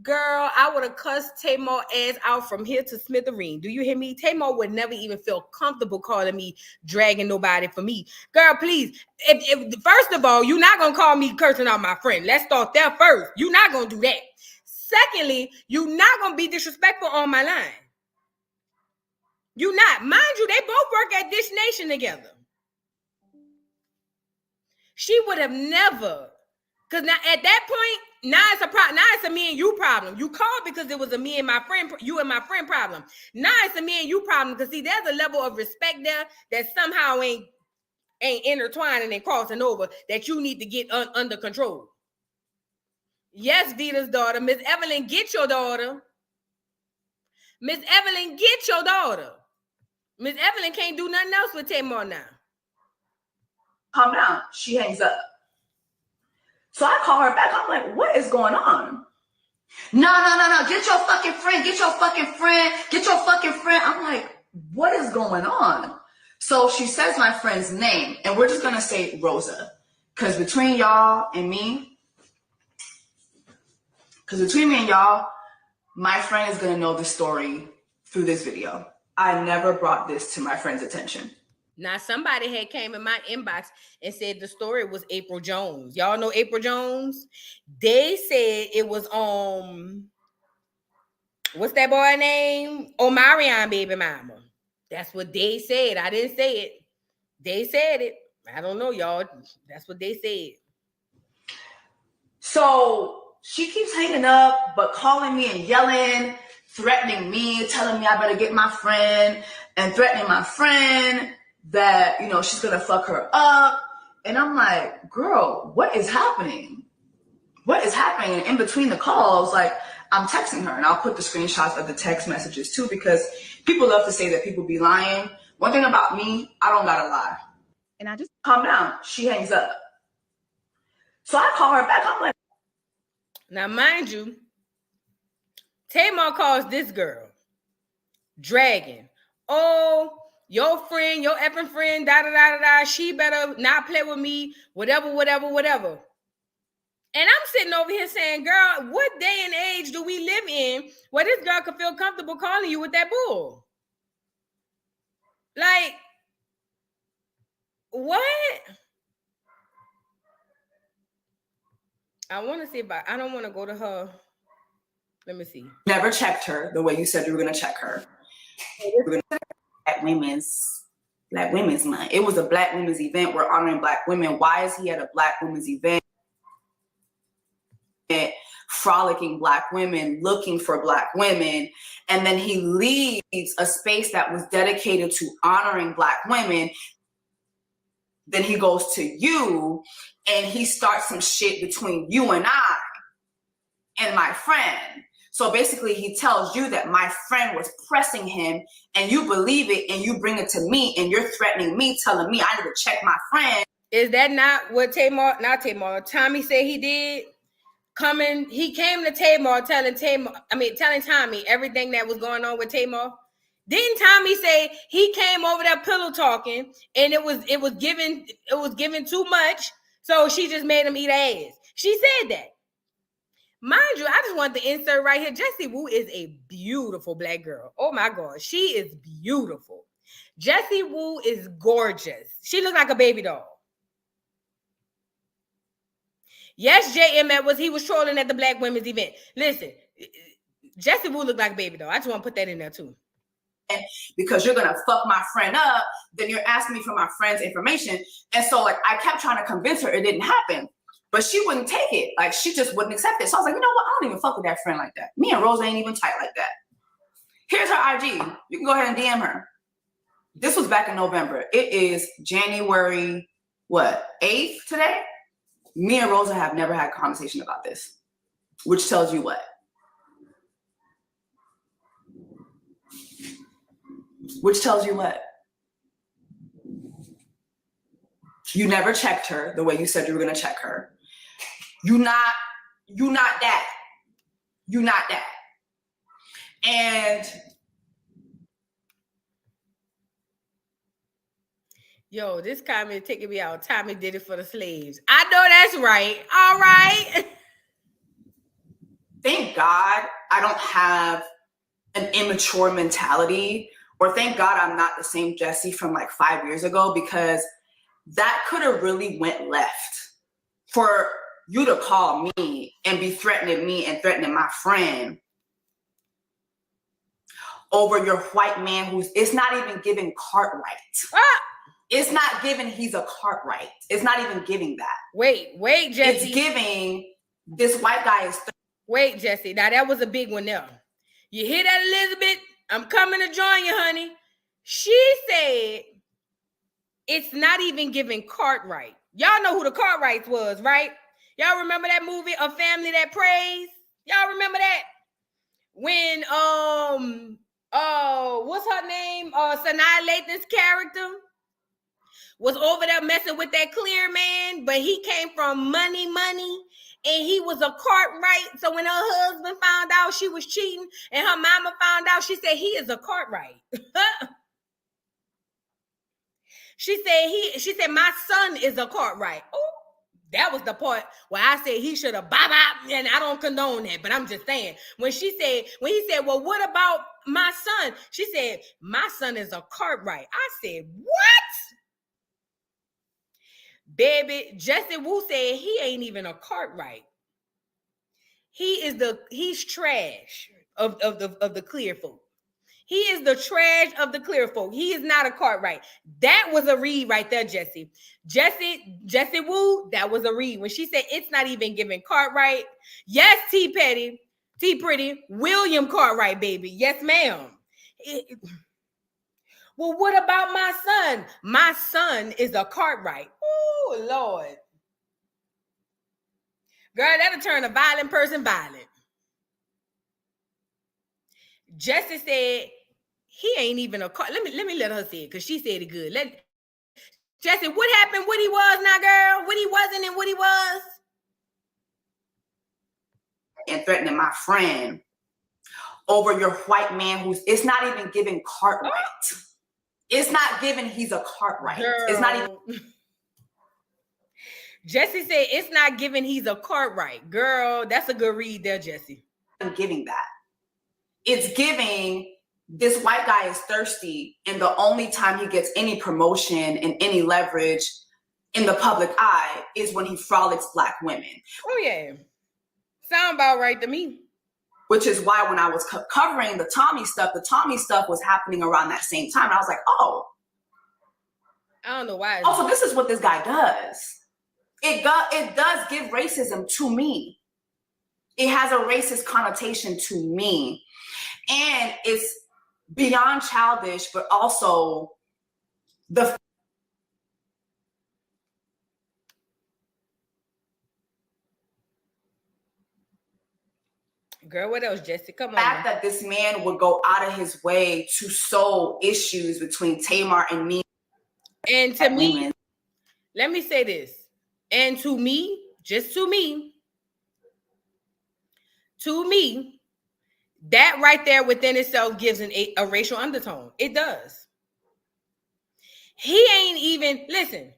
girl, I would have cussed Tamar ass out from here to Smithereen. Do you hear me? Tamar would never even feel comfortable calling me dragging nobody for me. Girl, please. If first of all, you're not gonna call me cursing out my friend. Let's start there first. You're not gonna do that. Secondly, you're not gonna be disrespectful on my line. You not. Mind you, they both work at Dish Nation together. She would have never, because now at that point, now it's a problem. Now it's a me and you problem. You called because it was a me and my friend, you and my friend problem. Now it's a me and you problem because see, there's a level of respect there that somehow ain't intertwining and crossing over that you need to get under control. Yes, Vita's daughter, Miss Evelyn, get your daughter. Miss Evelyn, get your daughter. Miss Evelyn can't do nothing else with Tamar now. Calm down. She hangs up. So I call her back. I'm like, what is going on? No. Get your fucking friend. Get your fucking friend. Get your fucking friend. I'm like, what is going on? So she says my friend's name, and we're just going to say Rosa. Because between y'all and me, my friend is going to know the story through this video. I never brought this to my friend's attention. Now, somebody had came in my inbox and said the story was April Jones. Y'all know April Jones? They said it was what's that boy name? Omarion baby mama. That's what they said. I didn't say it. They said it. I don't know, y'all. That's what they said. So she keeps hanging up, but calling me and yelling, threatening me, telling me I better get my friend, and threatening my friend that, you know, she's gonna fuck her up. And I'm like, girl, what is happening? What is happening? And in between the calls, like, I'm texting her, and I'll put the screenshots of the text messages too, because people love to say that people be lying. One thing about me, I don't gotta lie. And I just calm down. She hangs up. So I call her back. I'm like, now, mind you, Tamar calls this girl dragging. Oh, your friend, your effing friend, she better not play with me, whatever. And I'm sitting over here saying, girl, what day and age do we live in where this girl could feel comfortable calling you with that bull? Like, what? I want to see if I don't want to go to her. Let me see. Never checked her the way you said you were going to check her. Black Women's Month. It was a Black Women's event. We're honoring Black women. Why is he at a Black Women's event? Frolicking Black women, looking for Black women. And then he leaves a space that was dedicated to honoring Black women. Then he goes to you and he starts some shit between you and I and my friend. So basically he tells you that my friend was pressing him and you believe it and you bring it to me and you're threatening me, telling me I need to check my friend. Is that not what Tommy said he did? He came to Tamar telling Tommy everything that was going on with Tamar. Didn't Tommy say he came over there pillow talking and it was given too much, so she just made him eat her ass? She said that. Mind you, I just want to insert right here. Jessie Woo is a beautiful Black girl. Oh my God, she is beautiful. Jessie Woo is gorgeous. She looks like a baby doll. Yes, JM he was trolling at the Black Women's event. Listen, Jessie Woo looked like a baby doll. I just want to put that in there too. Because you're gonna fuck my friend up, then you're asking me for my friend's information. And so like I kept trying to convince her it didn't happen, but she wouldn't take it. Like she just wouldn't accept it. So I was like, you know what? I don't even fuck with that friend like that. Me and Rosa ain't even tight like that. Here's her IG. You can go ahead and DM her. This was back in November. It is January, 8th today? Me and Rosa have never had a conversation about this, which tells you what? Which tells you what? You never checked her the way you said you were going to check her. You not that. You not that. And yo, this comment taking me out. Tommy did it for the slaves. I know that's right. All right. Thank God I don't have an immature mentality, or thank God I'm not the same Jessie from like 5 years ago, because that could have really went left. For you to call me and be threatening me and threatening my friend over your white man it's not even giving Cartwright. It's not giving he's a Cartwright. It's not even giving that. Wait, Jessie. It's giving this white guy is. Wait, Jessie. Now that was a big one there. You hear that, Elizabeth? I'm coming to join you, honey. She said it's not even giving Cartwright. Y'all know who the Cartwrights was, right? Y'all remember that movie, A Family That Prays? Y'all remember that? When what's her name? Sanaa Lathan's character was over there messing with that clear man, but he came from money, and he was a Cartwright. So when her husband found out she was cheating and her mama found out, she said he is a Cartwright. She said my son is a Cartwright. Oh, that was the part where I said he should have bop, and I don't condone that, but I'm just saying. When he said, well, what about my son? She said, my son is a Cartwright. I said, what? Baby, Jessie Wu said he ain't even a Cartwright. He's trash of the clear folk. He is the trash of the clear folk. He is not a Cartwright. That was a read right there, Jessie. Jessie Wu, that was a read. When she said it's not even giving Cartwright. Yes, T Pretty, William Cartwright, baby. Yes, ma'am. Well, what about my son? My son is a Cartwright. Oh, Lord. Girl, that'll turn a violent person violent. Jessie said he ain't even a car. Let me let her say it, because she said it good. Jessie, what happened? What he was now, girl? What he wasn't and what he was? And threatening my friend over your white man it's not even giving Cartwright. Oh. It's not giving he's a Cartwright. Girl. It's not even. Jessie said it's not giving he's a Cartwright. Girl, that's a good read there, Jessie. I'm giving that. It's giving this white guy is thirsty, and the only time he gets any promotion and any leverage in the public eye is when he frolics Black women. Oh, yeah. Sound about right to me. Which is why when I was covering the Tommy stuff was happening around that same time. And I was like, oh. I don't know why. Oh, so this is what this guy does. It does give racism to me. It has a racist connotation to me. And it's beyond childish, but also the girl, what else, Jessie? Come on. The fact that this man would go out of his way to sow issues between Tamar and me. And to me, let me say this. And to me, just to me, that right there within itself gives a racial undertone. It does. He ain't even, listen,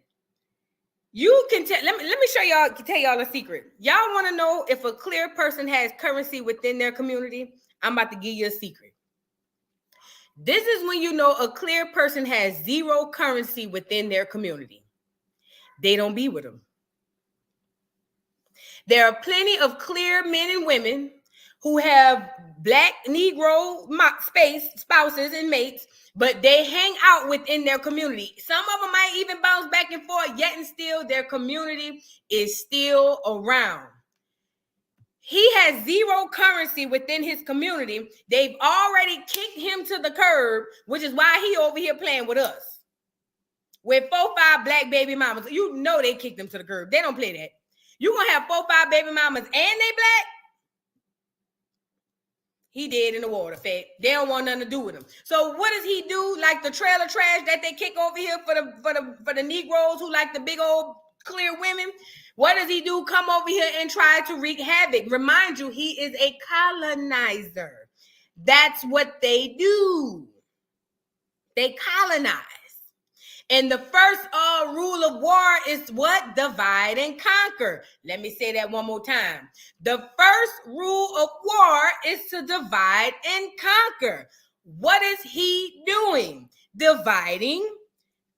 you can tell, let me tell y'all a secret. Y'all want to know if a clear person has currency within their community? I'm about to give you a secret. This is when you know a clear person has zero currency within their community. They don't be with them. There are plenty of clear men and women who have Black Negro spouses and mates, but they hang out within their community. Some of them might even bounce back and forth, yet and still their community is still around. He has zero currency within his community. They've already kicked him to the curb, which is why he over here playing with us. With 4-5 Black baby mamas. You know they kicked him to the curb. They don't play that. You gonna have 4-5 baby mamas and they Black? He dead in the water, fat. They don't want nothing to do with him. So what does he do? Like the trailer trash that they kick over here for the Negroes who like the big old clear women? What does he do? Come over here and try to wreak havoc. Remind you, he is a colonizer. That's what they do. They colonize. And the first rule of war is what? Divide and conquer. Let me say that one more time. The first rule of war is to divide and conquer. What is he doing? Dividing.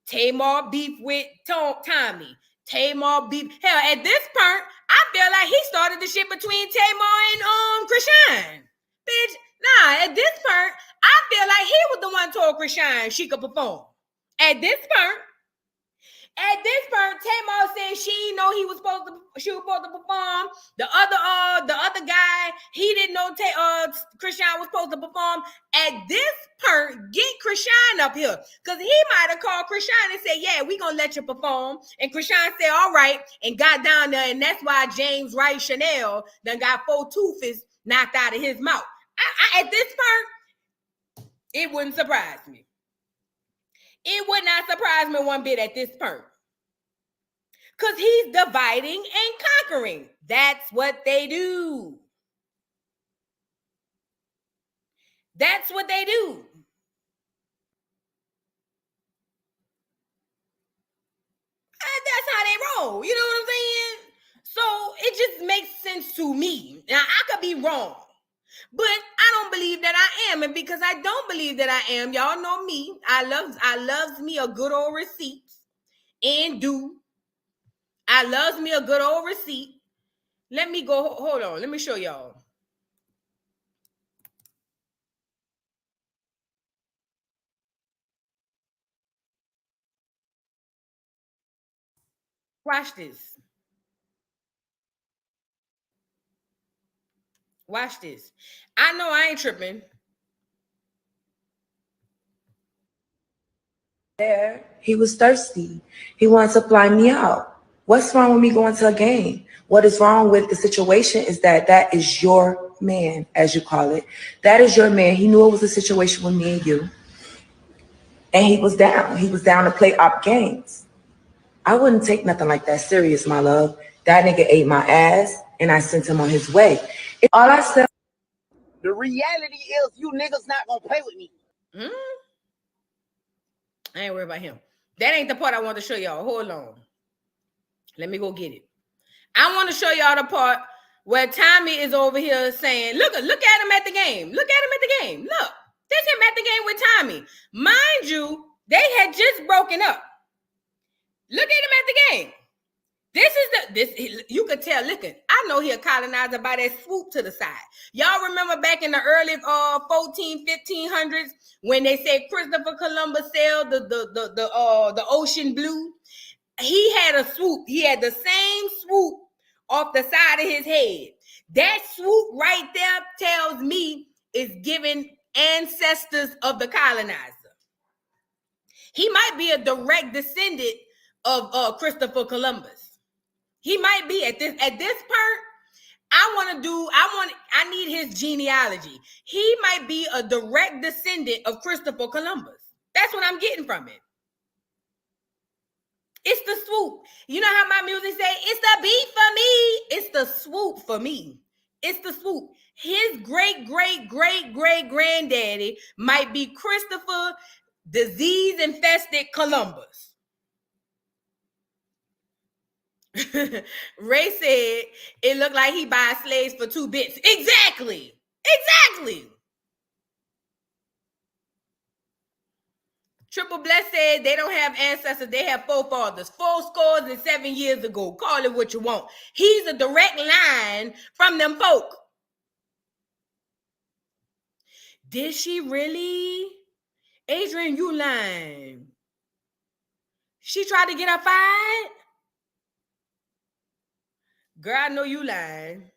Tamar beef with Tommy. Tamar beef. Hell, at this point, I feel like he started the shit between Tamar and Chrisean. Bitch, nah, at this point, I feel like he was the one told Chrisean she could perform. At this point, Tamar said she know she was supposed to perform. The other guy, he didn't know Chrisean was supposed to perform. At this point, get Chrisean up here. Because he might have called Chrisean and said, yeah, we gonna let you perform. And Chrisean said, all right, and got down there, and that's why James Wright Chanel done got 4 tooths knocked out of his mouth. At this point, it wouldn't surprise me. It would not surprise me one bit at this point. Because he's dividing and conquering. That's what they do. That's what they do. That's how they roll. You know what I'm saying? So it just makes sense to me. Now, I could be wrong. But I don't believe that I am. And because I don't believe that I am, y'all know me. I loves me a good old receipt. And do. I loves me a good old receipt. Let me go. Hold on. Let me show y'all. Watch this. Watch this. I know I ain't tripping. There, he was thirsty. He wanted to fly me out. What's wrong with me going to a game? What is wrong with the situation is that is your man, as you call it. That is your man. He knew it was a situation with me and you. And he was down. He was down to play op games. I wouldn't take nothing like that serious, my love. That nigga ate my ass, and I sent him on his way. All I said. The reality is you niggas not gonna play with me. I ain't worried about him. That ain't the part I want to show y'all. Hold on. Let me go get it. I want to show y'all the part where Tommy is over here saying, look at him at the game. Look at him at the game. Look, there's him at the game with Tommy. Mind you, they had just broken up. Look at him at the game. You could tell, look, I know he a colonizer by that swoop to the side. Y'all remember back in the early 1500s when they said Christopher Columbus sailed the ocean blue? He had a swoop. He had the same swoop off the side of his head. That swoop right there tells me is giving ancestors of the colonizer. He might be a direct descendant of Christopher Columbus. He might be at this part. I need his genealogy. He might be a direct descendant of Christopher Columbus. That's what I'm getting from it. It's the swoop. You know how my music say, it's the beat for me. It's the swoop for me. It's the swoop. His great granddaddy might be Christopher disease-infested Columbus. Ray said it looked like he buys slaves for 2 bits. Exactly. Triple Bless said they don't have ancestors. They have forefathers. 4 years ago. Call it what you want. He's a direct line from them folk. Did she really? Adrian, you lying. She tried to get her fired? Girl, I know you lying.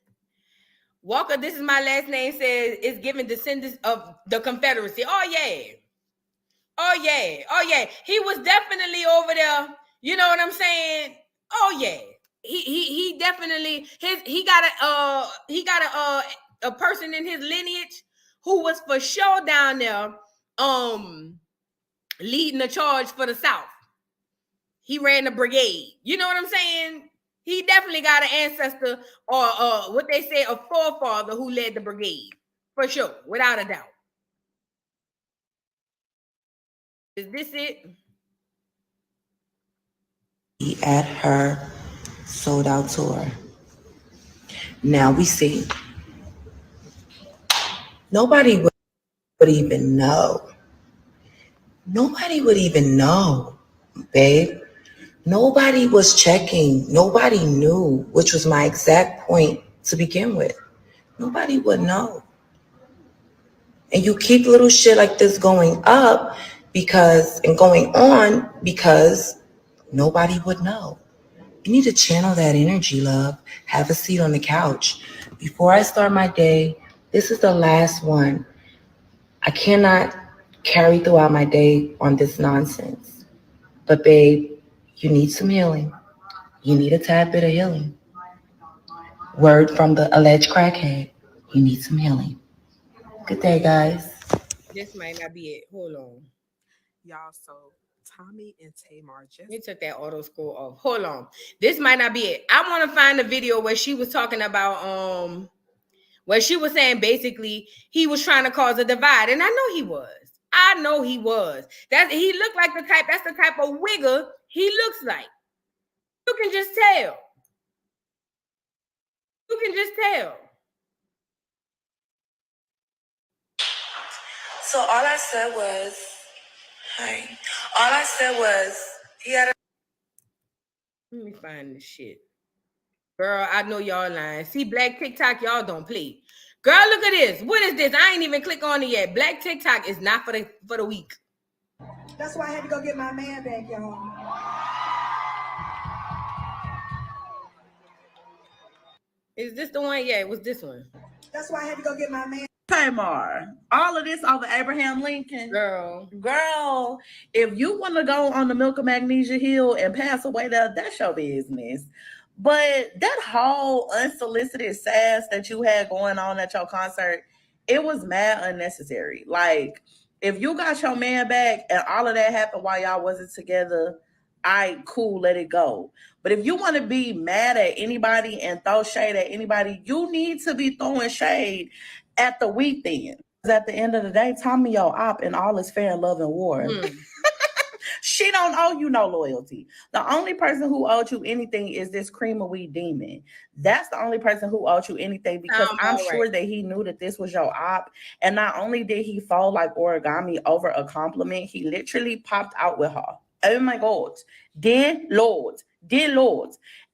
Walker, this is my last name, says it's giving descendants of the Confederacy. Oh, yeah. He was definitely over there. You know what I'm saying? Oh, yeah. He definitely, he got a person in his lineage who was for sure down there leading the charge for the South. He ran the brigade. You know what I'm saying? He definitely got an ancestor or what they say, a forefather who led the brigade. For sure, without a doubt. Is this it? At her sold out tour. Now we see. Nobody would even know. Nobody would even know, babe. Nobody was checking. Nobody knew, which was my exact point to begin with. Nobody would know. And you keep little shit like this going up and going on because nobody would know. You need to channel that energy, love. Have a seat on the couch. Before I start my day, this is the last one. I cannot carry throughout my day on this nonsense. But babe, you need some healing. You need a tad bit of healing. Word from the alleged crackhead. You need some healing. Good day, guys. This might not be it. Hold on. Y'all, so Tommy and Tamar just... We took that auto scroll off. Hold on. This might not be it. I want to find a video where she was talking about, where she was saying basically he was trying to cause a divide. And I know he was. He looked like that's the type of wigger he looks like. You can just tell. So all I said was, he had a... Let me find this shit. Girl, I know y'all lying. See, Black TikTok, y'all don't play. Girl, look at this. What is this? I ain't even click on it yet. Black TikTok is not for the week. That's why I had to go get my man back, y'all. Is this the one? Yeah, it was this one. That's why I had to go get my man. Tamar, all of this over Abraham Lincoln. Girl, if you want to go on the Milk of Magnesia Hill and pass away there, that's your business. But that whole unsolicited sass that you had going on at your concert, it was mad unnecessary. Like, if you got your man back and all of that happened while y'all wasn't together, cool, let it go. But if you want to be mad at anybody and throw shade at anybody, you need to be throwing shade at the weak then. At the end of the day, Tommy your op and all is fair in love and war. She don't owe you no loyalty. The only person who owed you anything is this cream of weed demon. That's the only person who owed you anything, because I'm sure that he knew that this was your op. And not only did he fold like origami over a compliment, he literally popped out with her. Oh my God. Dear Lord.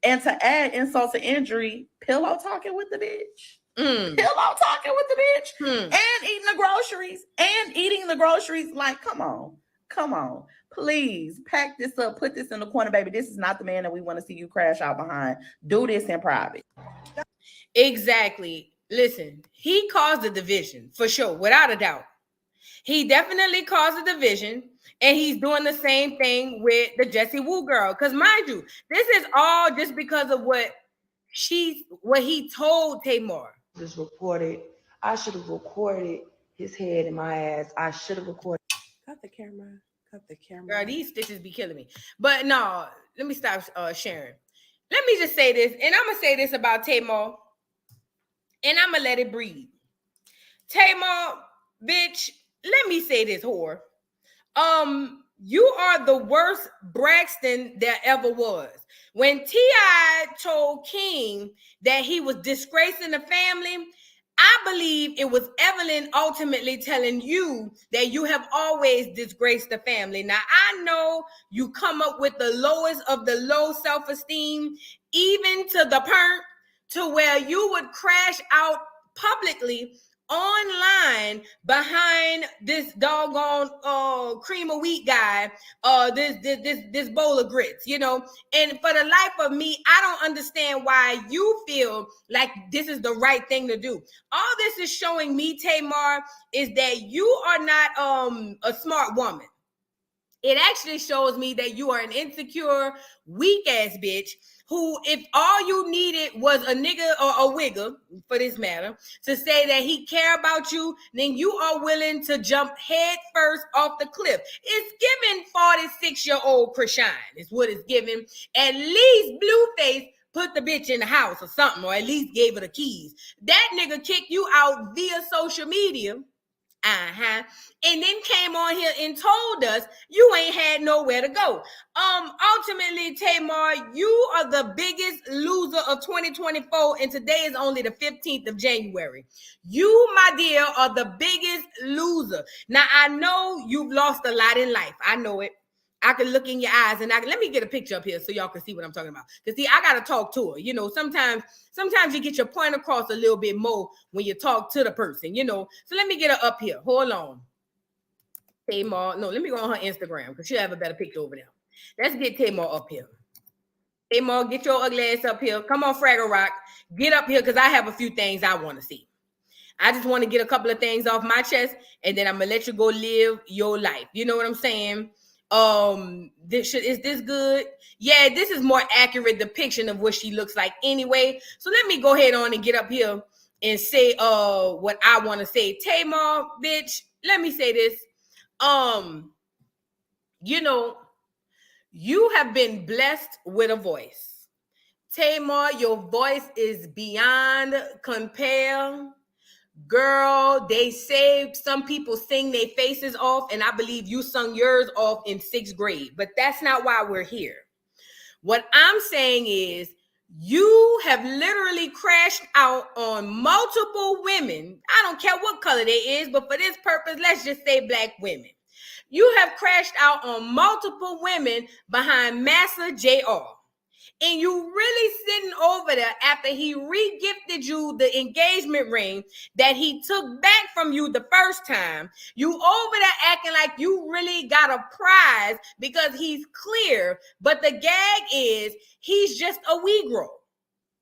And to add insult to injury, pillow talking with the bitch. Pillow talking with the bitch. And eating the groceries. Like, come on. Please pack this up. Put this in the corner, baby. This is not the man that we want to see you crash out behind. Do this in private. Exactly. Listen, he caused the division for sure, without a doubt. He definitely caused the division, and he's doing the same thing with the Jessie Woo girl. Because mind you, this is all just because of what he told Tamar. Just reported. I should have recorded his head in my ass. I should have recorded. Cut the camera. Girl, these stitches be killing me. But no, let me stop sharing. Let me just say this, and I'm gonna say this about Tamar, and I'm gonna let it breathe. Tamar, bitch, let me say this, whore. You are the worst Braxton there ever was. When T.I. told King that he was disgracing the family, I believe it was Evelyn ultimately telling you that you have always disgraced the family. Now, I know you come up with the lowest of the low self-esteem, even to the point to where you would crash out publicly online behind this doggone cream of wheat guy, this bowl of grits, you know. And for the life of me, I don't understand why you feel like this is the right thing to do. All this is showing me, Tamar, is that you are not a smart woman. It actually shows me that you are an insecure, weak ass bitch who, if all you needed was a nigga or a wigger, for this matter, to say that he care about you, then you are willing to jump head first off the cliff. It's giving 46-year-old Chrisean is what it's giving. At least Blueface put the bitch in the house or something, or at least gave her the keys. That nigga kicked you out via social media. And then came on here and told us you ain't had nowhere to go. Ultimately, Tamar, you are the biggest loser of 2024, and today is only the 15th of January. You, my dear, are the biggest loser. Now, I know you've lost a lot in life. I know it. I can look in your eyes, and let me get a picture up here so y'all can see what I'm talking about. Because see, I gotta talk to her. You know, sometimes you get your point across a little bit more when you talk to the person, you know. So let me get her up here. Hold on. Tamar. No, let me go on her Instagram because she'll have a better picture over there. Let's get Tamar up here. Tamar, get your ugly ass up here. Come on, Fraggle Rock. Get up here because I have a few things I want to see. I just want to get a couple of things off my chest, and then I'm gonna let you go live your life. You know what I'm saying? Is this good? Yeah, this is more accurate depiction of what she looks like anyway. So let me go ahead on and get up here and say what I want to say. Tamar, bitch, let me say this. You know, you have been blessed with a voice. Tamar, your voice is beyond compare. Girl, they say some people sing their faces off, and I believe you sung yours off in 6th grade, but that's not why we're here. What I'm saying is you have literally crashed out on multiple women. I don't care what color they is, but for this purpose, let's just say black women. You have crashed out on multiple women behind Massa JR. And you really sitting over there after he re-gifted you the engagement ring that he took back from you the first time. You over there acting like you really got a prize because he's clear. But the gag is he's just a Negro.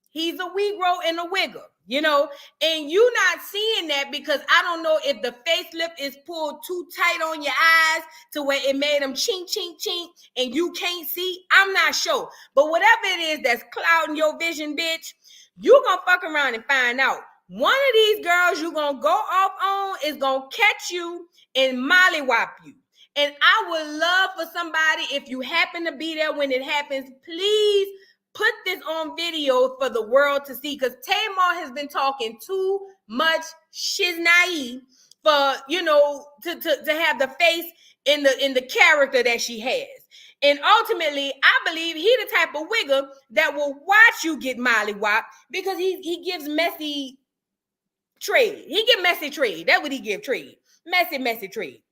He's a Negro and a wigger, you know, and you not seeing that because I don't know if the facelift is pulled too tight on your eyes to where it made them chink, chink, chink, and you can't see. I'm not sure. But whatever it is that's clouding your vision, bitch, you gonna fuck around and find out. One of these girls you gonna go off on is gonna catch you and mollywop you. And I would love for somebody, if you happen to be there when it happens, please put this on video for the world to see, because Tamar has been talking too much shiznai for, you know, to have the face in the character that she has. And ultimately, I believe he the type of wigger that will watch you get mollywop because he gives messy trade. He give messy trade. That's what he give trade. Messy trade.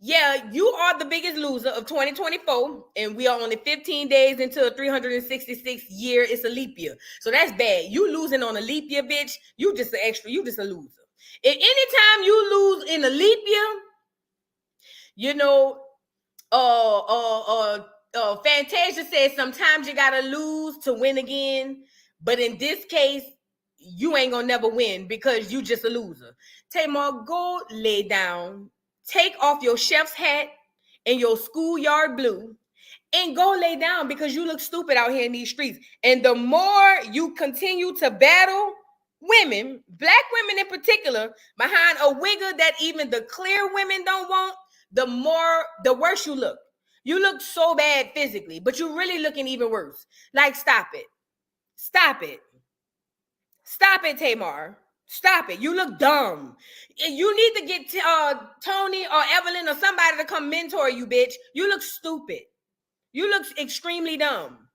Yeah, you are the biggest loser of 2024, and we are only 15 days into a 366th year. It's a leap year, so that's bad. You losing on a leap year, bitch. You just an extra. You just a loser. And anytime you lose in a leap year, you know, Fantasia says sometimes you gotta lose to win again, but in this case, you ain't gonna never win because you just a loser. Tamar, go lay down. Take off your chef's hat and your schoolyard blue and go lay down because you look stupid out here in these streets. And the more you continue to battle women, black women in particular, behind a wigger that even the clear women don't want, the worse you look. You look so bad physically, but you're really looking even worse. Like, stop it. Stop it. Stop it, Tamar. Stop it. You look dumb. You need to get Tony or Evelyn or somebody to come mentor you, bitch. You look stupid. You look extremely dumb.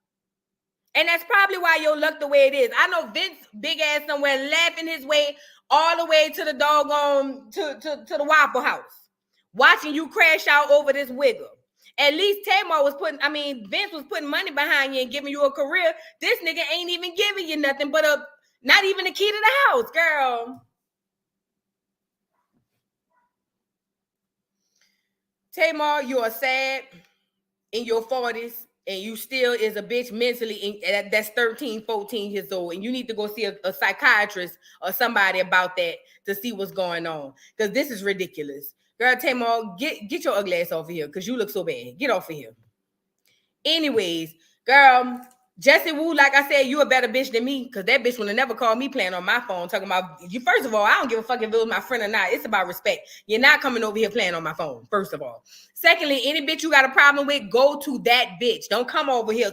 And that's probably why your luck the way it is. I know Vince, big ass somewhere, laughing his way all the way to the doggone, to the Waffle House, watching you crash out over this wigger. At least Tamar was Vince was putting money behind you and giving you a career. This nigga ain't even giving you nothing but not even the key to the house, girl. Tamar, you are sad in your 40s, and you still is a bitch mentally. That's 13, 14 years old, and you need to go see a psychiatrist or somebody about that to see what's going on, because this is ridiculous. Girl, Tamar, get your ugly ass off of here, because you look so bad. Get off of here. Anyways, girl, Jessie Woo, like I said, you a better bitch than me, because that bitch would have never called me playing on my phone talking about you. First of all, I don't give a fuck if it was my friend or not. It's about respect. You're not coming over here playing on my phone, first of all. Secondly, any bitch you got a problem with, go to that bitch. Don't come over here